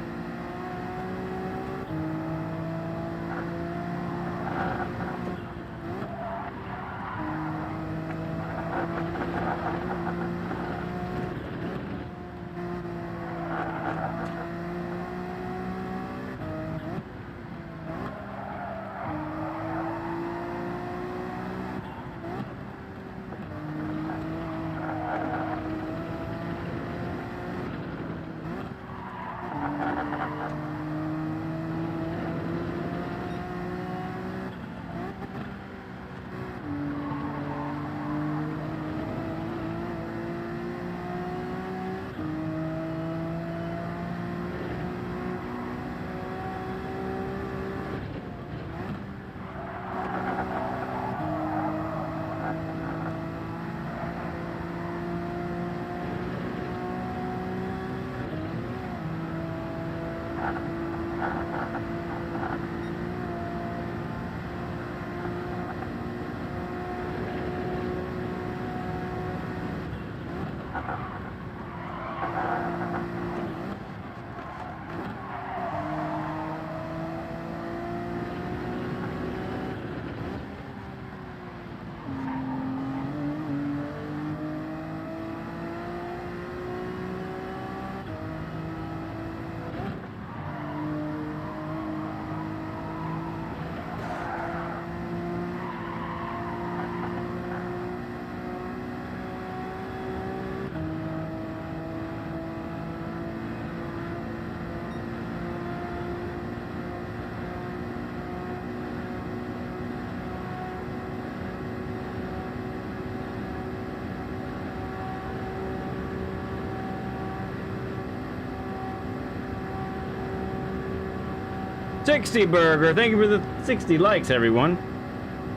S1: $60 burger. Thank you for the 60 likes, everyone.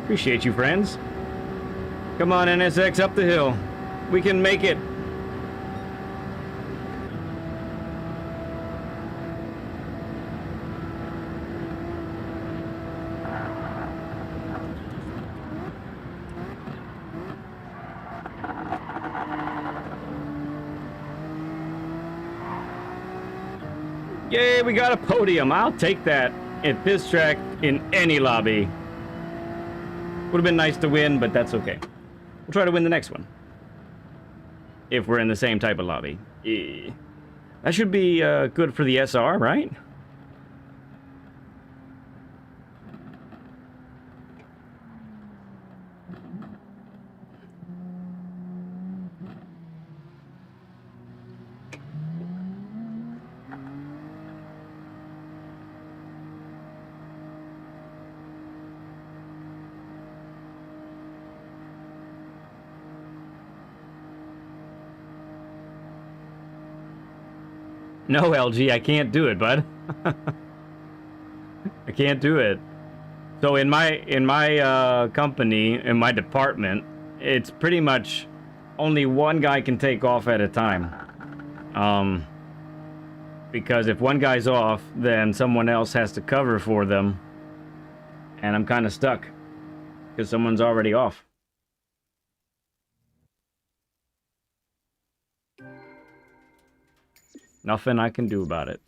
S1: Appreciate you, friends. Come on, NSX, up the hill. We can make it. Yay, we got a podium. I'll take that at this track in any lobby. Would have been nice to win, but that's okay. We'll try to win the next one. If we're in the same type of lobby. That should be good for the SR, right? No, LG, I can't do it, bud. I can't do it. So in my company, in my department, it's pretty much only one guy can take off at a time. Because if one guy's off, then someone else has to cover for them. And I'm kind of stuck because someone's already off. Nothing I can do about it.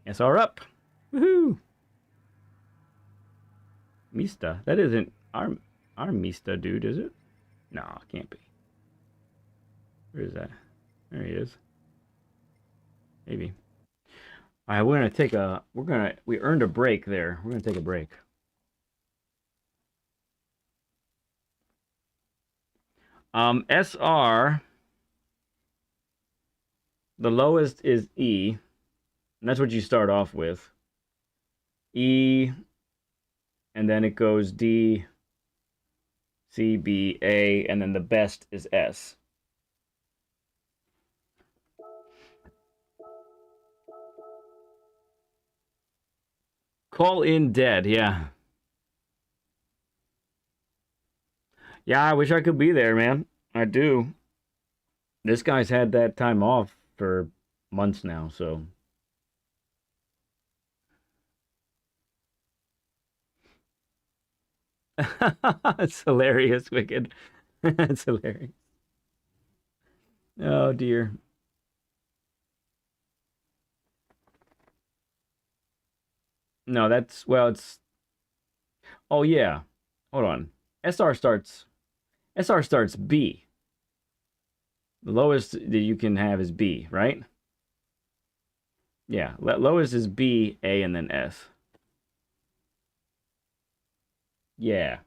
S1: SR up. Woohoo! Mista. That isn't our Mista dude, is it? No, it can't be. Where is that? There he is. Maybe. Alright, we're gonna take a we earned a break there. We're gonna take a break. SR, the lowest is E, and that's what you start off with. E, and then it goes D, C, B, A, and then the best is S. Call in dead, yeah. Yeah, I wish I could be there, man. I do. This guy's had that time off for months now, so. It's hilarious, Wicked. It's hilarious. Oh, dear. No, that's, well, it's, oh, yeah. Hold on. SR starts B. The lowest that you can have is B, right? Yeah, lowest is B, A, and then S. Yeah,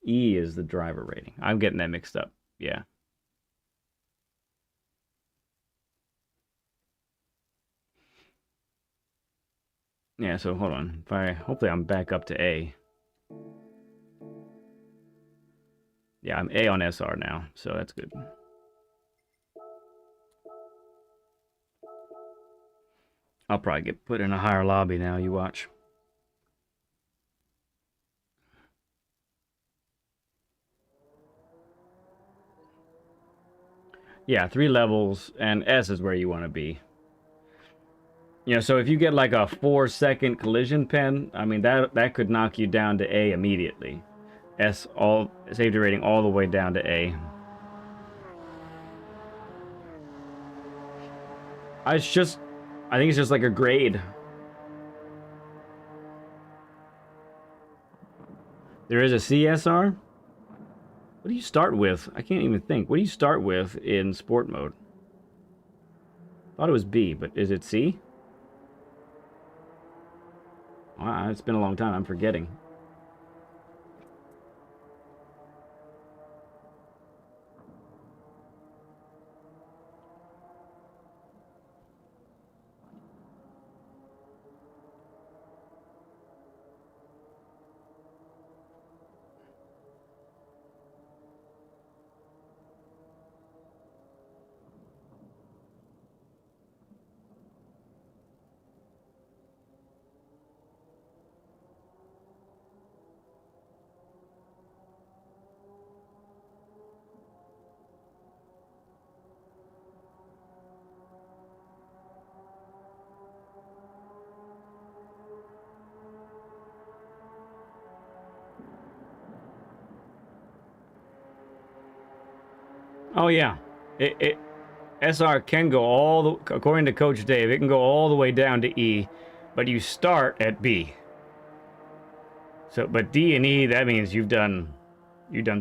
S1: E is the driver rating. I'm getting that mixed up. Yeah. Yeah, so hold on. Hopefully I'm back up to A. Yeah, I'm A on SR now, so that's good. I'll probably get put in a higher lobby now, you watch. Yeah, 3 levels, and S is where you want to be. You know, so if you get like a 4-second collision pen, I mean, that could knock you down to A immediately. S, all safety rating all the way down to A. I think it's just like a grade. There is a CSR? What do you start with? I can't even think. What do you start with in sport mode? Thought it was B, but is it C? Wow, it's been a long time. I'm forgetting. Oh yeah, SR can go according to Coach Dave, it can go all the way down to E, but you start at B. So, but D and E, that means you've done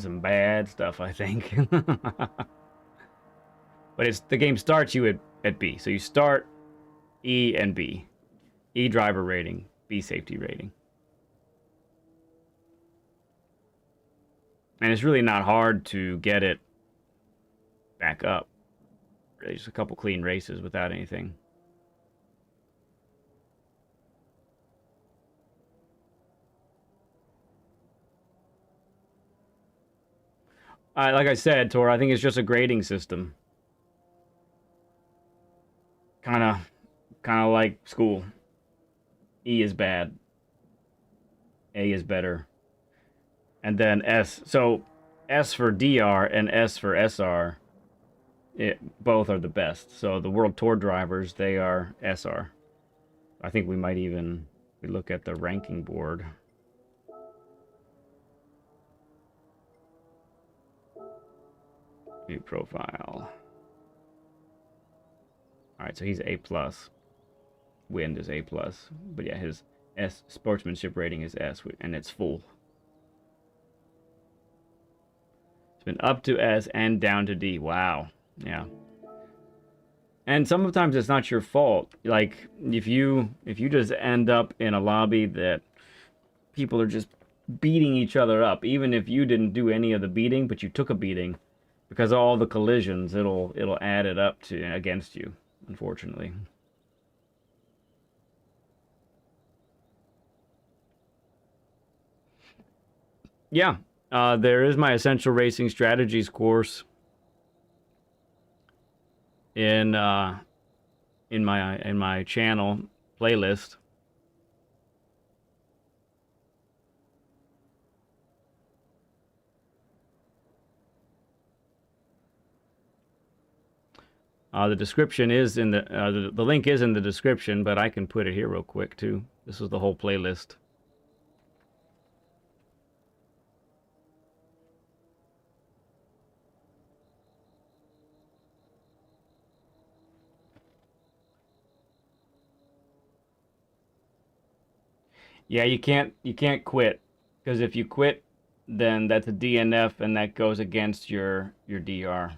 S1: some bad stuff, I think. But the game starts you at B, so you start E and B. E driver rating, B safety rating. And it's really not hard to get it back up. Really just a couple clean races without anything. Like I said, Tor, I think it's just a grading system. Kind of like school. E is bad. A is better. And then S. So S for DR and S for SR, both are the best. So the World Tour drivers, they are SR. I think we might even look at the ranking board. View profile. All right, so he's A+. Wind is A+. But yeah, his S sportsmanship rating is S, and it's full. It's been up to S and down to D. Wow. Yeah. And sometimes it's not your fault. Like if you just end up in a lobby that people are just beating each other up, even if you didn't do any of the beating, but you took a beating, because of all the collisions, it'll add it up to against you, unfortunately. Yeah, there is my Essential Racing Strategies course in my channel playlist. The description is in the link is in the description, but I can put it here real quick too. This is the whole playlist. Yeah, you can't quit, because if you quit, then that's a DNF, and that goes against your DR.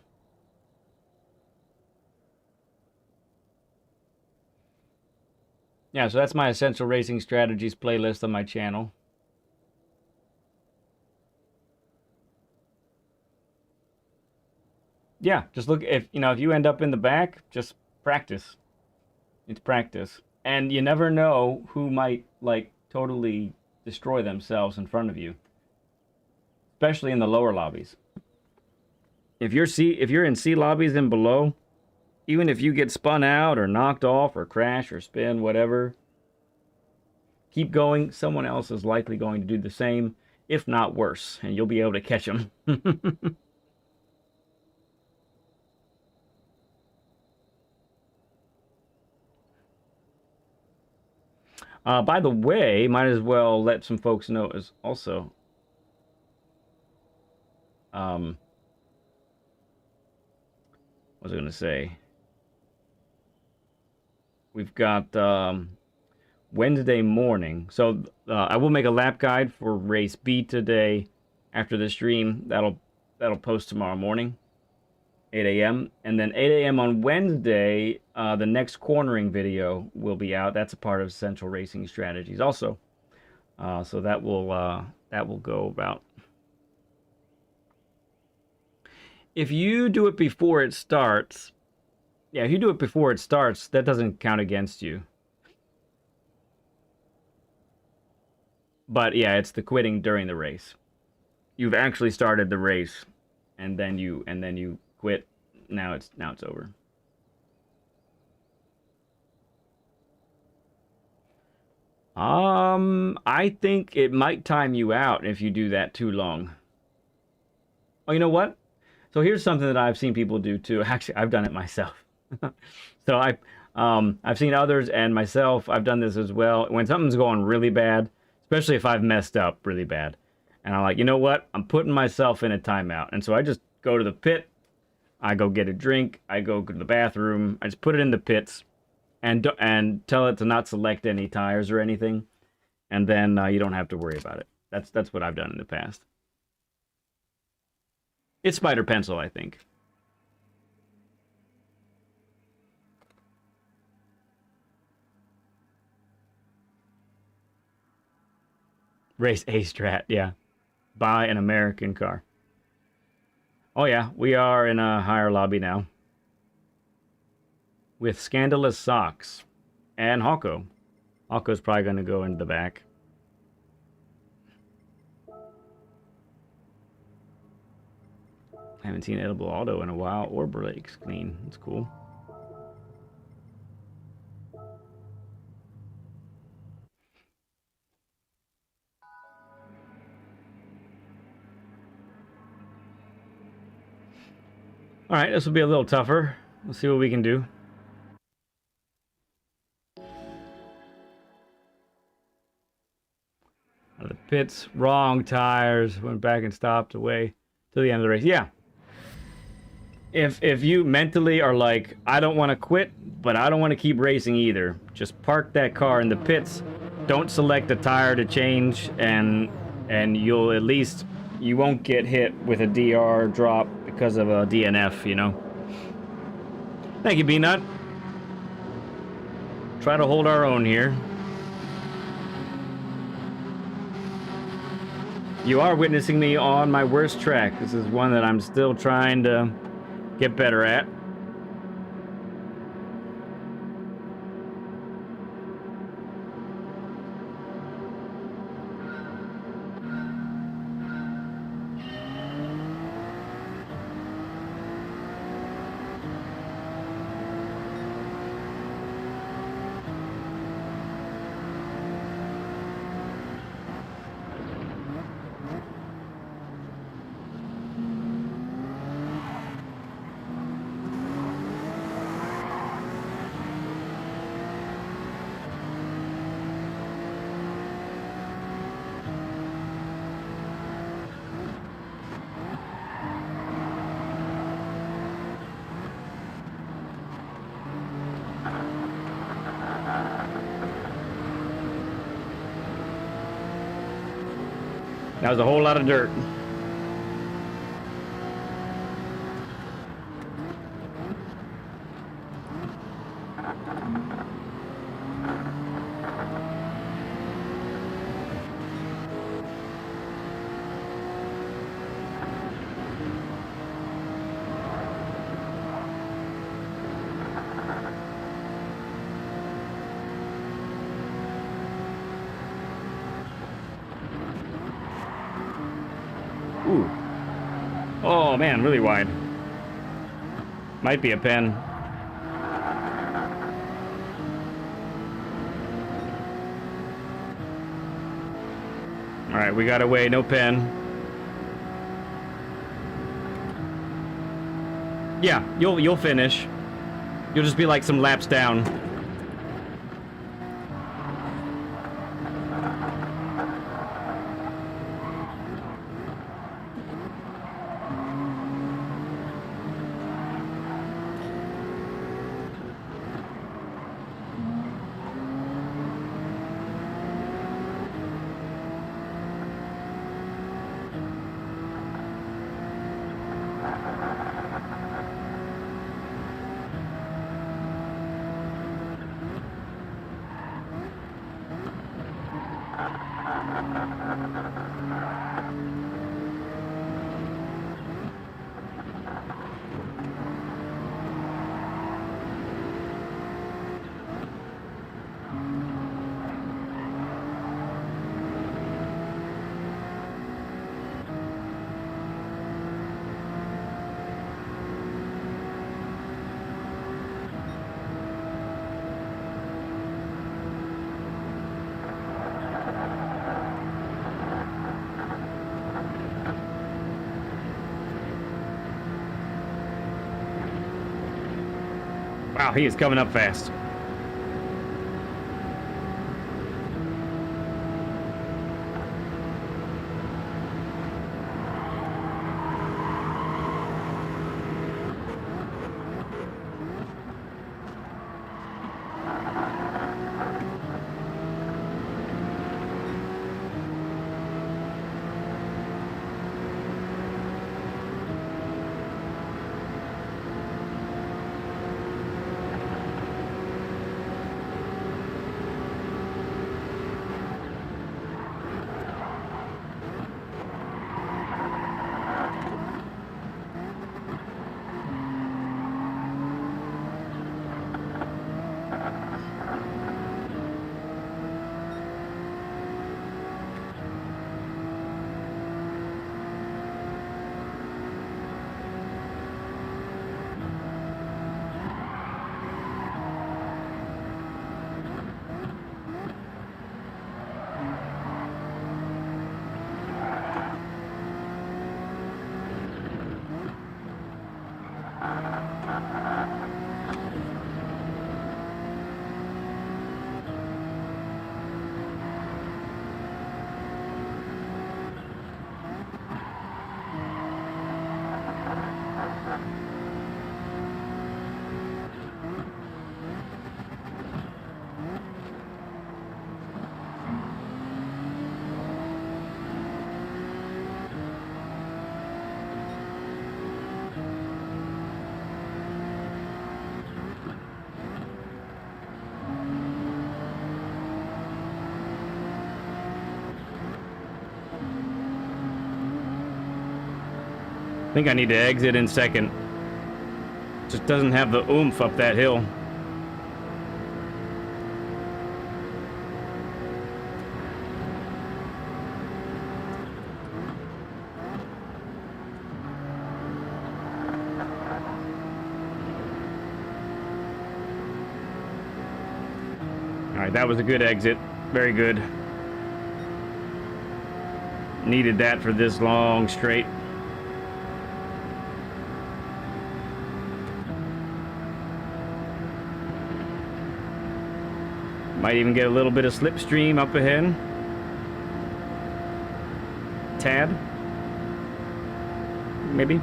S1: Yeah, so that's my Essential Racing Strategies playlist on my channel. Yeah, just look, if you end up in the back, just practice. It's practice. And you never know who might like totally destroy themselves in front of you. Especially in the lower lobbies. If you're in C lobbies and below, even if you get spun out or knocked off or crash or spin, whatever, keep going. Someone else is likely going to do the same, if not worse, and you'll be able to catch them. By the way, might as well let some folks know as also. What was I going to say? We've got Wednesday morning. So I will make a lap guide for race B today after the stream. That'll post tomorrow morning, 8 a.m. And then 8 a.m. on Wednesday, the next cornering video will be out. That's a part of Essential Racing Strategies also. So that will go about. If you do it before it starts, yeah, if you do it before it starts, that doesn't count against you. But yeah, it's the quitting during the race. You've actually started the race, and then you quit. Now it's over. I think it might time you out if you do that too long. Oh, you know what? So here's something that I've seen people do too. Actually, I've done it myself. So I've seen others and myself. I've done this as well. When something's going really bad, especially if I've messed up really bad, and I'm like, you know what? I'm putting myself in a timeout, and so I just go to the pit. I go get a drink. I go to the bathroom. I just put it in the pits, and tell it to not select any tires or anything, and then you don't have to worry about it. That's what I've done in the past. It's Spider Pencil, I think. Race A strat, yeah. Buy an American car. Oh yeah, we are in a higher lobby now. With Scandalous Socks and Hawko. Hawko's probably going to go into the back. I haven't seen edible auto in a while, or brakes clean. That's cool. All right, this will be a little tougher. Let's see what we can do. Out of the pits, wrong tires, went back and stopped away to the end of the race. Yeah. If you mentally are like, I don't want to quit, but I don't want to keep racing either, just park that car in the pits. Don't select the tire to change, and you'll at least, you won't get hit with a DR drop because of a DNF, you know. Thank you, B-Nut. Try to hold our own here. You are witnessing me on my worst track. This is one that I'm still trying to get better at. That was a whole lot of dirt. Ooh. Oh man, really wide. Might be a pen. All right, we got away, no pen. Yeah, you'll finish. You'll just be like some laps down. Wow, he is coming up fast. think I need to exit in second. Just doesn't have the oomph up that hill. All right, that was a good exit. Very good. Needed that for this long straight. Might even get a little bit of slipstream up ahead. Tad. Maybe.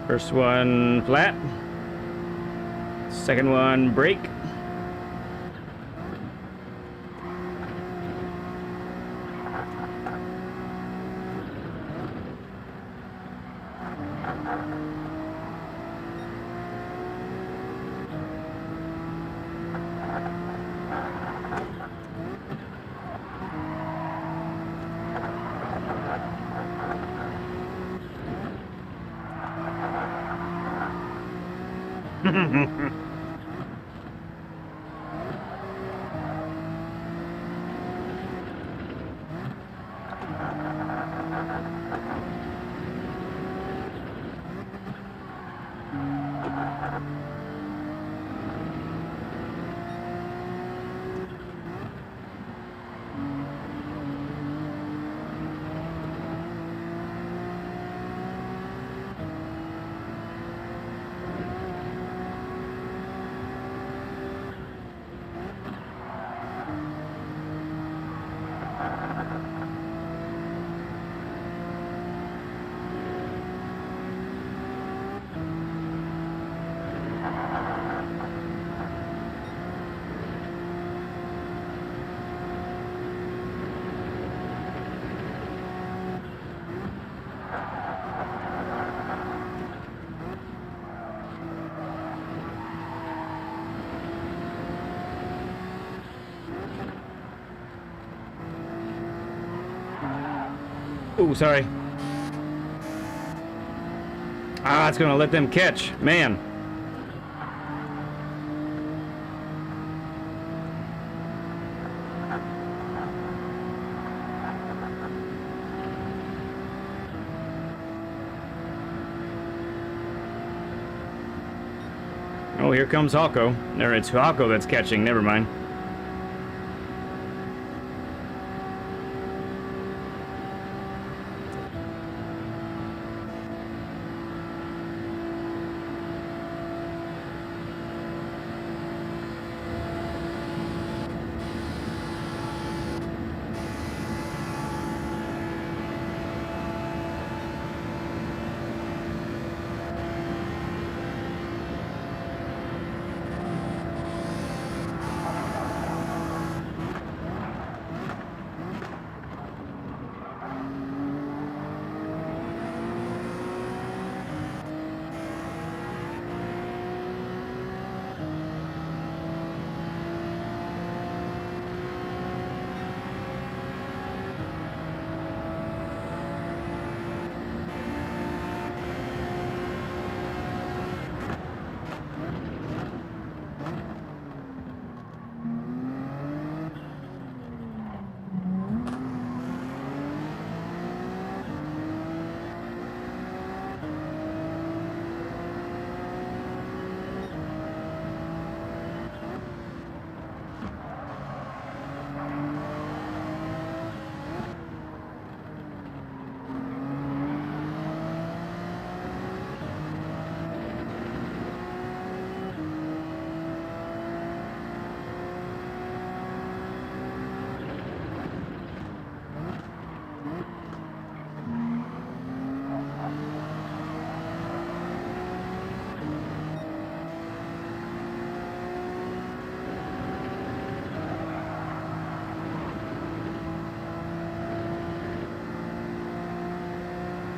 S1: First one flat. Second one brake. Ooh, sorry. Ah, it's gonna let them catch. Man. Oh, here comes Hawko. Or it's Hawko that's catching. Never mind.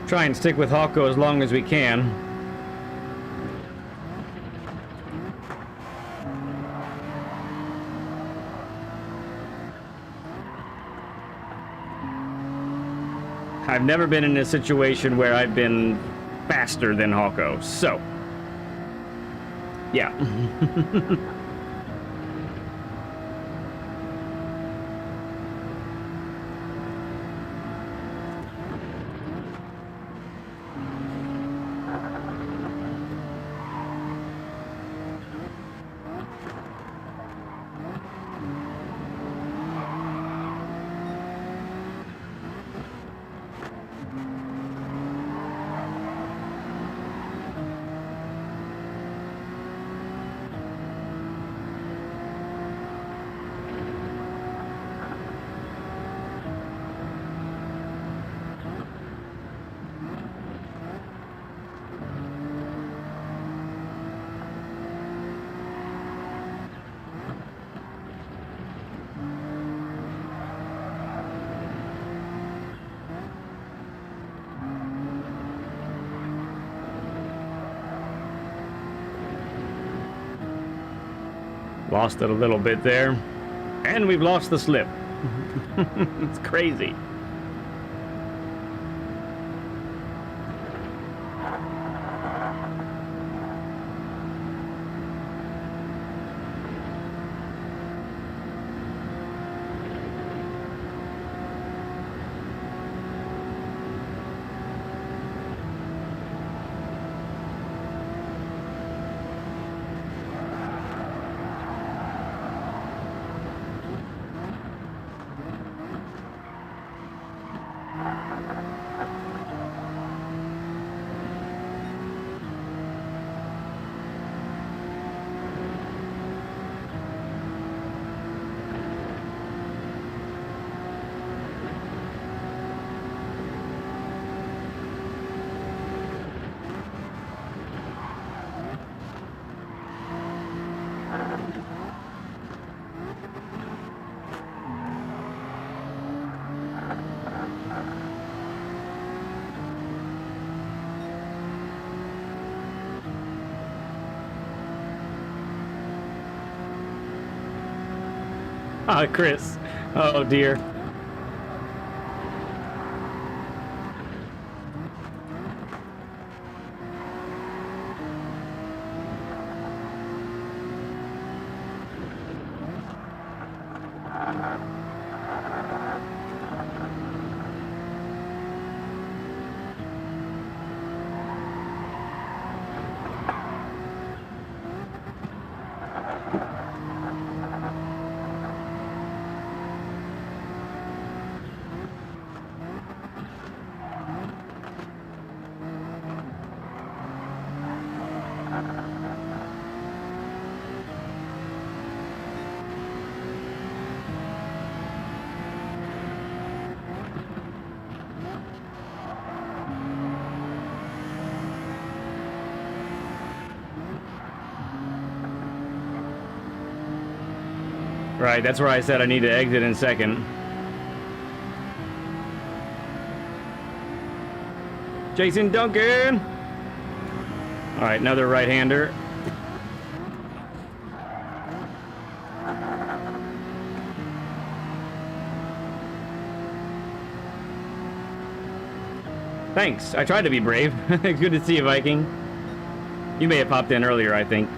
S1: try and stick with Hawko as long as we can. I've never been in a situation where I've been faster than Hawko, so yeah. Lost it a little bit there. And we've lost the slip. It's crazy. Ah, Chris. Oh dear. Right, that's where I said I need to exit in second. Jason Duncan! Alright, another right-hander. Thanks, I tried to be brave. Good to see you, Viking. You may have popped in earlier, I think.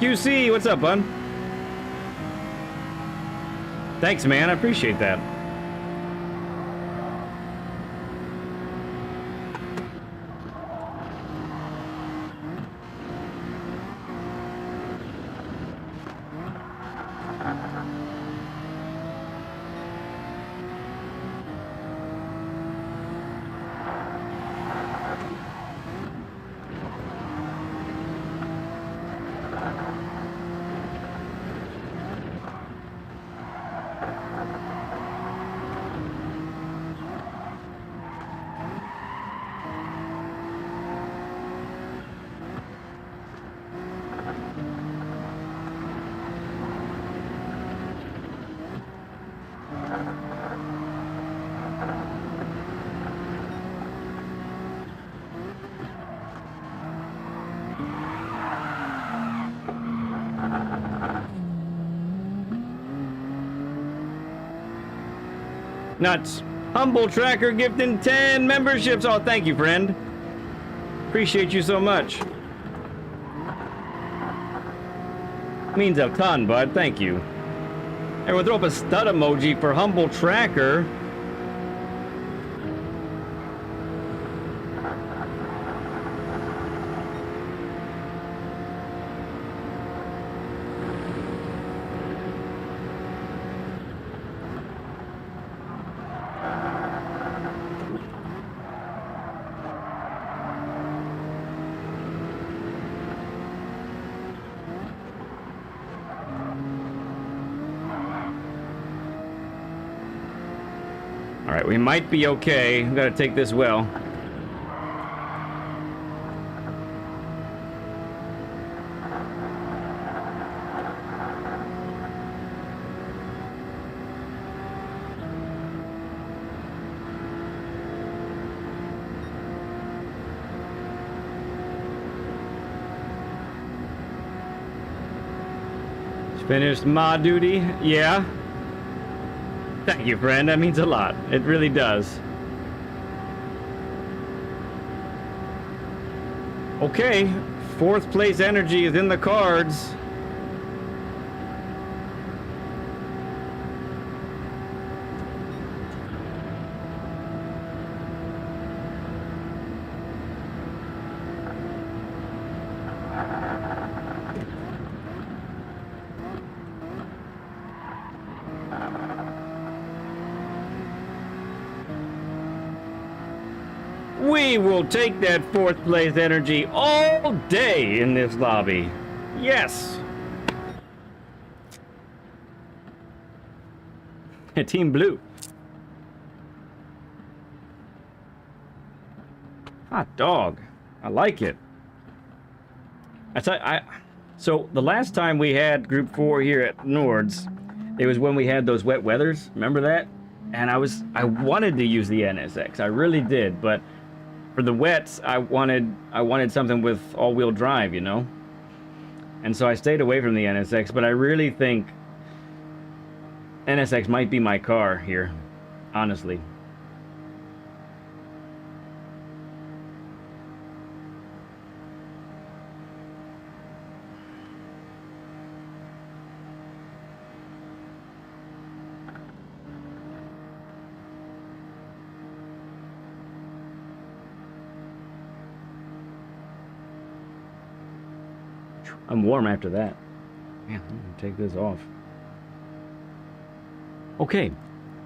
S1: QC, what's up, bud? Thanks, man. I appreciate that. Nuts. Humble Tracker gifting 10 memberships. Oh, thank you, friend. Appreciate you so much. Means a ton, bud. Thank you. Everyone throw up a stud emoji for Humble Tracker. Alright, we might be okay. We've got to take this well. Finished ma duty? Yeah. Thank you, friend. That means a lot. It really does. Okay. 4th place energy is in the cards. We will take that 4th place energy all day in this lobby. Yes. Team Blue. Hot dog. I like it. So the last time we had Group 4 here at Nords, it was when we had those wet weathers. Remember that? And I wanted to use the NSX. I really did, but for the wets, I wanted something with all-wheel drive, you know? And so I stayed away from the NSX, but I really think NSX might be my car here, honestly. I'm warm after that. Man, I'm gonna take this off. Okay,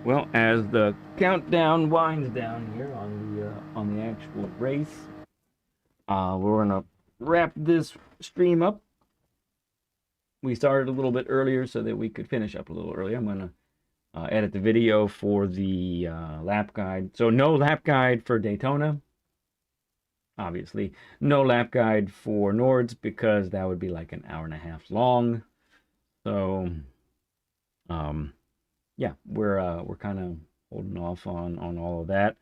S1: well, as the countdown winds down here on the actual race, we're gonna wrap this stream up. We started a little bit earlier so that we could finish up a little earlier. I'm gonna edit the video for the lap guide. So no lap guide for Daytona. Obviously, no lap guide for Nords because that would be like an hour and a half long. So, yeah, we're kind of holding off on all of that.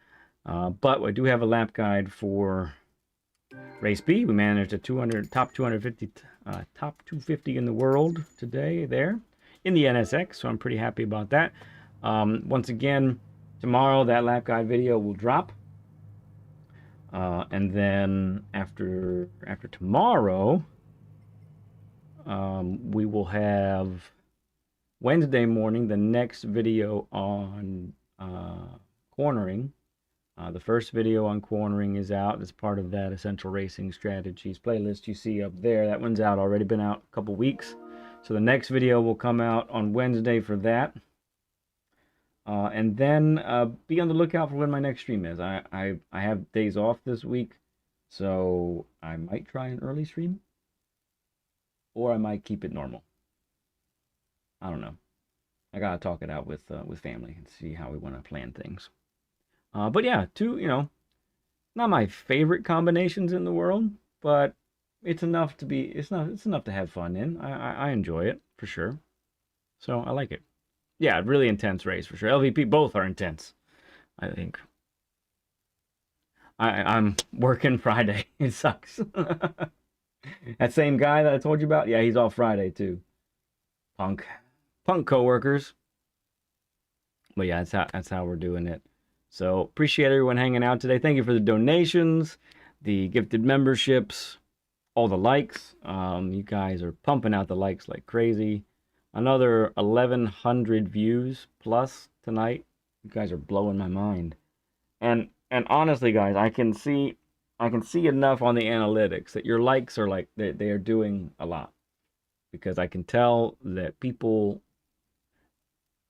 S1: But we do have a lap guide for Race B. We managed a top 250 in the world today there in the NSX. So I'm pretty happy about that. Once again, tomorrow that lap guide video will drop. And then after tomorrow, we will have Wednesday morning the next video on cornering. The first video on cornering is out as part of that Essential Racing Strategies playlist you see up there. That one's out already, been out a couple weeks. So the next video will come out on Wednesday for that. And then be on the lookout for when my next stream is. I have days off this week, so I might try an early stream, or I might keep it normal. I don't know. I gotta talk it out with family and see how we want to plan things. But yeah, not my favorite combinations in the world, but it's enough to be. It's enough to have fun in. I enjoy it for sure. So I like it. Yeah, really intense race for sure. LVP, both are intense, I think. I'm working Friday. It sucks. That same guy that I told you about, yeah, he's off Friday too. Punk coworkers. But yeah, that's how we're doing it. So appreciate everyone hanging out today. Thank you for the donations, the gifted memberships, all the likes. You guys are pumping out the likes like crazy. Another 1,100 views plus tonight. You guys are blowing my mind. And honestly, guys, I can see enough on the analytics that your likes are like they are doing a lot, because I can tell that people.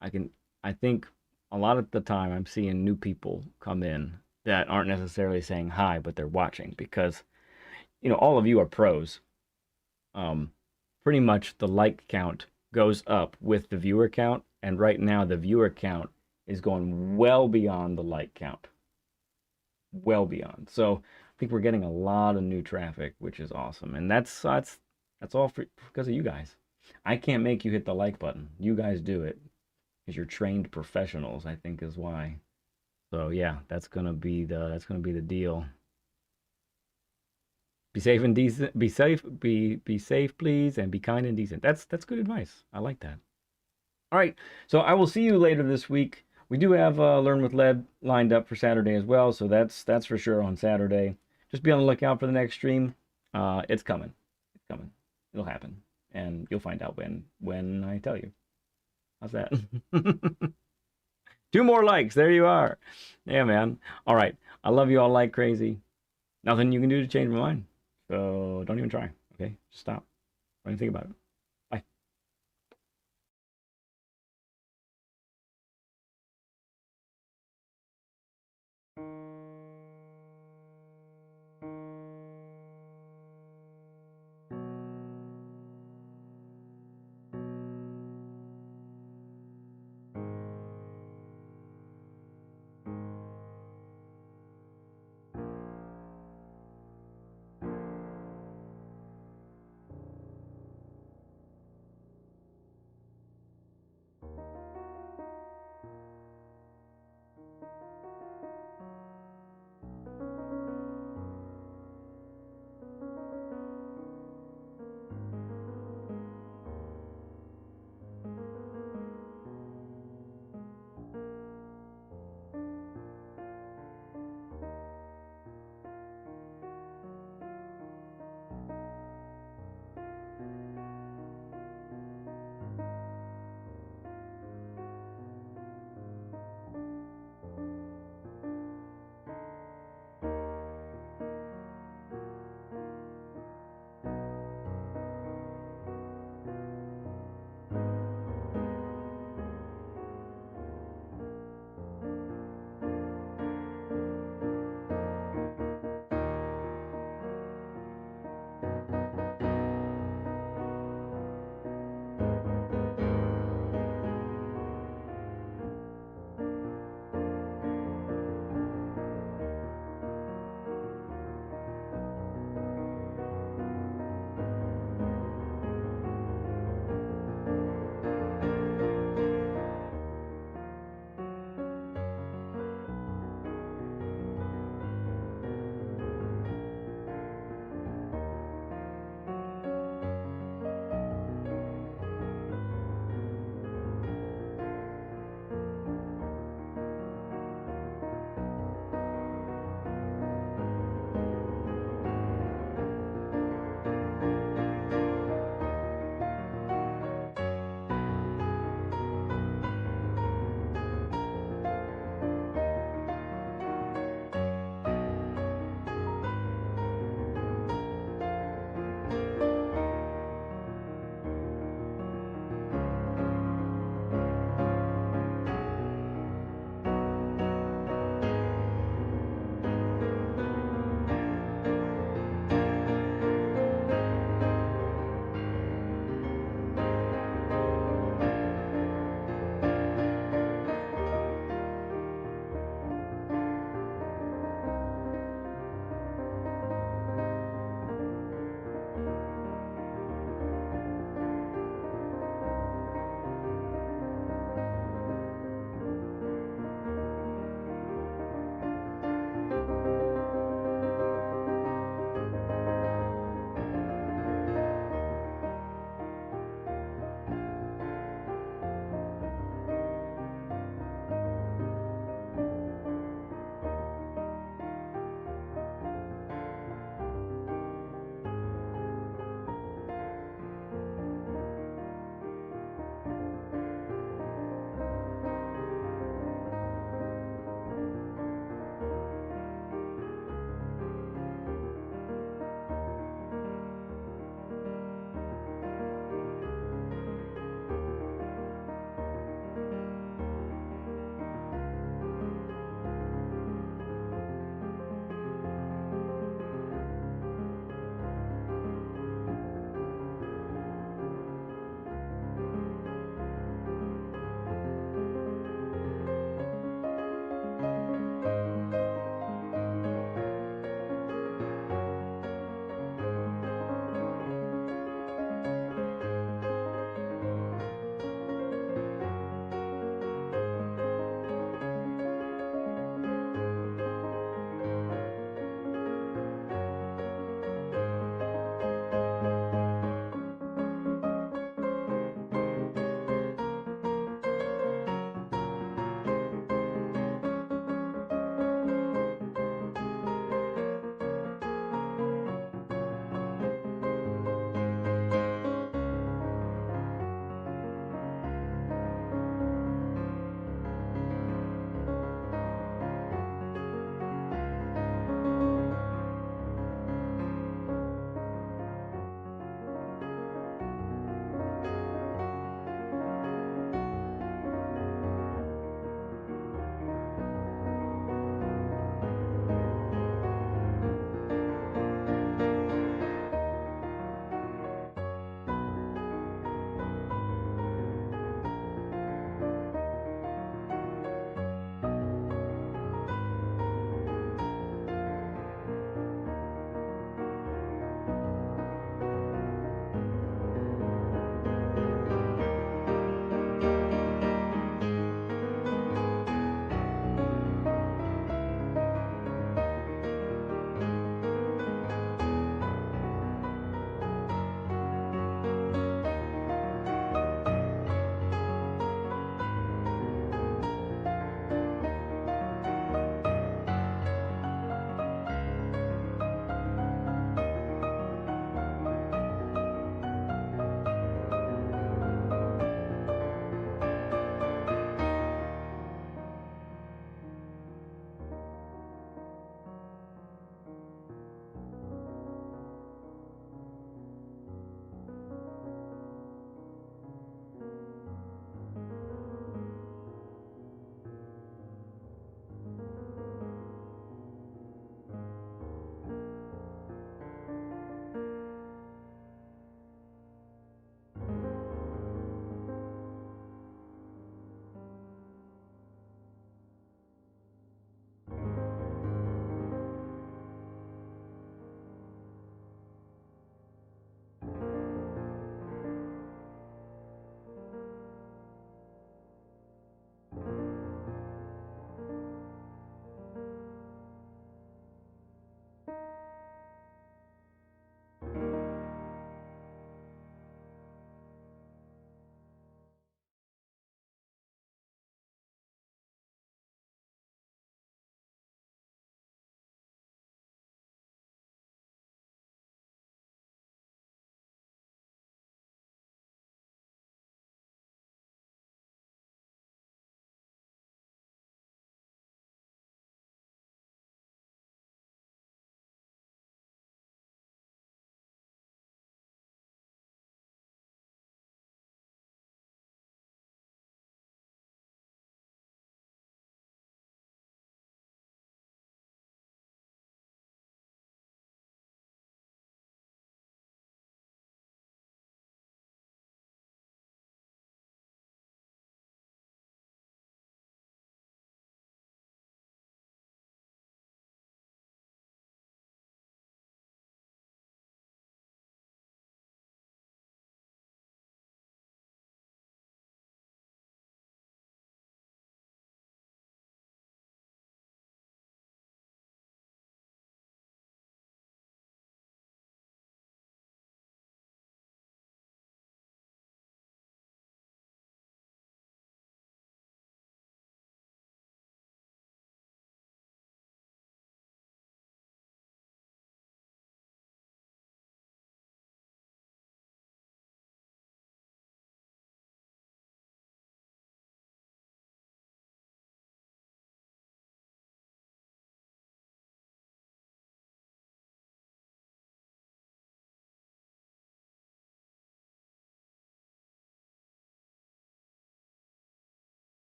S1: I think a lot of the time I'm seeing new people come in that aren't necessarily saying hi, but they're watching, because all of you are pros. Pretty much the like count goes up with the viewer count, and right now the viewer count is going well beyond the like count. Well beyond. So I think we're getting a lot of new traffic, which is awesome. And that's all because of you guys. I can't make you hit the like button. You guys do it, because you're trained professionals, I think is why. So yeah, that's gonna be the deal. Be safe and decent. Be safe, please, and be kind and decent. That's good advice. I like that. All right, so I will see you later this week. We do have Learn with Lead lined up for Saturday as well, so that's for sure on Saturday. Just be on the lookout for the next stream. It's coming. It's coming. It'll happen, and you'll find out when I tell you. How's that? 2 more likes. There you are. Yeah, man. All right. I love you all like crazy. Nothing you can do to change my mind. So don't even try. Okay? Just stop. Don't even think about it.